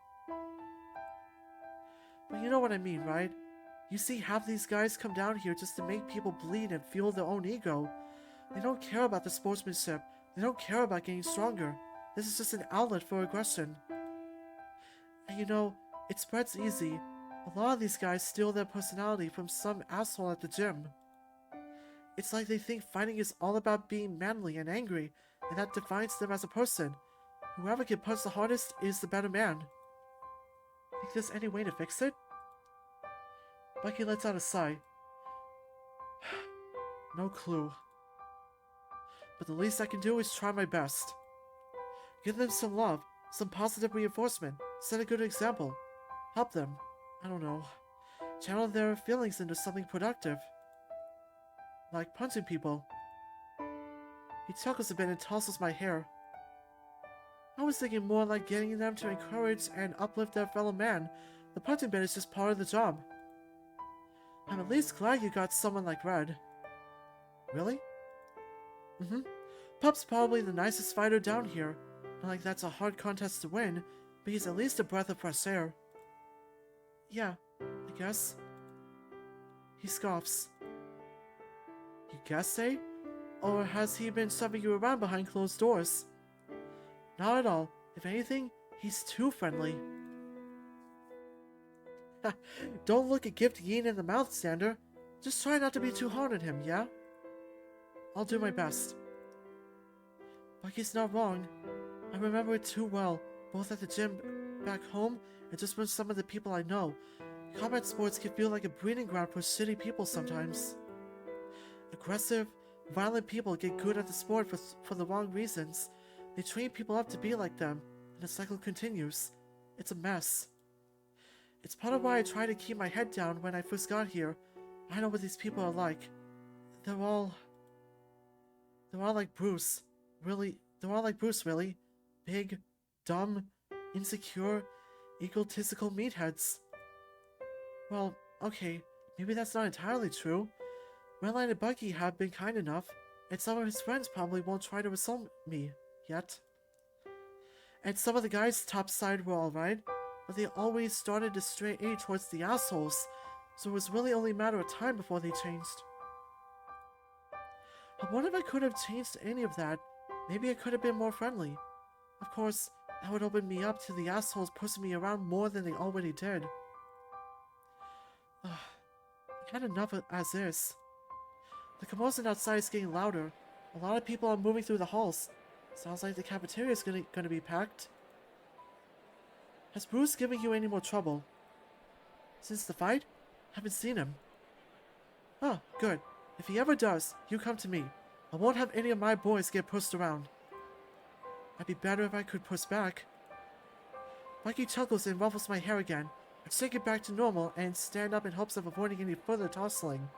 But you know what I mean, right? You see half these guys come down here just to make people bleed and fuel their own ego. They don't care about the sportsmanship. They don't care about getting stronger. This is just an outlet for aggression. And you know, it spreads easy. A lot of these guys steal their personality from some asshole at the gym. It's like they think fighting is all about being manly and angry, and that defines them as a person. Whoever can punch the hardest is the better man. Think there's any way to fix it? Bucky lets out a sigh. No clue. But the least I can do is try my best. Give them some love, some positive reinforcement, set a good example. Help them, I don't know, channel their feelings into something productive. Like punching people. He chuckles a bit and tosses my hair. I was thinking more like getting them to encourage and uplift their fellow man. The punching bit is just part of the job. I'm at least glad you got someone like Red. Really? Mm-hmm. Pup's probably the nicest fighter down here. Not like that's a hard contest to win, but he's at least a breath of fresh air. Yeah, I guess. He scoffs. You guess, eh? Or has he been shoving you around behind closed doors? Not at all. If anything, he's too friendly. Don't look a gift Yin in the mouth, Sander. Just try not to be too hard on him, yeah? I'll do my best. Bucky's not wrong. I remember it too well, both at the gym back home and just with some of the people I know. Combat sports can feel like a breeding ground for shitty people sometimes. Aggressive, violent people get good at the sport for the wrong reasons. They train people up to be like them, and the cycle continues. It's a mess. It's part of why I try to keep my head down when I first got here. I know what these people are like. They're all like Bruce. They're all like Bruce, really. Big, dumb, insecure, egotistical meatheads. Well, okay, maybe that's not entirely true. Redline and Bucky have been kind enough, and some of his friends probably won't try to assault me yet. And some of the guys topside were alright, but they always started to stray towards the assholes, so it was really only a matter of time before they changed. I wonder if I could have changed any of that. Maybe I could have been more friendly. Of course, that would open me up to the assholes pushing me around more than they already did. I had enough as is. The commotion outside is getting louder. A lot of people are moving through the halls. Sounds like the cafeteria is gonna be packed. Has Bruce given you any more trouble? Since the fight? Haven't seen him. Oh, good. If he ever does, you come to me. I won't have any of my boys get pushed around. I'd be better if I could push back. Bucky chuckles and ruffles my hair again. I shake it back to normal and stand up in hopes of avoiding any further tossing.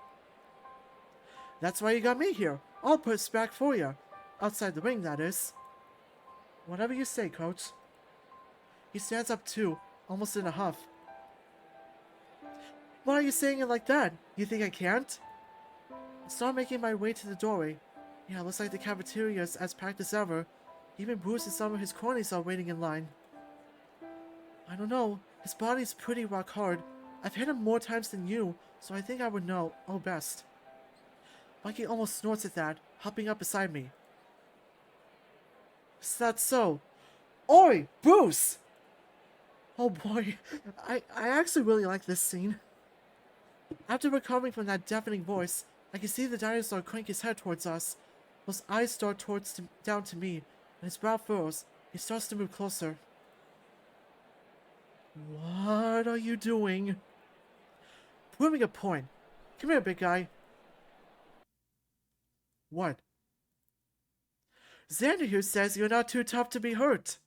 That's why you got me here. I'll push back for you. Outside the ring, that is. Whatever you say, Coach. He stands up too, almost in a huff. Why are you saying it like that? You think I can't? I start making my way to the doorway. Yeah, looks like the cafeteria is as packed as ever. Even Bruce and some of his cronies are waiting in line. I don't know. His body's pretty rock hard. I've hit him more times than you, so I think I would know best. Bucky almost snorts at that, hopping up beside me. Is that so? Oi, Bruce! Oh boy, I actually really like this scene. After recovering from that deafening voice, I can see the dinosaur crank his head towards us. Those eyes start down to me, and his brow furrows. He starts to move closer. What are you doing? Proving a point. Come here, big guy. What? Xander here says you're not too tough to be hurt.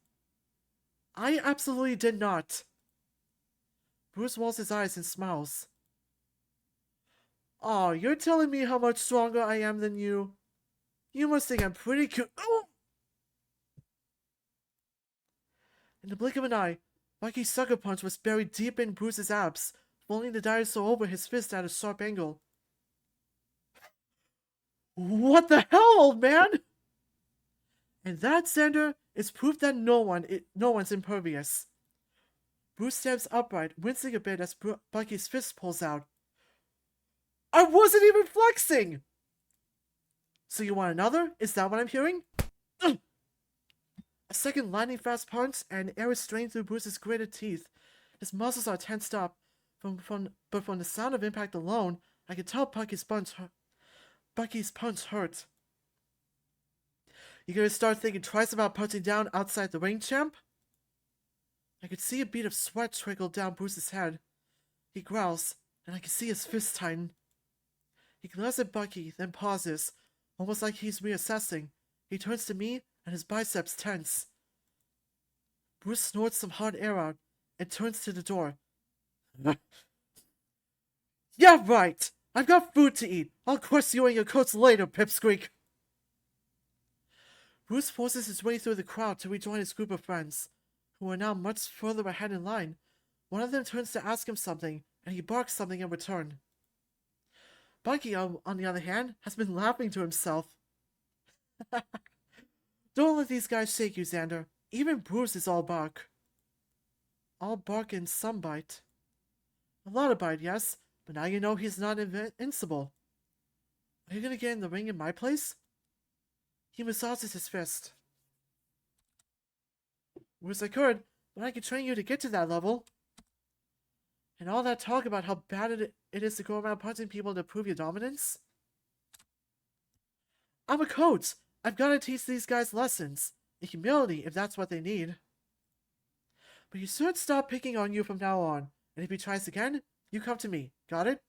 I absolutely did not. Bruce rolls his eyes and smiles. Oh, you're telling me how much stronger I am than you? You must think I'm pretty cute. Oh! In the blink of an eye, Bucky's sucker punch was buried deep in Bruce's abs, folding the dinosaur over his fist at a sharp angle. What the hell, old man? And that, Xander, is proof that no one's impervious. Bruce stands upright, wincing a bit as Bucky's fist pulls out. I wasn't even flexing! So you want another? Is that what I'm hearing? Ugh. A second lightning-fast punch, and air is strained through Bruce's gritted teeth. His muscles are tensed up, but from the sound of impact alone, I could tell Bucky's punch hurt. You gonna start thinking twice about punching down outside the ring, champ? I could see a bead of sweat trickle down Bruce's head. He growls, and I can see his fist tighten. He glares at Bucky, then pauses, almost like he's reassessing. He turns to me, and his biceps tense. Bruce snorts some hot air out, and turns to the door. Yeah, right! I've got food to eat. I'll curse you and your coats later, Pipsqueak. Bruce forces his way through the crowd to rejoin his group of friends, who are now much further ahead in line. One of them turns to ask him something, and he barks something in return. Bucky, on the other hand, has been laughing to himself. Don't let these guys shake you, Xander. Even Bruce is all bark. All bark and some bite. A lot of bite, yes, but now you know he's not invincible. Are you gonna get in the ring in my place? He massages his fist. Wish I could, but I could train you to get to that level. And all that talk about how bad it is to go around punching people to prove your dominance? I'm a coach. I've got to teach these guys lessons. And humility, if that's what they need. But you should stop picking on you from now on. And if he tries again, you come to me. Got it?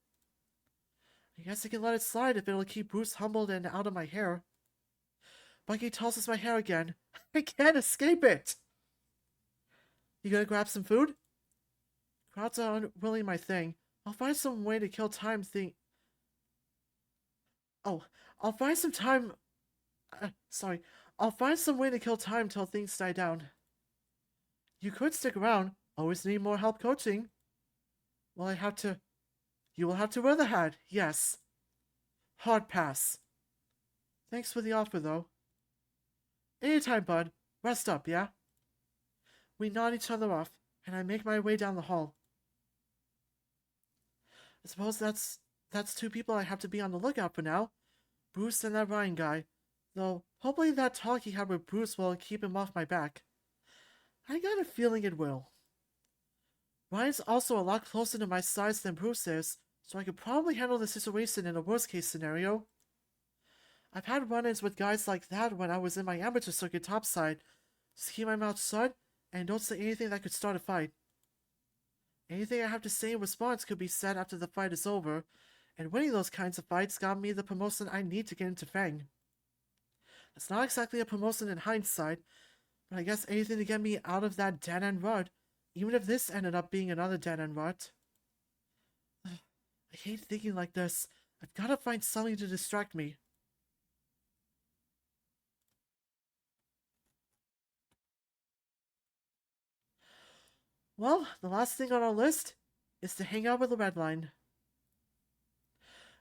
I guess I can let it slide if it'll keep Bruce humbled and out of my hair. Bucky tosses my hair again. I can't escape it! You gonna grab some food? Crowds aren't really my thing. I'll find some way to kill time I'll find some time... I'll find some way to kill time till things die down. You could stick around. Always need more help coaching. Well, you will have to wear the hat, yes. Hard pass. Thanks for the offer, though. Anytime, bud. Rest up, yeah? We nod each other off, and I make my way down the hall. I suppose that's two people I have to be on the lookout for now. Bruce and that Ryan guy. Though, hopefully that talk he had with Bruce will keep him off my back. I got a feeling it will. Ryan's also a lot closer to my size than Bruce is, so I could probably handle the situation in a worst-case scenario. I've had run-ins with guys like that when I was in my amateur circuit topside. Just keep my mouth shut, and don't say anything that could start a fight. Anything I have to say in response could be said after the fight is over, and winning those kinds of fights got me the promotion I need to get into Fang. It's not exactly a promotion in hindsight, but I guess anything to get me out of that dead-end rut, even if this ended up being another dead-end rut. I hate thinking like this. I've gotta find something to distract me. Well, the last thing on our list is to hang out with the Redline.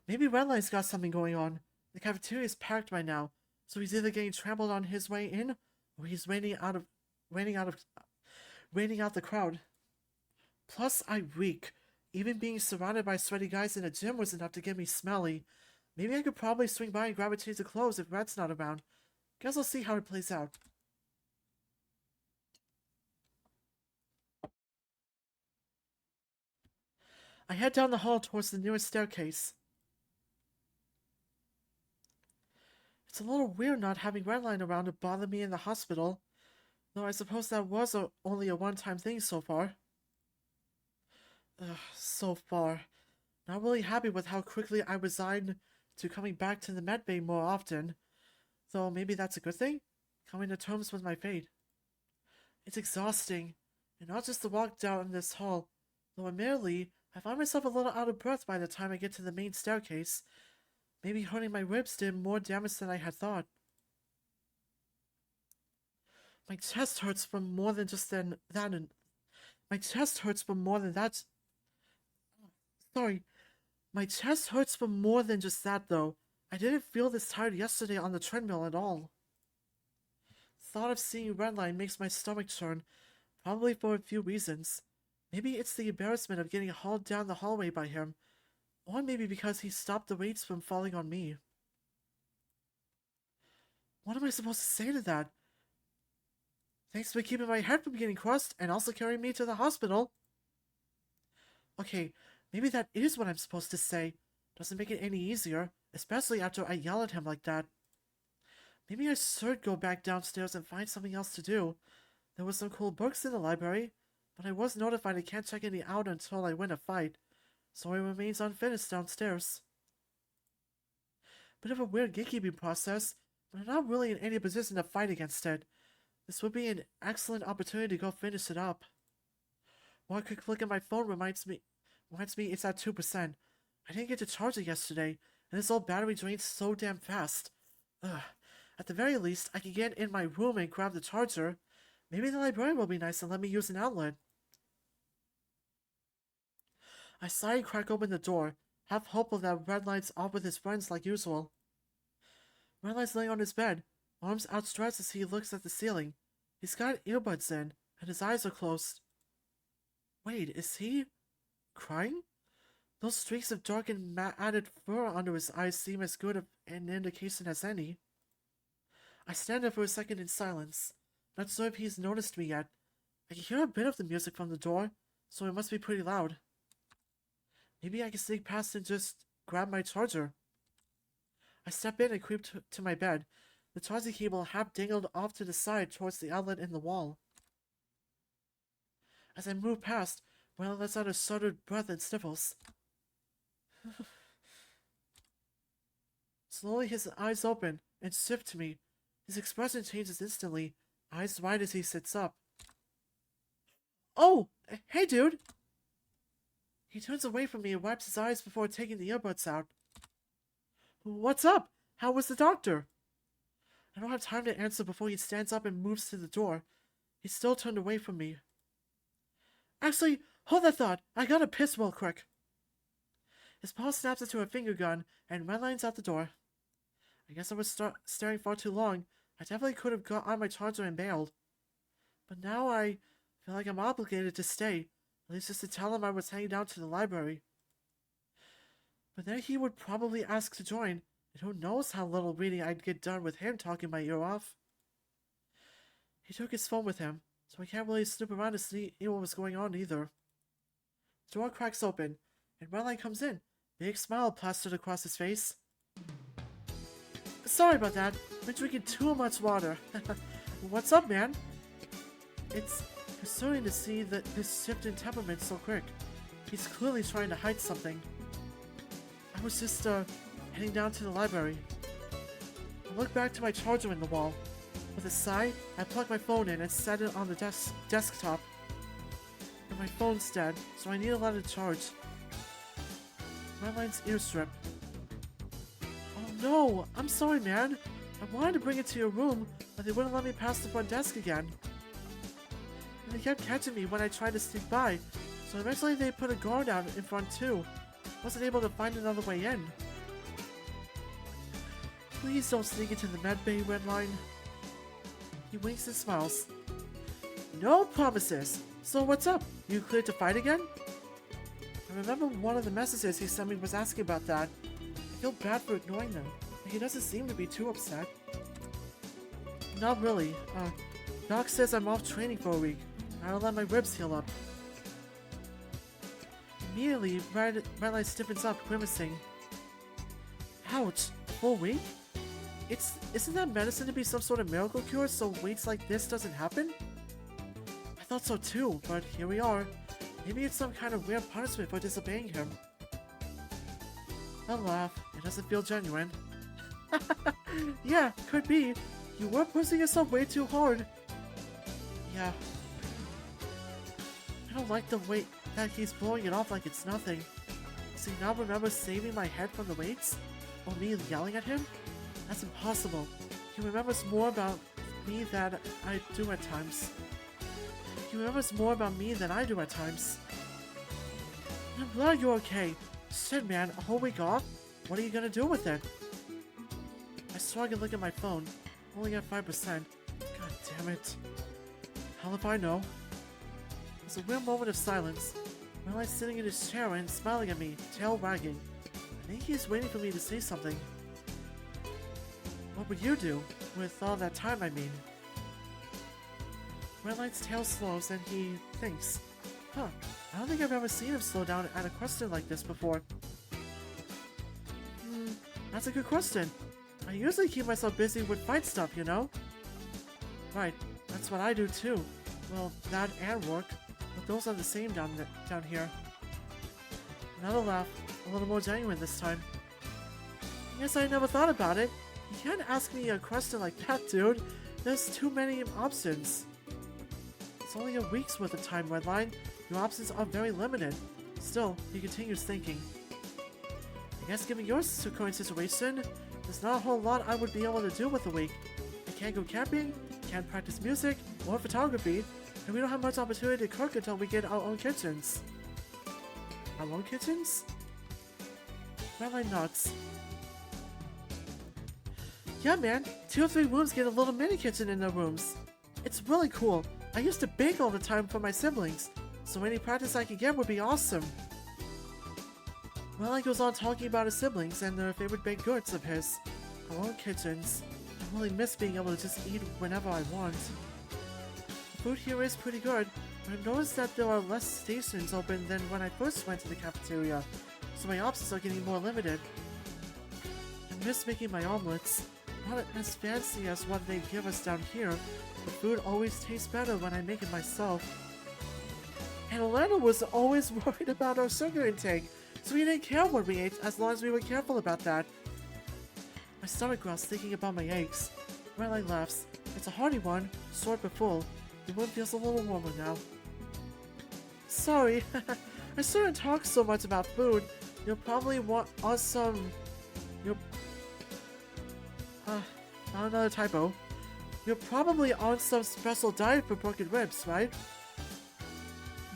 Maybe Redline's got something going on. The cafeteria is packed by now, so he's either getting trampled on his way in, or he's raining out the crowd. Plus, I reek. Even being surrounded by sweaty guys in a gym was enough to get me smelly. Maybe I could probably swing by and grab a change of clothes if Red's not around. Guess I'll see how it plays out. I head down the hall towards the nearest staircase. It's a little weird not having Redline around to bother me in the hospital, though I suppose that was only a one-time thing so far. So far. Not really happy with how quickly I resigned to coming back to the medbay more often, though maybe that's a good thing? Coming to terms with my fate. It's exhausting, and not just to walk down this hall, though admittedly, I find myself a little out of breath by the time I get to the main staircase. Maybe hurting my ribs did more damage than I had thought. My chest hurts from more than just that and my chest hurts from more than that. Sorry. My chest hurts from more than just that, though. I didn't feel this tired yesterday on the treadmill at all. Thought of seeing Redline makes my stomach churn, probably for a few reasons. Maybe it's the embarrassment of getting hauled down the hallway by him, or maybe because he stopped the weights from falling on me. What am I supposed to say to that? Thanks for keeping my head from getting crushed and also carrying me to the hospital. Okay, maybe that is what I'm supposed to say. Doesn't make it any easier, especially after I yell at him like that. Maybe I should go back downstairs and find something else to do. There were some cool books in the library, but I was notified I can't check any out until I win a fight, so it remains unfinished downstairs. Bit of a weird gatekeeping process, but I'm not really in any position to fight against it. This would be an excellent opportunity to go finish it up. One quick look at my phone reminds me it's at 2%. I didn't get to charge it yesterday, and this old battery drains so damn fast. Ugh. At the very least, I can get in my room and grab the charger. Maybe the librarian will be nice and let me use an outlet. I sigh and crack open the door, half hopeful that Redline's off with his friends like usual. Redline's laying on his bed, arms outstretched as he looks at the ceiling. He's got earbuds in, and his eyes are closed. Wait, is he crying? Those streaks of dark and matted fur under his eyes seem as good an indication as any. I stand there for a second in silence, not sure if he's noticed me yet. I can hear a bit of the music from the door, so it must be pretty loud. Maybe I can sneak past and just grab my charger. I step in and creep to my bed, the charging cable half dangled off to the side towards the outlet in the wall. As I move past, Ren lets out a shuddered breath and sniffles. Slowly his eyes open and shift to me. His expression changes instantly, eyes wide as he sits up. Oh! Hey, dude! He turns away from me and wipes his eyes before taking the earbuds out. What's up? How was the doctor? I don't have time to answer before he stands up and moves to the door. He's still turned away from me. Actually, hold that thought. I gotta piss real quick. His paw snaps into a finger gun and redlines out the door. I guess I was staring far too long. I definitely could have got on my charger and bailed. But now I feel like I'm obligated to stay, at least just to tell him I was heading down to the library. But then he would probably ask to join, and who knows how little reading I'd get done with him talking my ear off. He took his phone with him, so I can't really snoop around to see what was going on either. The door cracks open, and Redline comes in, big smile plastered across his face. Sorry about that. Been drinking too much water. What's up, man? It's concerning to see that this shift in temperament so quick. He's clearly trying to hide something. I was just, heading down to the library. I look back to my charger in the wall. With a sigh, I plug my phone in and set it on the desktop. And my phone's dead, so I need to let it charge. Redline's ear strip. Oh no! I'm sorry, man! I wanted to bring it to your room, but they wouldn't let me pass the front desk again. And they kept catching me when I tried to sneak by, so eventually they put a guard out in front too. Wasn't able to find another way in. Please don't sneak into the medbay, Redline. He winks and smiles. No promises! So what's up? You cleared to fight again? I remember one of the messages he sent me was asking about that. I feel bad for ignoring them, but he doesn't seem to be too upset. Not really. Doc says I'm off training for a week. I'll let my ribs heal up. Immediately, Redline stiffens up, grimacing. Ouch! A full week? Isn't that medicine to be some sort of miracle cure so weights like this doesn't happen? I thought so too, but here we are. Maybe it's some kind of weird punishment for disobeying him. I'll laugh. It doesn't feel genuine. Yeah, could be. You were pushing yourself way too hard. Yeah. I don't like the way That keeps blowing it off like it's nothing. Does he not remember saving my head from the weights? Or me yelling at him? That's impossible. He remembers more about me than I do at times. He remembers more about me than I do at times. I'm glad you're okay. Shit, man, a whole week off? What are you gonna do with it? I shrug and look at my phone, only at 5%. God damn it. Hell if I know. There's a weird moment of silence. Redline's sitting in his chair and smiling at me, tail wagging. I think he's waiting for me to say something. What would you do? With all that time, I mean. Redline's tail slows and he thinks. Huh, I don't think I've ever seen him slow down at a question like this before. That's a good question. I usually keep myself busy with fight stuff, you know? Right, that's what I do too. Well, that and work, but those are the same down here. Another laugh, a little more genuine this time. I guess I never thought about it. You can't ask me a question like that, dude. There's too many options. It's only a week's worth of time, Redline. Your options are very limited. Still, he continues thinking. I guess given your current situation, there's not a whole lot I would be able to do with a week. I can't go camping, can't practice music, or photography, and we don't have much opportunity to cook until we get our own kitchens. Our own kitchens? Redline nods. Yeah, man, 2 or 3 rooms get a little mini kitchen in their rooms. It's really cool. I used to bake all the time for my siblings, so any practice I could get would be awesome. Redline goes on talking about his siblings and their favorite baked goods of his. Our own kitchens. I really miss being able to just eat whenever I want. The food here is pretty good, but I've noticed that there are less stations open than when I first went to the cafeteria, so my options are getting more limited. I miss making my omelets. Not as fancy as what they give us down here, but food always tastes better when I make it myself. And Alana was always worried about our sugar intake, so we didn't care what we ate as long as we were careful about that. My stomach growls thinking about my eggs. Redline laughs. It's a hearty one, short but full. The room feels a little warmer now. Sorry, I shouldn't talk so much about food. You'll probably want some... another typo. You're probably on some special diet for broken ribs, right?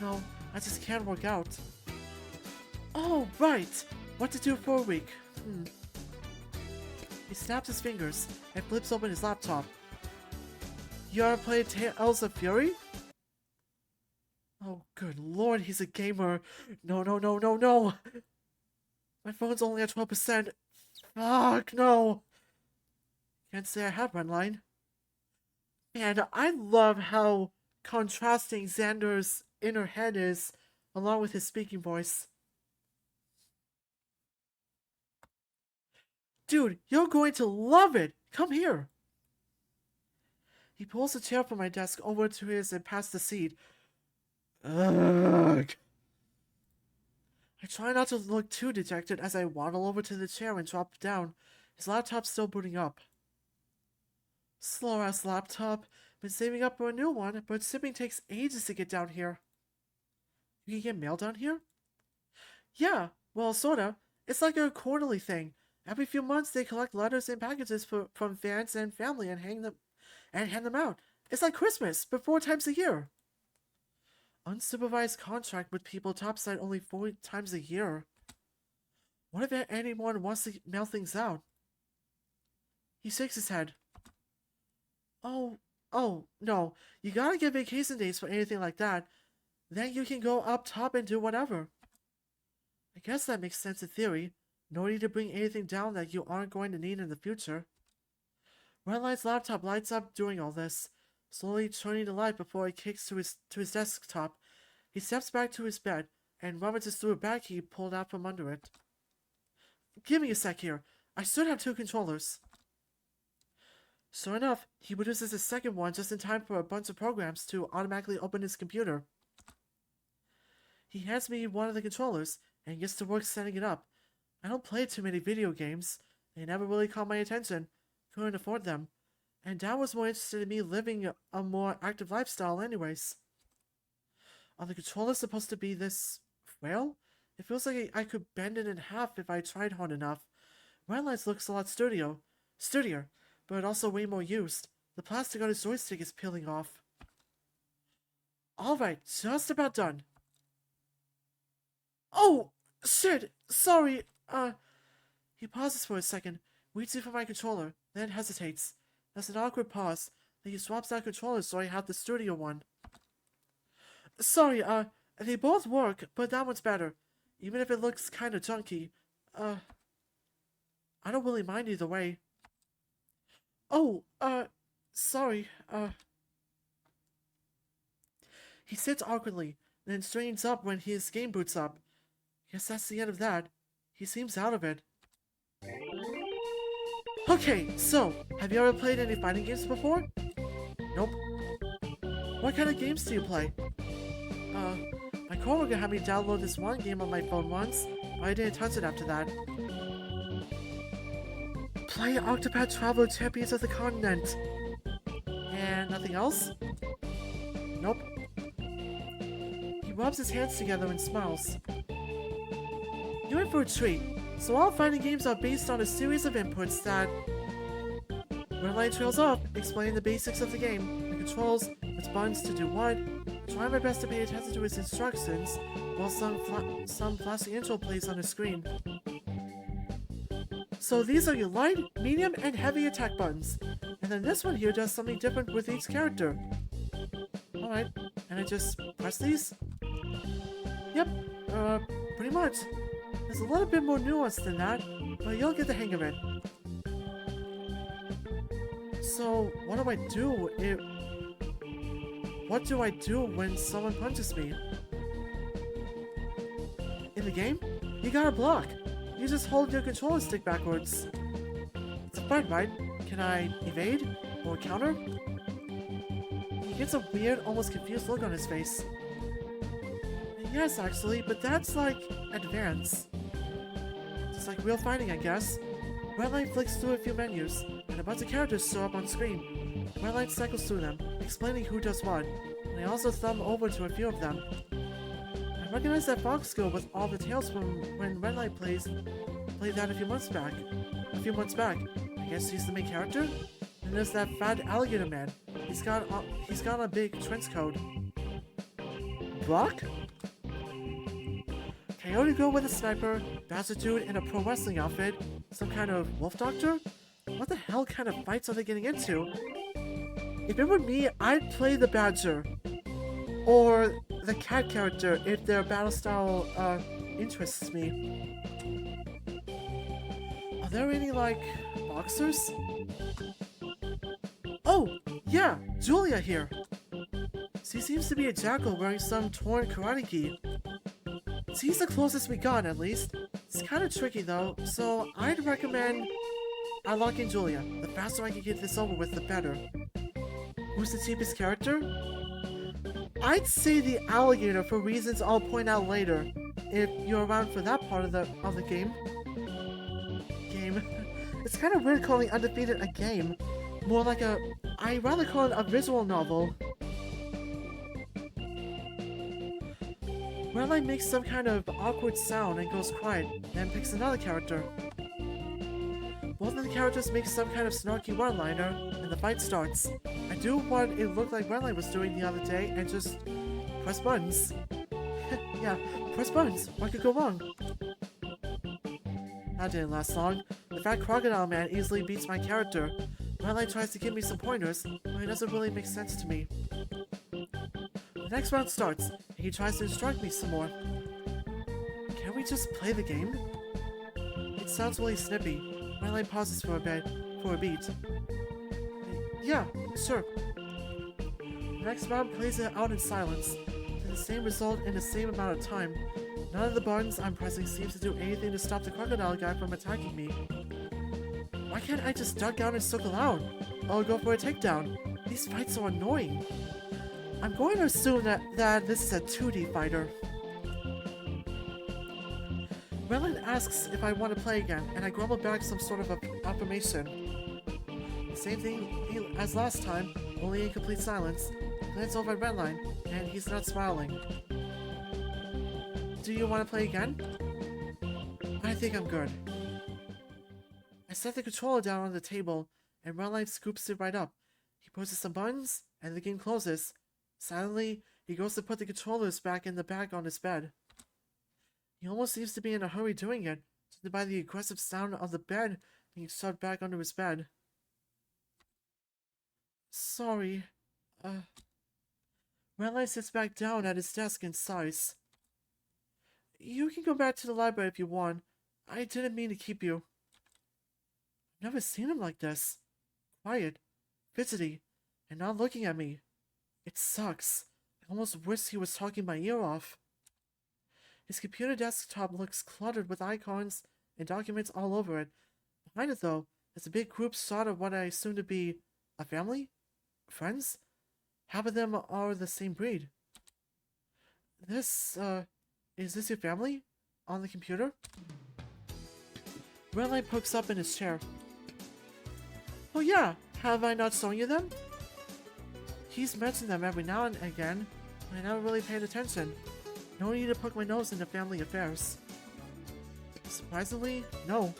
No, I just can't work out. Oh, right! What to do for a week. He snaps his fingers and flips open his laptop. You ever played Tales of Fury? Oh, good lord, he's a gamer. No, no, no, no, no! My phone's only at 12%. Fuck, no! Can't say I have, Redline. And I love how contrasting Xander's inner head is, along with his speaking voice. Dude, you're going to love it! Come here! He pulls a chair from my desk over to his and past the seat. Ugh. I try not to look too dejected as I waddle over to the chair and drop down, his laptop still booting up. Slow-ass laptop. Been saving up for a new one, but shipping takes ages to get down here. You can get mail down here? Yeah, well, sorta. It's like a quarterly thing. Every few months they collect letters and packages from fans and family and hand them out. It's like Christmas, but 4 times a year. Unsupervised contract with people topside only 4 times a year. What if anyone wants to mail things out? He shakes his head. Oh, no. You gotta get vacation days for anything like that. Then you can go up top and do whatever. I guess that makes sense in theory. No need to bring anything down that you aren't going to need in the future. Redline's laptop lights up during all this, slowly turning the light before it kicks to his desktop. He steps back to his bed and rummages through a bag he pulled out from under it. Give me a sec here. I should have 2 controllers. Sure enough, he produces a second one just in time for a bunch of programs to automatically open his computer. He hands me one of the controllers and gets to work setting it up. I don't play too many video games. They never really caught my attention. Couldn't afford them. And Dad was more interested in me living a more active lifestyle anyways. Are the controllers supposed to be this frail? It feels like I could bend it in half if I tried hard enough. Redline's looks a lot sturdier, but also way more used. The plastic on his joystick is peeling off. Alright, just about done. Oh, shit, sorry, He pauses for a second, reaches for my controller, then hesitates. There's an awkward pause, then he swaps out controllers so I have the sturdier one. Sorry, they both work, but that one's better. Even if it looks kinda junky. I don't really mind either way. Oh, sorry, He sits awkwardly, then straightens up when his game boots up. Guess that's the end of that. He seems out of it. Okay, so, have you ever played any fighting games before? Nope. What kind of games do you play? My coworker had me download this one game on my phone once, but I didn't touch it after that. Play Octopath Traveler Champions of the Continent. And nothing else? Nope. He rubs his hands together and smiles. You're in for a treat. So all fighting games are based on a series of inputs that... Redline trails off, explaining the basics of the game, the controls, which buttons to do what. I try my best to pay attention to his instructions, while some flashy intro plays on the screen. So these are your light, medium, and heavy attack buttons. And then this one here does something different with each character. Alright, and I just press these? Yep, pretty much. There's a little bit more nuance than that, but you'll get the hang of it. So, what do I do if... What do I do when someone punches me? In the game, you gotta block. You just hold your controller stick backwards. It's a fight, right? Can I evade? Or counter? He gets a weird, almost confused look on his face. Yes, actually, but that's like advance. Just like real fighting, I guess. Redline flicks through a few menus, and a bunch of characters show up on screen. Redline cycles through them, explaining who does what, and I also thumb over to a few of them. I recognize that Fox skill with all the tails from when Redline played that a few months back. I guess he's the main character? And there's that fat alligator man. He's got a big trench coat. Brock? Coyote girl with a sniper, Badger dude in a pro wrestling outfit, some kind of wolf doctor? What the hell kind of fights are they getting into? If it were me, I'd play the Badger. Or the cat character if their battle style interests me. Are there any, like, boxers? Oh, yeah, Julia here. She seems to be a jackal wearing some torn karate gi. She's the closest we got, at least. It's kind of tricky, though, so I'd recommend I lock in Julia. The faster I can get this over with, the better. Who's the cheapest character? I'd say the alligator for reasons I'll point out later, if you're around for that part of the game. It's kind of weird calling Undefeated a game. More like I'd rather call it a visual novel. Redline makes some kind of awkward sound and goes quiet, then picks another character. Both of the characters make some kind of snarky one-liner, and the fight starts. I do what it looked like Redline was doing the other day, and just press buttons. Yeah, press buttons. What could go wrong? That didn't last long. The fat crocodile man easily beats my character. Redline tries to give me some pointers, but it doesn't really make sense to me. The next round starts, and he tries to instruct me some more. Can't we just play the game? It sounds really snippy. Redline pauses for a beat. Yeah, sure. The next round plays it out in silence, to the same result in the same amount of time. None of the buttons I'm pressing seems to do anything to stop the crocodile guy from attacking me. Why can't I just duck down and circle out? Or go for a takedown? These fights are annoying. I'm going to assume that this is a 2D fighter. Redline asks if I want to play again, and I grumble back some sort of affirmation. Same thing as last time, only in complete silence. I glance over at Redline, and he's not smiling. do you want to play again? I think I'm good. I set the controller down on the table, and Redline scoops it right up. He pushes some buttons, and the game closes. Silently, he goes to put the controllers back in the bag on his bed. He almost seems to be in a hurry doing it, judged by the aggressive sound of the bed being shoved back under his bed. Sorry. Redline sits back down at his desk and sighs. You can go back to the library if you want. I didn't mean to keep you. I've never seen him like this. Quiet, fidgety, and not looking at me. It sucks. I almost wish he was talking my ear off. His computer desktop looks cluttered with icons and documents all over it. Behind it, though, is a big group shot of what I assume to be a family? Friends? Half of them are the same breed. Is this your family? On the computer? Redline pokes up in his chair. Oh yeah, have I not shown you them? He's mentioned them every now and again, but I never really paid attention. No need to poke my nose into family affairs. Surprisingly, no.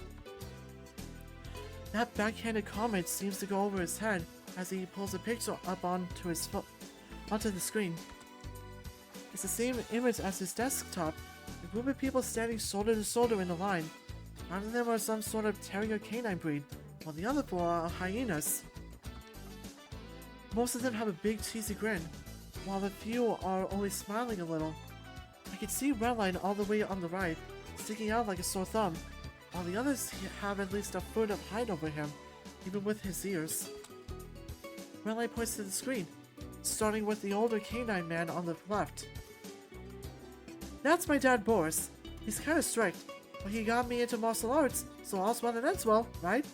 That backhanded comment seems to go over his head as he pulls a picture up onto the screen. It's the same image as his desktop, a group of people standing shoulder to shoulder in a line. None of them are some sort of terrier canine breed, while the other four are hyenas. Most of them have a big cheesy grin, while a few are only smiling a little. I can see Redline all the way on the right, sticking out like a sore thumb, while the others have at least a foot of height over him, even with his ears. Redline points to the screen, starting with the older canine man on the left. That's my dad, Boris. He's kinda strict, but he got me into martial arts, so all's well that ends well, right?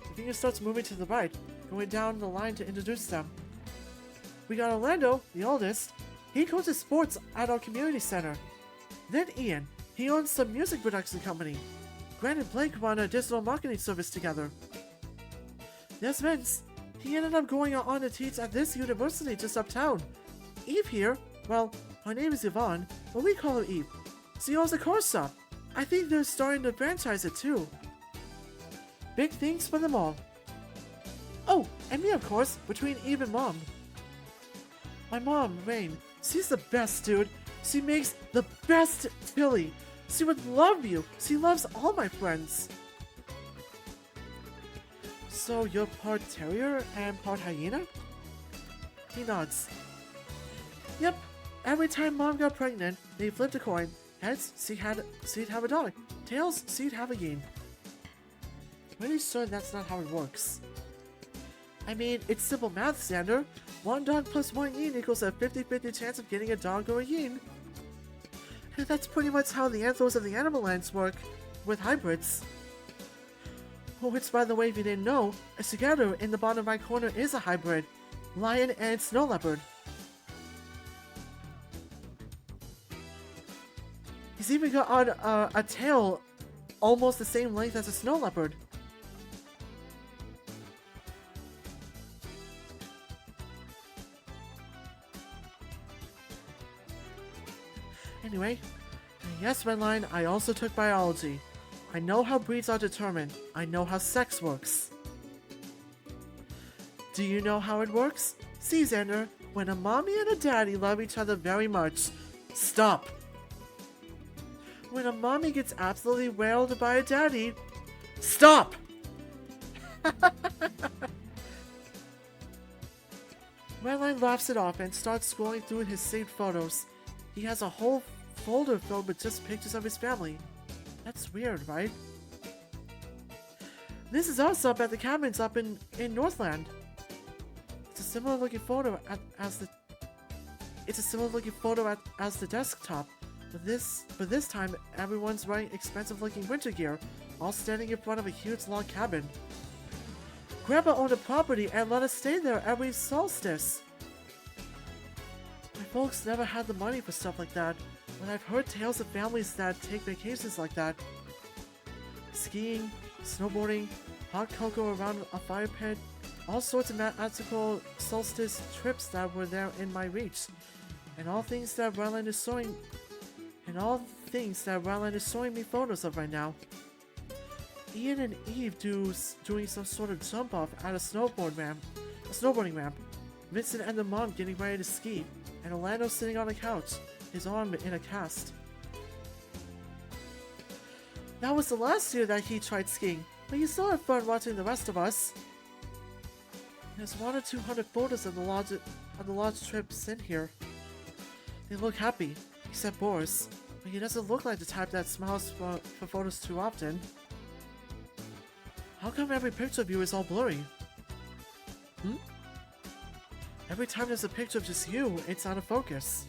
The finger starts moving to the right, going down the line to introduce them. We got Orlando, the oldest. He coaches sports at our community center. Then Ian. He owns some music production company. Grant and Blake run a digital marketing service together. There's Vince. He ended up going on to teach at this university just uptown. Eve here, well, her name is Yvonne, but we call her Eve. She owns a car shop. I think they're starting to franchise it too. Big things for them all. Oh, and me of course, between Eve and Mom. My mom, Rain, she's the best, dude. She makes the best chili. She would love you. She loves all my friends. So you're part terrier and part hyena? He nods. Yep. Every time Mom got pregnant, they flipped a coin. Heads, she'd have a dog. Tails, she'd have a yin. Pretty sure that's not how it works. I mean, it's simple math, Xander. 1 dog plus 1 yin equals a 50-50 chance of getting a dog or a yin. And that's pretty much how the anthos of the animal lands work with hybrids. Which, by the way, if you didn't know, a Sugaru in the bottom right corner is a hybrid. Lion and snow leopard. He's even got a tail almost the same length as a snow leopard. Anyway, yes, Redline, I also took biology. I know how breeds are determined. I know how sex works. Do you know how it works? See, Xander, when a mommy and a daddy love each other very much, stop. When a mommy gets absolutely wailed by a daddy, stop! Redline laughs it off and starts scrolling through his saved photos. He has a whole folder filled with just pictures of his family. That's weird, right? This is us up at the cabins up in Northland. It's a similar looking photo as the desktop, but this time everyone's wearing expensive looking winter gear, all standing in front of a huge log cabin. Grandpa owned a property and let us stay there every solstice. My folks never had the money for stuff like that, but I've heard tales of families that take vacations like that. Skiing, snowboarding, hot cocoa around a fire pit, all sorts of magical solstice trips that were there in my reach, and all things that Redline is showing and all the things that Redline is showing me photos of right now. Ian and Eve doing some sort of jump off at a snowboarding ramp. Vincent and the mom getting ready to ski, and Orlando sitting on the couch, his arm in a cast. That was the last year that he tried skiing, but he still had fun watching the rest of us. There's 100 or 200 photos of the lodge trips in here. They look happy, except Boris, but he doesn't look like the type that smiles for photos too often. How come every picture of you is all blurry? Every time there's a picture of just you, it's out of focus.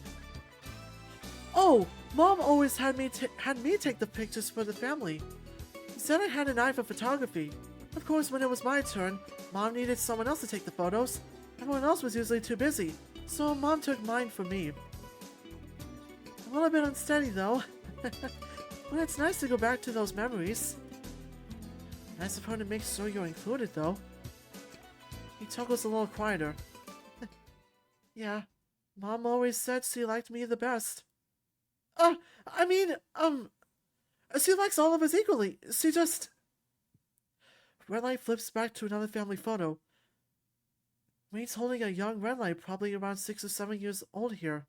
Oh, Mom always had me take the pictures for the family. She said I had an eye for photography. Of course, when it was my turn, Mom needed someone else to take the photos. Everyone else was usually too busy, so Mom took mine for me. A little bit unsteady though. But it's nice to go back to those memories. Nice of her to make sure you're included though. He chuckles a little quieter. Yeah, Mom always said she liked me the best. She likes all of us equally. She just... Redline flips back to another family photo. Wayne's holding a young Redline, probably around 6 or 7 years old here.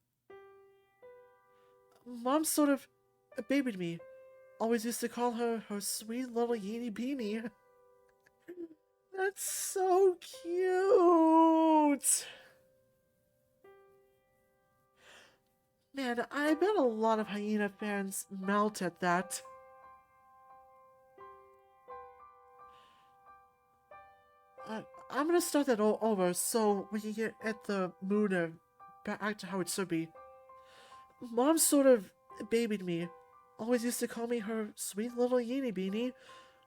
Mom sort of babied me. Always used to call her her sweet little yeeny beanie. That's so cute. Man, I bet a lot of Hyena fans melt at that. I'm gonna start that all over so we can get at the mood of back to how it should be. Mom sort of babied me. Always used to call me her sweet little yeeny beanie,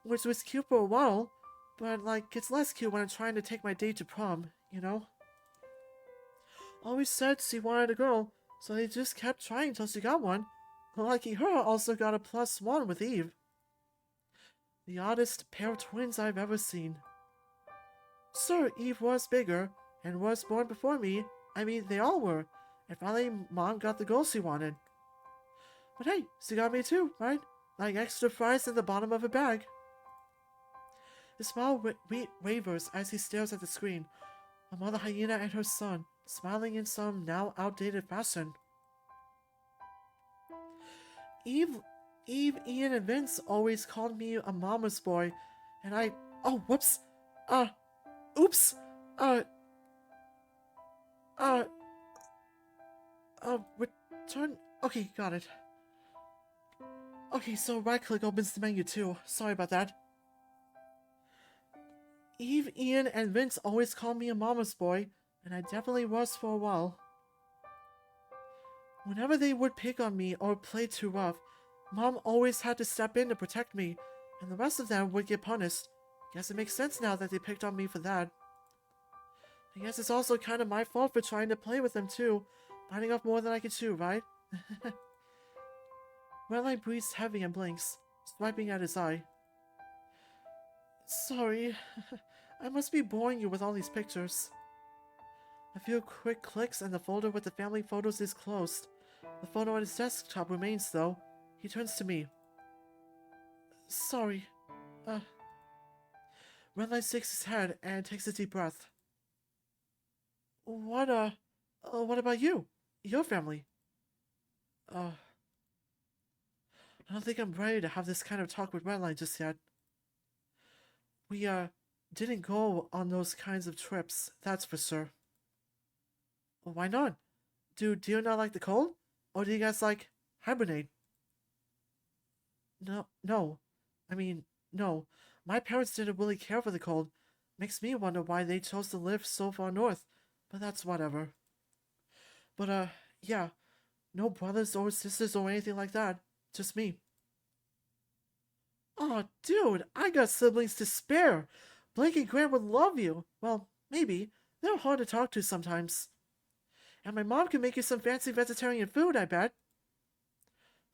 which was cute for a while, but like gets less cute when I'm trying to take my date to prom, you know? Always said she wanted a girl, so they just kept trying till she got one. Lucky her also got a +1 with Eve. The oddest pair of twins I've ever seen. Sure, Eve was bigger, and was born before me. I mean, they all were. And finally, Mom got the girl she wanted. But hey, she got me too, right? Like extra fries in the bottom of a bag. His smile wavers as he stares at the screen. A mother hyena and her son, smiling in some now outdated fashion. Eve, Ian, and Vince always called me a mama's boy, and I... Oh, whoops! Oops! Return... Okay, got it. Okay, so right-click opens the menu too. Sorry about that. Eve, Ian, and Vince always called me a mama's boy, and I definitely was for a while. Whenever they would pick on me or play too rough, Mom always had to step in to protect me, and the rest of them would get punished. Guess it makes sense now that they picked on me for that. I guess it's also kind of my fault for trying to play with them too, biting off more than I could chew, right? Redline breathes heavy and blinks, swiping at his eye. Sorry, I must be boring you with all these pictures. A few quick clicks and the folder with the family photos is closed. The photo on his desktop remains though. He turns to me. Sorry. Redline shakes his head and takes a deep breath. What about you? Your family? I don't think I'm ready to have this kind of talk with Redline just yet. We, didn't go on those kinds of trips, that's for sure. Well, why not? Do you not like the cold? Or do you guys, like, hibernate? No. I mean, no. My parents didn't really care for the cold. Makes me wonder why they chose to live so far north. But that's whatever. But, yeah. No brothers or sisters or anything like that. Just me. Aw, dude, I got siblings to spare. Blake and Grant would love you. Well, maybe. They're hard to talk to sometimes. And my mom can make you some fancy vegetarian food, I bet.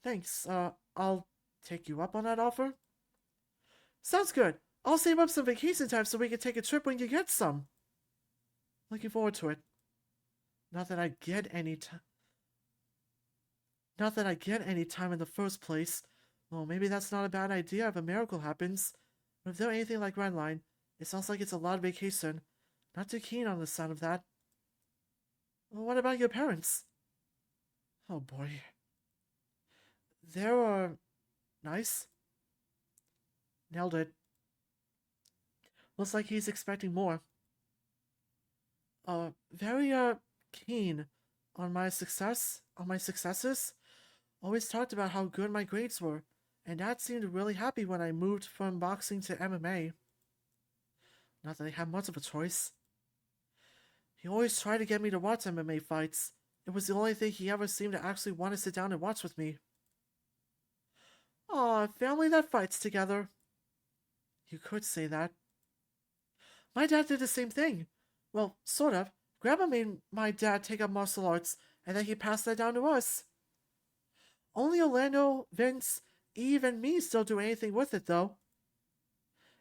Thanks. I'll take you up on that offer. Sounds good. I'll save up some vacation time so we can take a trip when you get some. Looking forward to it. Not that I get any time. Not that I get any time in the first place. Well, maybe that's not a bad idea if a miracle happens. But if they're anything like Redline, it sounds like it's a lot of vacation. Not too keen on the sound of that. Well, what about your parents? Oh boy. They're, nice. Nailed it. Looks like he's expecting more. Very, keen on my successes. Always talked about how good my grades were, and Dad seemed really happy when I moved from boxing to MMA. Not that I had much of a choice. He always tried to get me to watch MMA fights. It was the only thing he ever seemed to actually want to sit down and watch with me. Aw, family that fights together. You could say that. My dad did the same thing. Well, sort of. Grandma made my dad take up martial arts, and then he passed that down to us. Only Orlando, Vince, Eve, and me still do anything with it, though.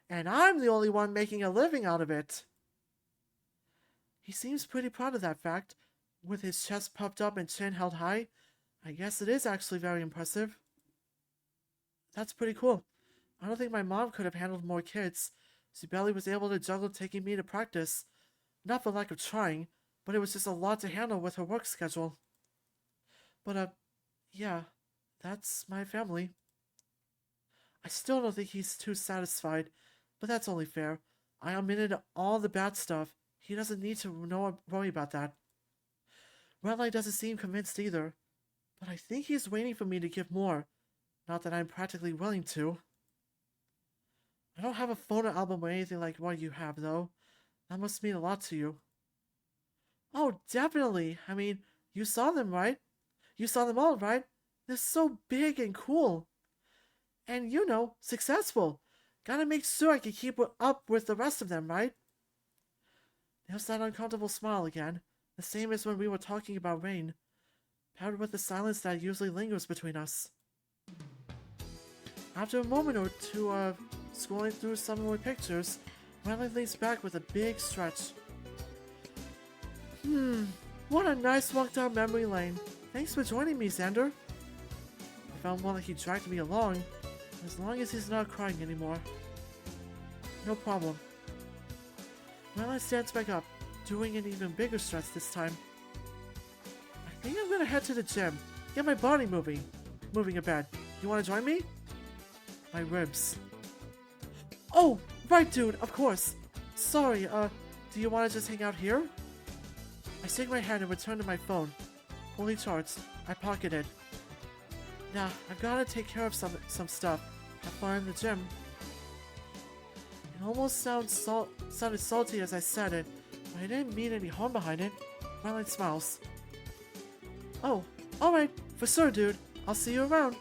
And I'm the only one making a living out of it. He seems pretty proud of that fact. With his chest puffed up and chin held high, I guess it is actually very impressive. That's pretty cool. I don't think my mom could have handled more kids. She barely was able to juggle taking me to practice. Not for lack of trying, but it was just a lot to handle with her work schedule. But, yeah, that's my family. I still don't think he's too satisfied, but that's only fair. I omitted all the bad stuff. He doesn't need to worry about that. Redline doesn't seem convinced either, but I think he's waiting for me to give more. Not that I'm practically willing to. I don't have a photo album or anything like what you have, though. That must mean a lot to you. Oh, definitely. I mean, you saw them, right? You saw them all, right? They're so big and cool. And, successful. Gotta make sure I can keep up with the rest of them, right? There's that uncomfortable smile again. The same as when we were talking about rain. Paired with the silence that usually lingers between us. After a moment or two of scrolling through some more pictures, Redline leans back with a big stretch. What a nice walk down memory lane. Thanks for joining me, Xander. I felt more like he dragged me along, as long as he's not crying anymore. No problem. Redline stands back up, doing an even bigger stretch this time. I think I'm gonna head to the gym, get my body moving a bit. You wanna join me? My ribs. Oh, right, dude, of course. Sorry, do you want to just hang out here? I shake my head and return to my phone. Fully charged, I pocket it. Nah, I've gotta take care of some stuff. Have fun in the gym. It almost sounded salty as I said it, but I didn't mean any harm behind it. Redline smiles. Oh, alright, for sure, dude. I'll see you around.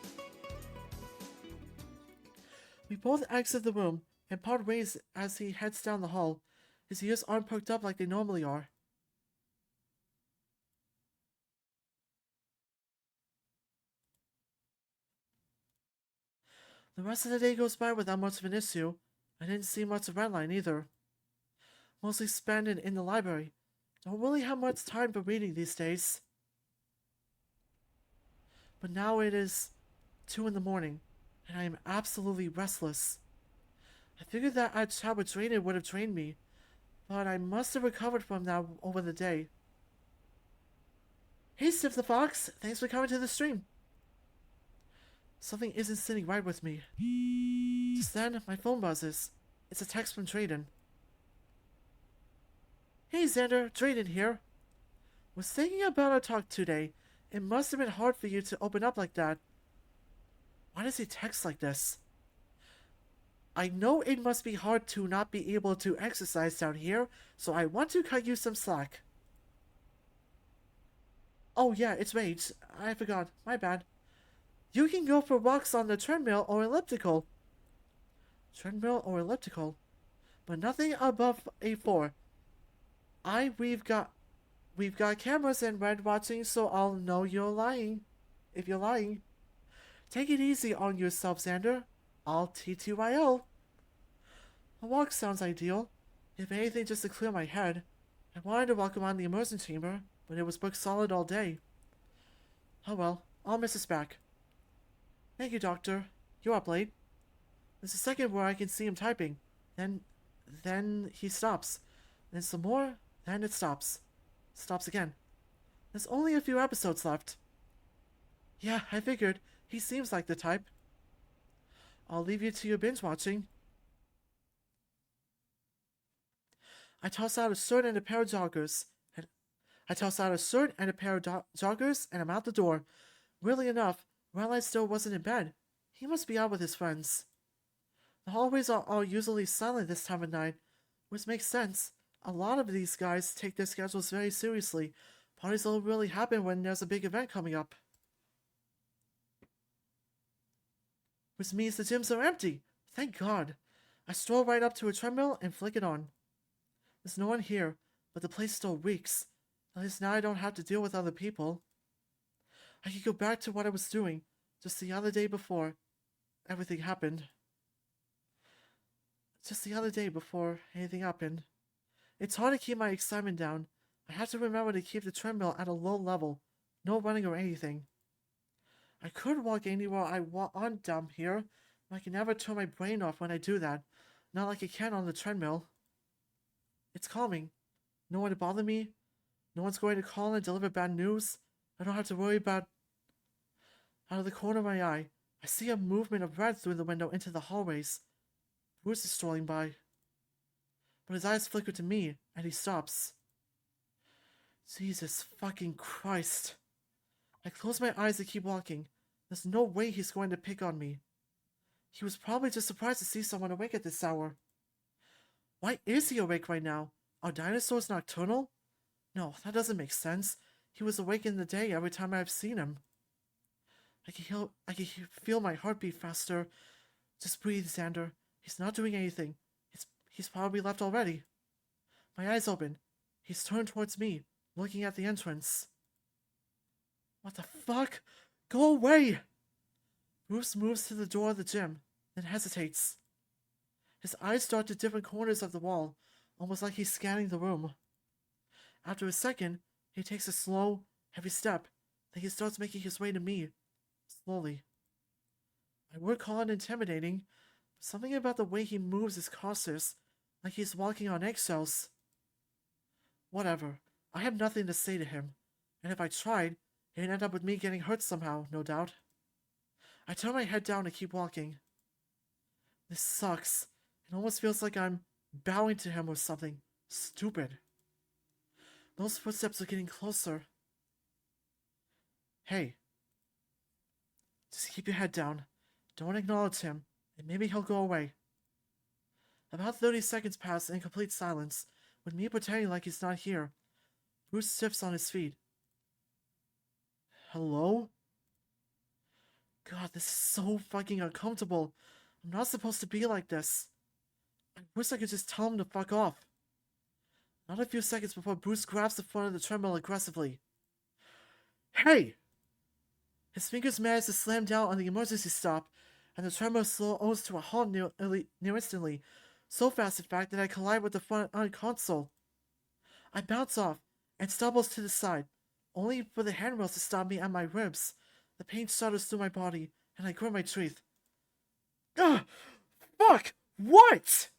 We both exit the room and part ways as he heads down the hall. His ears aren't perked up like they normally are. The rest of the day goes by without much of an issue. I didn't see much of Redline either. Mostly spent it in the library. Don't really have much time for reading these days. But now it is 2 in the morning, and I am absolutely restless. I figured that I'd chat with Drayden would have trained me, but I must have recovered from that over the day. Hey, Stiff the Fox! Thanks for coming to the stream! Something isn't sitting right with me. Just then, my phone buzzes. It's a text from Drayden. Hey Xander, Drayden here. Was thinking about our talk today. It must have been hard for you to open up like that. Why does he text like this? I know it must be hard to not be able to exercise down here, so I want to cut you some slack. Oh yeah, it's Rage. I forgot. My bad. You can go for walks on the treadmill or elliptical. Treadmill or elliptical? But nothing above A4. We've got cameras and Red watching, so I'll know you're lying. If you're lying. Take it easy on yourself, Xander. I'll TTYL. A walk sounds ideal. If anything, just to clear my head. I wanted to walk around the immersion chamber, but it was booked solid all day. Oh well, I'll miss us back. Thank you, Doctor. You're up late. There's a second where I can see him typing. Then he stops. Then some more, then it stops. Stops again. There's only a few episodes left. Yeah, I figured. He seems like the type. I'll leave you to your binge watching. I toss out a shirt and a pair of joggers. And I'm out the door. Weirdly enough, Redline still wasn't in bed. He must be out with his friends. The hallways are all usually silent this time of night, which makes sense. A lot of these guys take their schedules very seriously. Parties don't really happen when there's a big event coming up. Which means the gyms are empty. Thank God. I stroll right up to a treadmill and flick it on. There's no one here, but the place still reeks. At least now I don't have to deal with other people. I could go back to what I was doing, just the other day before everything happened. Just the other day before anything happened. It's hard to keep my excitement down. I have to remember to keep the treadmill at a low level. No running or anything. I could walk anywhere I want down here, but I can never turn my brain off when I do that. Not like I can on the treadmill. It's calming. No one to bother me. No one's going to call and deliver bad news. I don't have to worry about... Out of the corner of my eye, I see a movement of red through the window into the hallways. Bruce is strolling by. But his eyes flicker to me, and he stops. Jesus fucking Christ. I close my eyes and keep walking. There's no way he's going to pick on me. He was probably just surprised to see someone awake at this hour. Why is he awake right now? Are dinosaurs nocturnal? No, that doesn't make sense. He was awake in the day every time I've seen him. I can feel my heartbeat faster. Just breathe, Xander. He's not doing anything. He's probably left already. My eyes open. He's turned towards me, looking at the entrance. What the fuck? Go away! Bruce moves to the door of the gym, then hesitates. His eyes dart to different corners of the wall, almost like he's scanning the room. After a second, he takes a slow, heavy step, then he starts making his way to me, slowly. I would call it intimidating, but something about the way he moves is cautious, like he's walking on eggshells. Whatever, I have nothing to say to him, and if I tried, it'd end up with me getting hurt somehow, no doubt. I turn my head down and keep walking. This sucks. It almost feels like I'm bowing to him or something. Stupid. Those footsteps are getting closer. Hey. Just keep your head down. Don't acknowledge him, and maybe he'll go away. About 30 seconds pass in complete silence, with me pretending like he's not here. Bruce shifts on his feet. Hello? God, this is so fucking uncomfortable. I'm not supposed to be like this. I wish I could just tell him to fuck off. Not a few seconds before Bruce grabs the front of the treadmill aggressively. Hey! His fingers manage to slam down on the emergency stop, and the treadmill slows to a halt near instantly. So fast, in fact, that I collide with the front console. I bounce off and stumbles to the side, only for the handrails to stop me at my ribs. The pain shudders through my body, and I grit my teeth. Ugh! Fuck! What?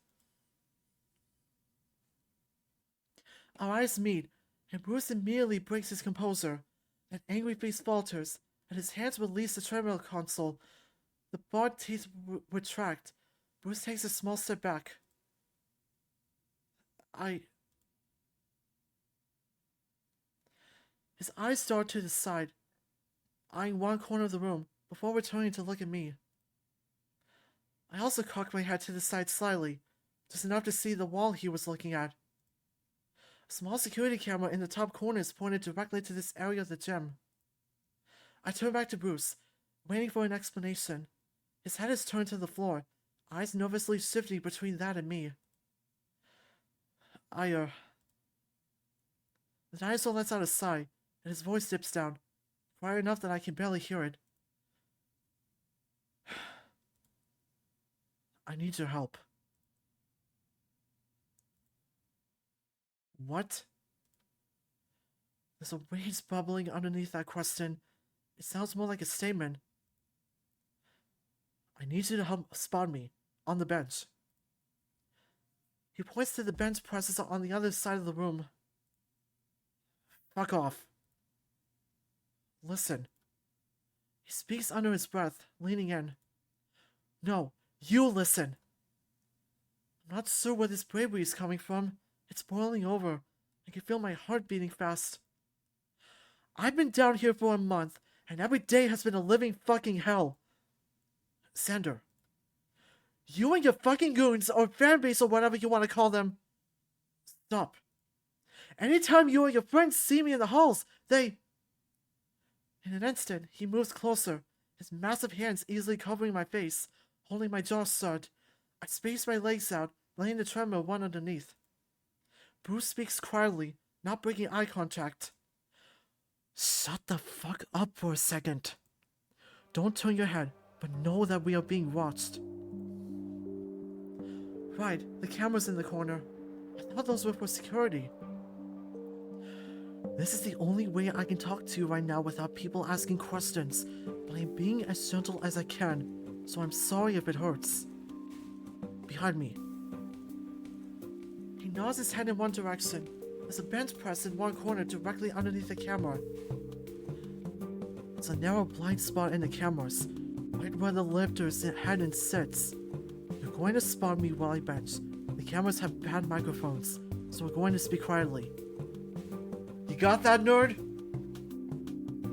Our eyes meet, and Bruce immediately breaks his composure. An angry face falters, and his hands release the treadmill console. The barred teeth retract. Bruce takes a small step back. His eyes dart to the side, eyeing one corner of the room, before returning to look at me. I also cocked my head to the side slightly, just enough to see the wall he was looking at. A small security camera in the top corner is pointed directly to this area of the gym. I turn back to Bruce, waiting for an explanation. His head is turned to the floor, eyes nervously shifting between that and me. The dinosaur lets out a sigh, and his voice dips down, quiet enough that I can barely hear it. I need your help. What? There's a rage bubbling underneath that question, It sounds more like a statement. I need you to help spot me. On the bench. He points to the bench presses on the other side of the room. Fuck off. Listen. He speaks under his breath, leaning in. No, you listen. I'm not sure where this bravery is coming from. It's boiling over. I can feel my heart beating fast. I've been down here for a month, and every day has been a living fucking hell. Xander. You and your fucking goons, or fanbase, or whatever you want to call them. Stop. Anytime you or your friends see me in the halls, they... In an instant, he moves closer, his massive hands easily covering my face, holding my jaw shut. I space my legs out, letting the treadmill run underneath. Bruce speaks quietly, not breaking eye contact. Shut the fuck up for a second. Don't turn your head, but know that we are being watched. Right, the camera's in the corner. I thought those were for security. This is the only way I can talk to you right now without people asking questions, but I'm being as gentle as I can, so I'm sorry if it hurts. Behind me. He nods his head in one direction. There's a bench press in one corner directly underneath the camera. It's a narrow blind spot in the cameras, right where the lifter's head and sits. You're going to spot me while I bench. The cameras have bad microphones, so we're going to speak quietly. You got that, nerd?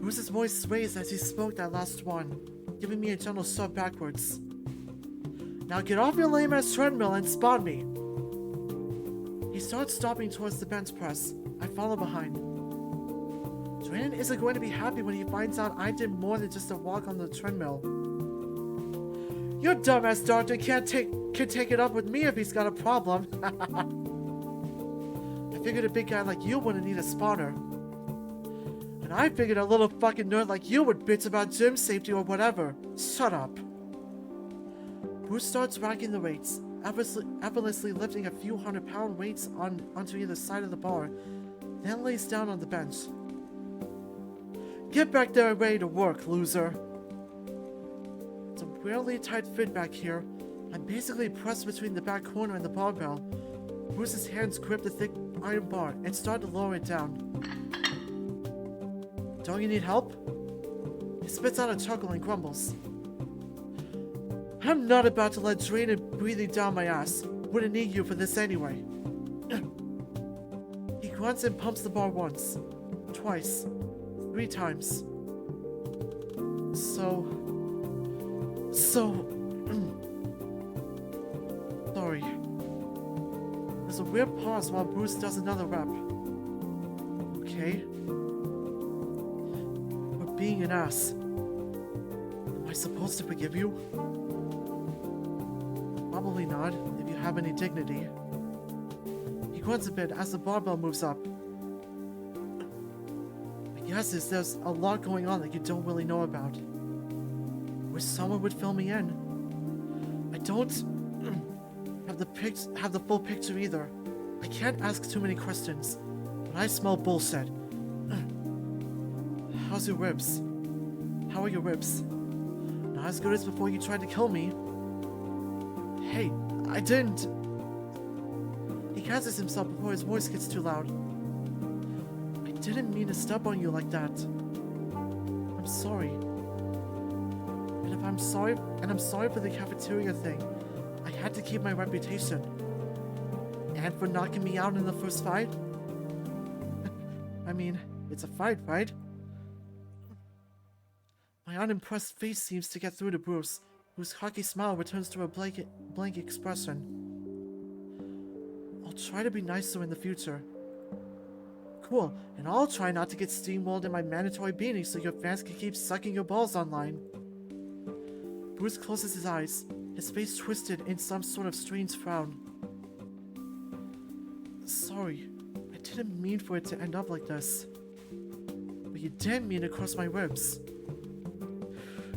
Bruce's voice raised as he spoke that last one, giving me a gentle shove backwards. Now get off your lame-ass treadmill and spot me. He starts stopping towards the bench press. I follow behind. Drayden isn't going to be happy when he finds out I did more than just a walk on the treadmill. Your dumbass doctor can take it up with me if he's got a problem. I figured a big guy like you wouldn't need a spotter. And I figured a little fucking nerd like you would bitch about gym safety or whatever. Shut up. Bruce starts racking the weights, effortlessly lifting a few 100-pound weights onto either side of the bar, then lays down on the bench. Get back there and ready to work, loser. It's a weirdly tight fit back here. I'm basically pressed between the back corner and the barbell. Bruce's hands grip the thick iron bar and start to lower it down. Don't you need help? He spits out a chuckle and grumbles. I'm not about to let Drayden breathing down my ass. Wouldn't need you for this anyway. He grunts and pumps the bar once, twice, 3 times. Sorry. There's a weird pause while Bruce does another rep. Okay. For being an ass. Am I supposed to forgive you? Probably not, if you have any dignity. He grunts a bit as the barbell moves up. My guess is there's a lot going on that you don't really know about. Wish someone would fill me in. I don't have the full picture either. I can't ask too many questions, but I smell bullshit. How's your ribs? How are your ribs? Not as good as before you tried to kill me. Hey, I didn't. He catches himself before his voice gets too loud. I didn't mean to step on you like that. I'm sorry. I'm sorry for the cafeteria thing. I had to keep my reputation. And for knocking me out in the first fight? I mean, it's a fight, right? My unimpressed face seems to get through to Bruce, whose cocky smile returns to a blank expression. I'll try to be nicer in the future. Cool, and I'll try not to get steamrolled in my mandatory beanie so your fans can keep sucking your balls online. Bruce closes his eyes, his face twisted in some sort of strange frown. Sorry, I didn't mean for it to end up like this. But you didn't mean to cross my ribs.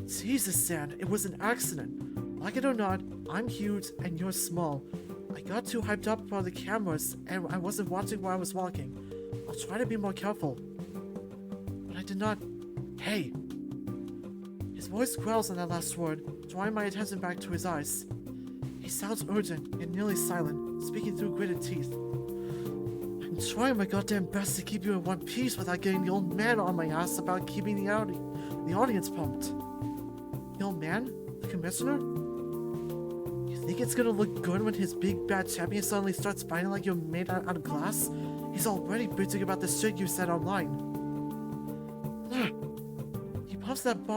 Jesus, Sand, it was an accident. Like it or not, I'm huge and you're small. I got too hyped up for the cameras and I wasn't watching where I was walking. I'll try to be more careful. But I did not... Hey, His voice growls on that last word, drawing my attention back to his eyes. He sounds urgent and nearly silent, speaking through gritted teeth. I'm trying my goddamn best to keep you in one piece without getting the old man on my ass about keeping the audience pumped. The old man? The commissioner? You think it's gonna look good when his big bad champion suddenly starts fighting like you're made out of glass? He's already bitching about the shit you said online. He pumps that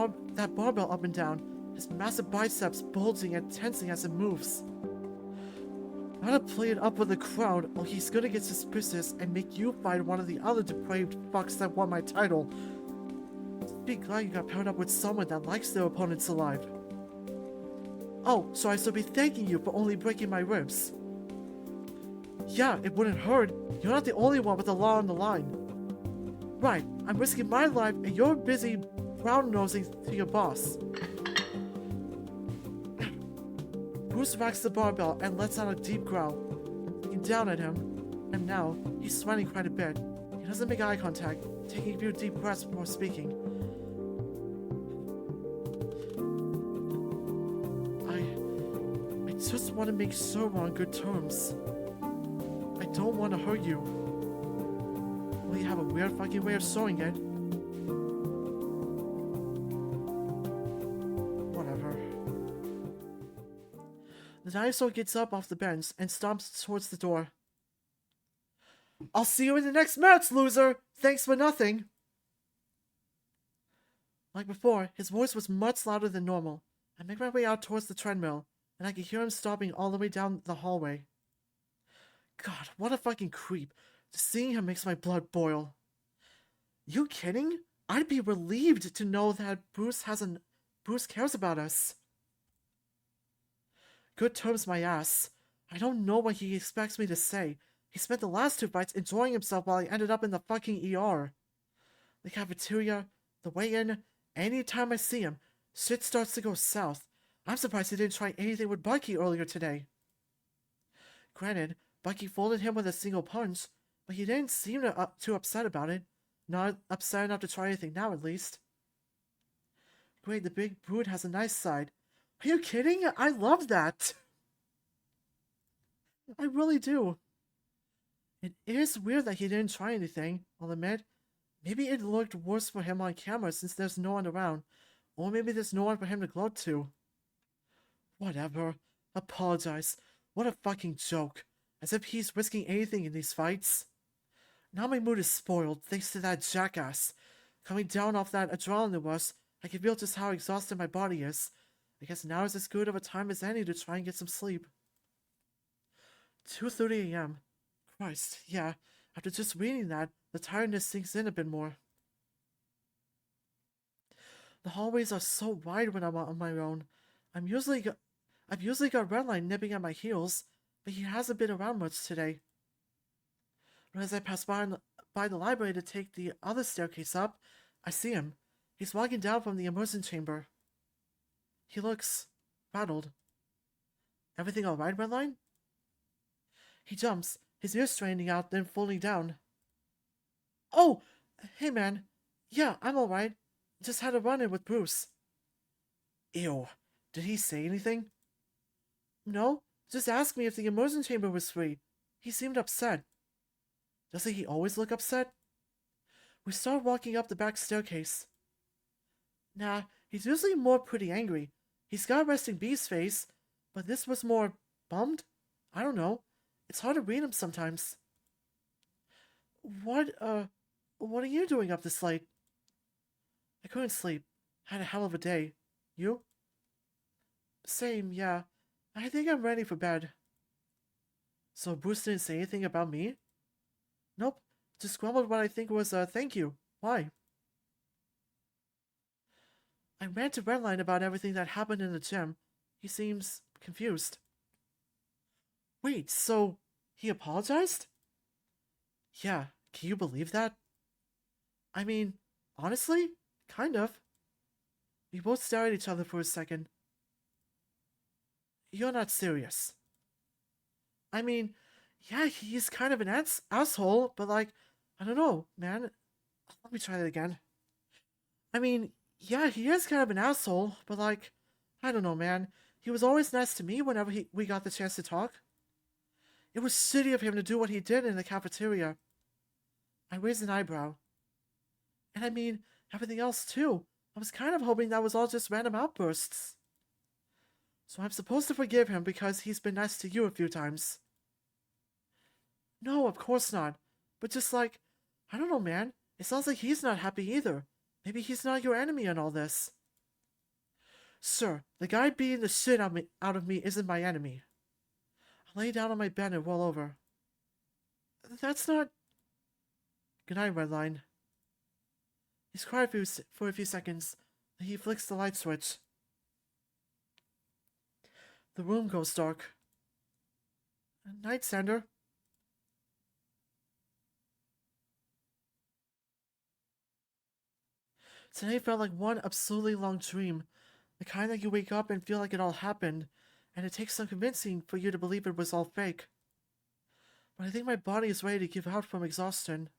barbell up and down, his massive biceps bulging and tensing as it moves. Gotta play it up with the crowd, or he's gonna get suspicious and make you fight one of the other depraved fucks that won my title. Just be glad you got paired up with someone that likes their opponents alive. Oh, so I should be thanking you for only breaking my ribs. Yeah, it wouldn't hurt. You're not the only one with the law on the line. Right, I'm risking my life and you're busy brown-nosing to your boss. Bruce racks the barbell and lets out a deep growl, looking down at him, and now he's sweating quite a bit. He doesn't make eye contact, taking a few deep breaths before speaking. I just want to make sure we're on good terms. I don't want to hurt you. Well, you have a weird fucking way of showing it. Whatever. The dinosaur gets up off the bench and stomps towards the door. I'll see you in the next match, loser! Thanks for nothing! Like before, his voice was much louder than normal. I make my way out towards the treadmill, and I can hear him stomping all the way down the hallway. God, what a fucking creep. Just seeing him makes my blood boil. You kidding? I'd be relieved to know that Bruce cares about us. Good terms, my ass. I don't know what he expects me to say. He spent the last 2 fights enjoying himself while I ended up in the fucking ER. The cafeteria, the weigh-in, anytime I see him, shit starts to go south. I'm surprised he didn't try anything with Bucky earlier today. Granted, Bucky folded him with a single punch, but he didn't seem too upset about it. Not upset enough to try anything now, at least. Great, the big brood has a nice side. Are you kidding? I love that! I really do. It is weird that he didn't try anything, I'll admit. Maybe it looked worse for him on camera since there's no one around. Or maybe there's no one for him to gloat to. Whatever. Apologize. What a fucking joke. As if he's risking anything in these fights. Now my mood is spoiled, thanks to that jackass. Coming down off that adrenaline rush, I can feel just how exhausted my body is. I guess now is as good of a time as any to try and get some sleep. 2:30 a.m. Christ, yeah. After just reading that, the tiredness sinks in a bit more. The hallways are so wide when I'm on my own. I've usually got Redline nipping at my heels, but he hasn't been around much today. But as I pass by the library to take the other staircase up, I see him. He's walking down from the immersion chamber. He looks rattled. Everything alright, Redline? He jumps, his ears straightening out, then folding down. Oh! Hey man. Yeah, I'm alright. Just had a run-in with Bruce. Ew. Did he say anything? No, just asked me if the immersion chamber was free. He seemed upset. Doesn't he always look upset? We start walking up the back staircase. Nah, he's usually more pretty angry. He's got a resting bee's face, but this was more bummed? I don't know. It's hard to read him sometimes. What are you doing up this late? I couldn't sleep. Had a hell of a day. You? Same, yeah. I think I'm ready for bed. So Bruce didn't say anything about me? Nope. Just grumbled what I think was a thank you. Why? I ran to Redline about everything that happened in the gym. He seems confused. Wait, so he apologized? Yeah, can you believe that? I mean, honestly, kind of. We both stare at each other for a second. You're not serious. I mean, yeah, he's kind of an asshole, but like, I don't know, man. Let me try that again. I mean, Yeah, he is kind of an asshole, but like, I don't know, man. He was always nice to me whenever we got the chance to talk. It was shitty of him to do what he did in the cafeteria. I raised an eyebrow. And I mean, everything else too. I was kind of hoping that was all just random outbursts. So I'm supposed to forgive him because he's been nice to you a few times. No, of course not. But just like, I don't know, man. It sounds like he's not happy either. Maybe he's not your enemy in all this. Sir, the guy beating the shit out of me isn't my enemy. I lay down on my bed and roll over. That's not... Good night, Redline. He's quiet for a few seconds. Then he flicks the light switch. The room goes dark. Night, Sander. Today felt like one absolutely long dream. The kind that you wake up and feel like it all happened, and it takes some convincing for you to believe it was all fake. But I think my body is ready to give out from exhaustion.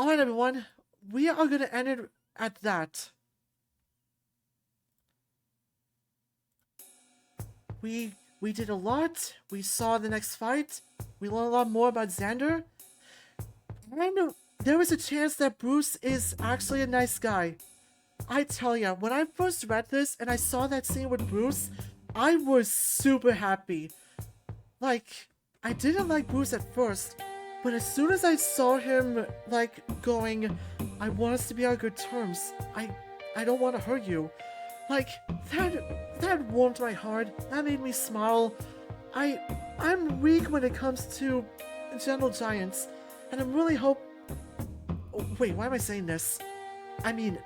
Alright, everyone. We are going to end it at that. We did a lot. We saw the next fight. We learned a lot more about Xander. And there was a chance that Bruce is actually a nice guy. I tell ya, when I first read this and I saw that scene with Bruce, I was super happy. Like, I didn't like Bruce at first, but as soon as I saw him, like, going, I want us to be on good terms. I don't want to hurt you. Like, that warmed my heart. That made me smile. I'm weak when it comes to gentle giants, and I'm really oh, wait, why am I saying this? I mean,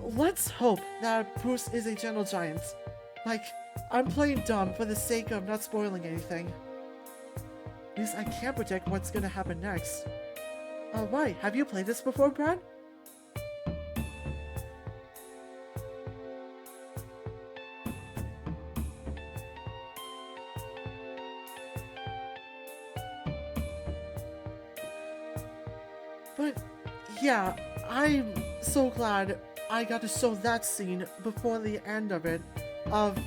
let's hope that Bruce is a gentle giant. Like, I'm playing dumb for the sake of not spoiling anything. At least I can't predict what's gonna happen next. Why? Have you played this before, Brad? But, yeah, I'm so glad I got to show that scene before the end of it, of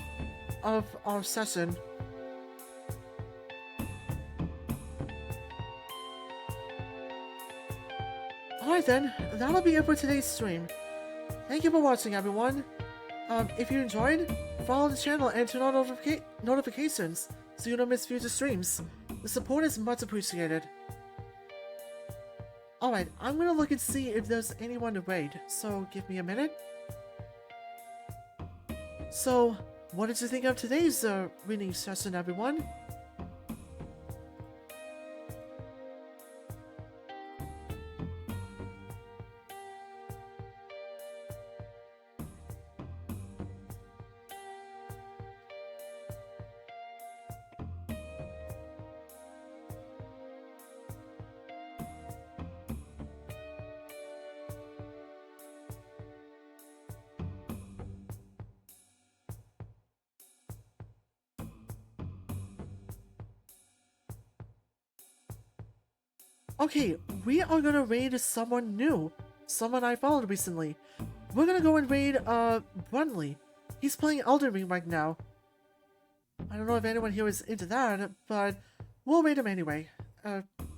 our session. Alright then, that'll be it for today's stream. Thank you for watching, everyone. If you enjoyed, follow the channel and turn on notifications so you don't miss future streams. The support is much appreciated. Alright, I'm gonna look and see if there's anyone to raid, so give me a minute. So, what did you think of today's reading session, everyone? Okay, we are gonna raid someone new. Someone I followed recently. We're gonna go and raid, Brunley. He's playing Elden Ring right now. I don't know if anyone here is into that, but we'll raid him anyway.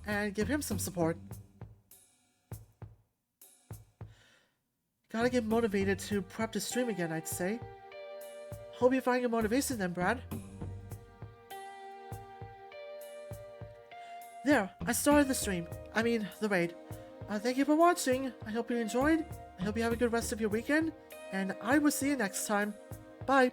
And give him some support. Gotta get motivated to prep the stream again, I'd say. Hope you find your motivation then, Brad. There, I started the stream. I mean, the raid. Thank you for watching. I hope you enjoyed. I hope you have a good rest of your weekend. And I will see you next time. Bye.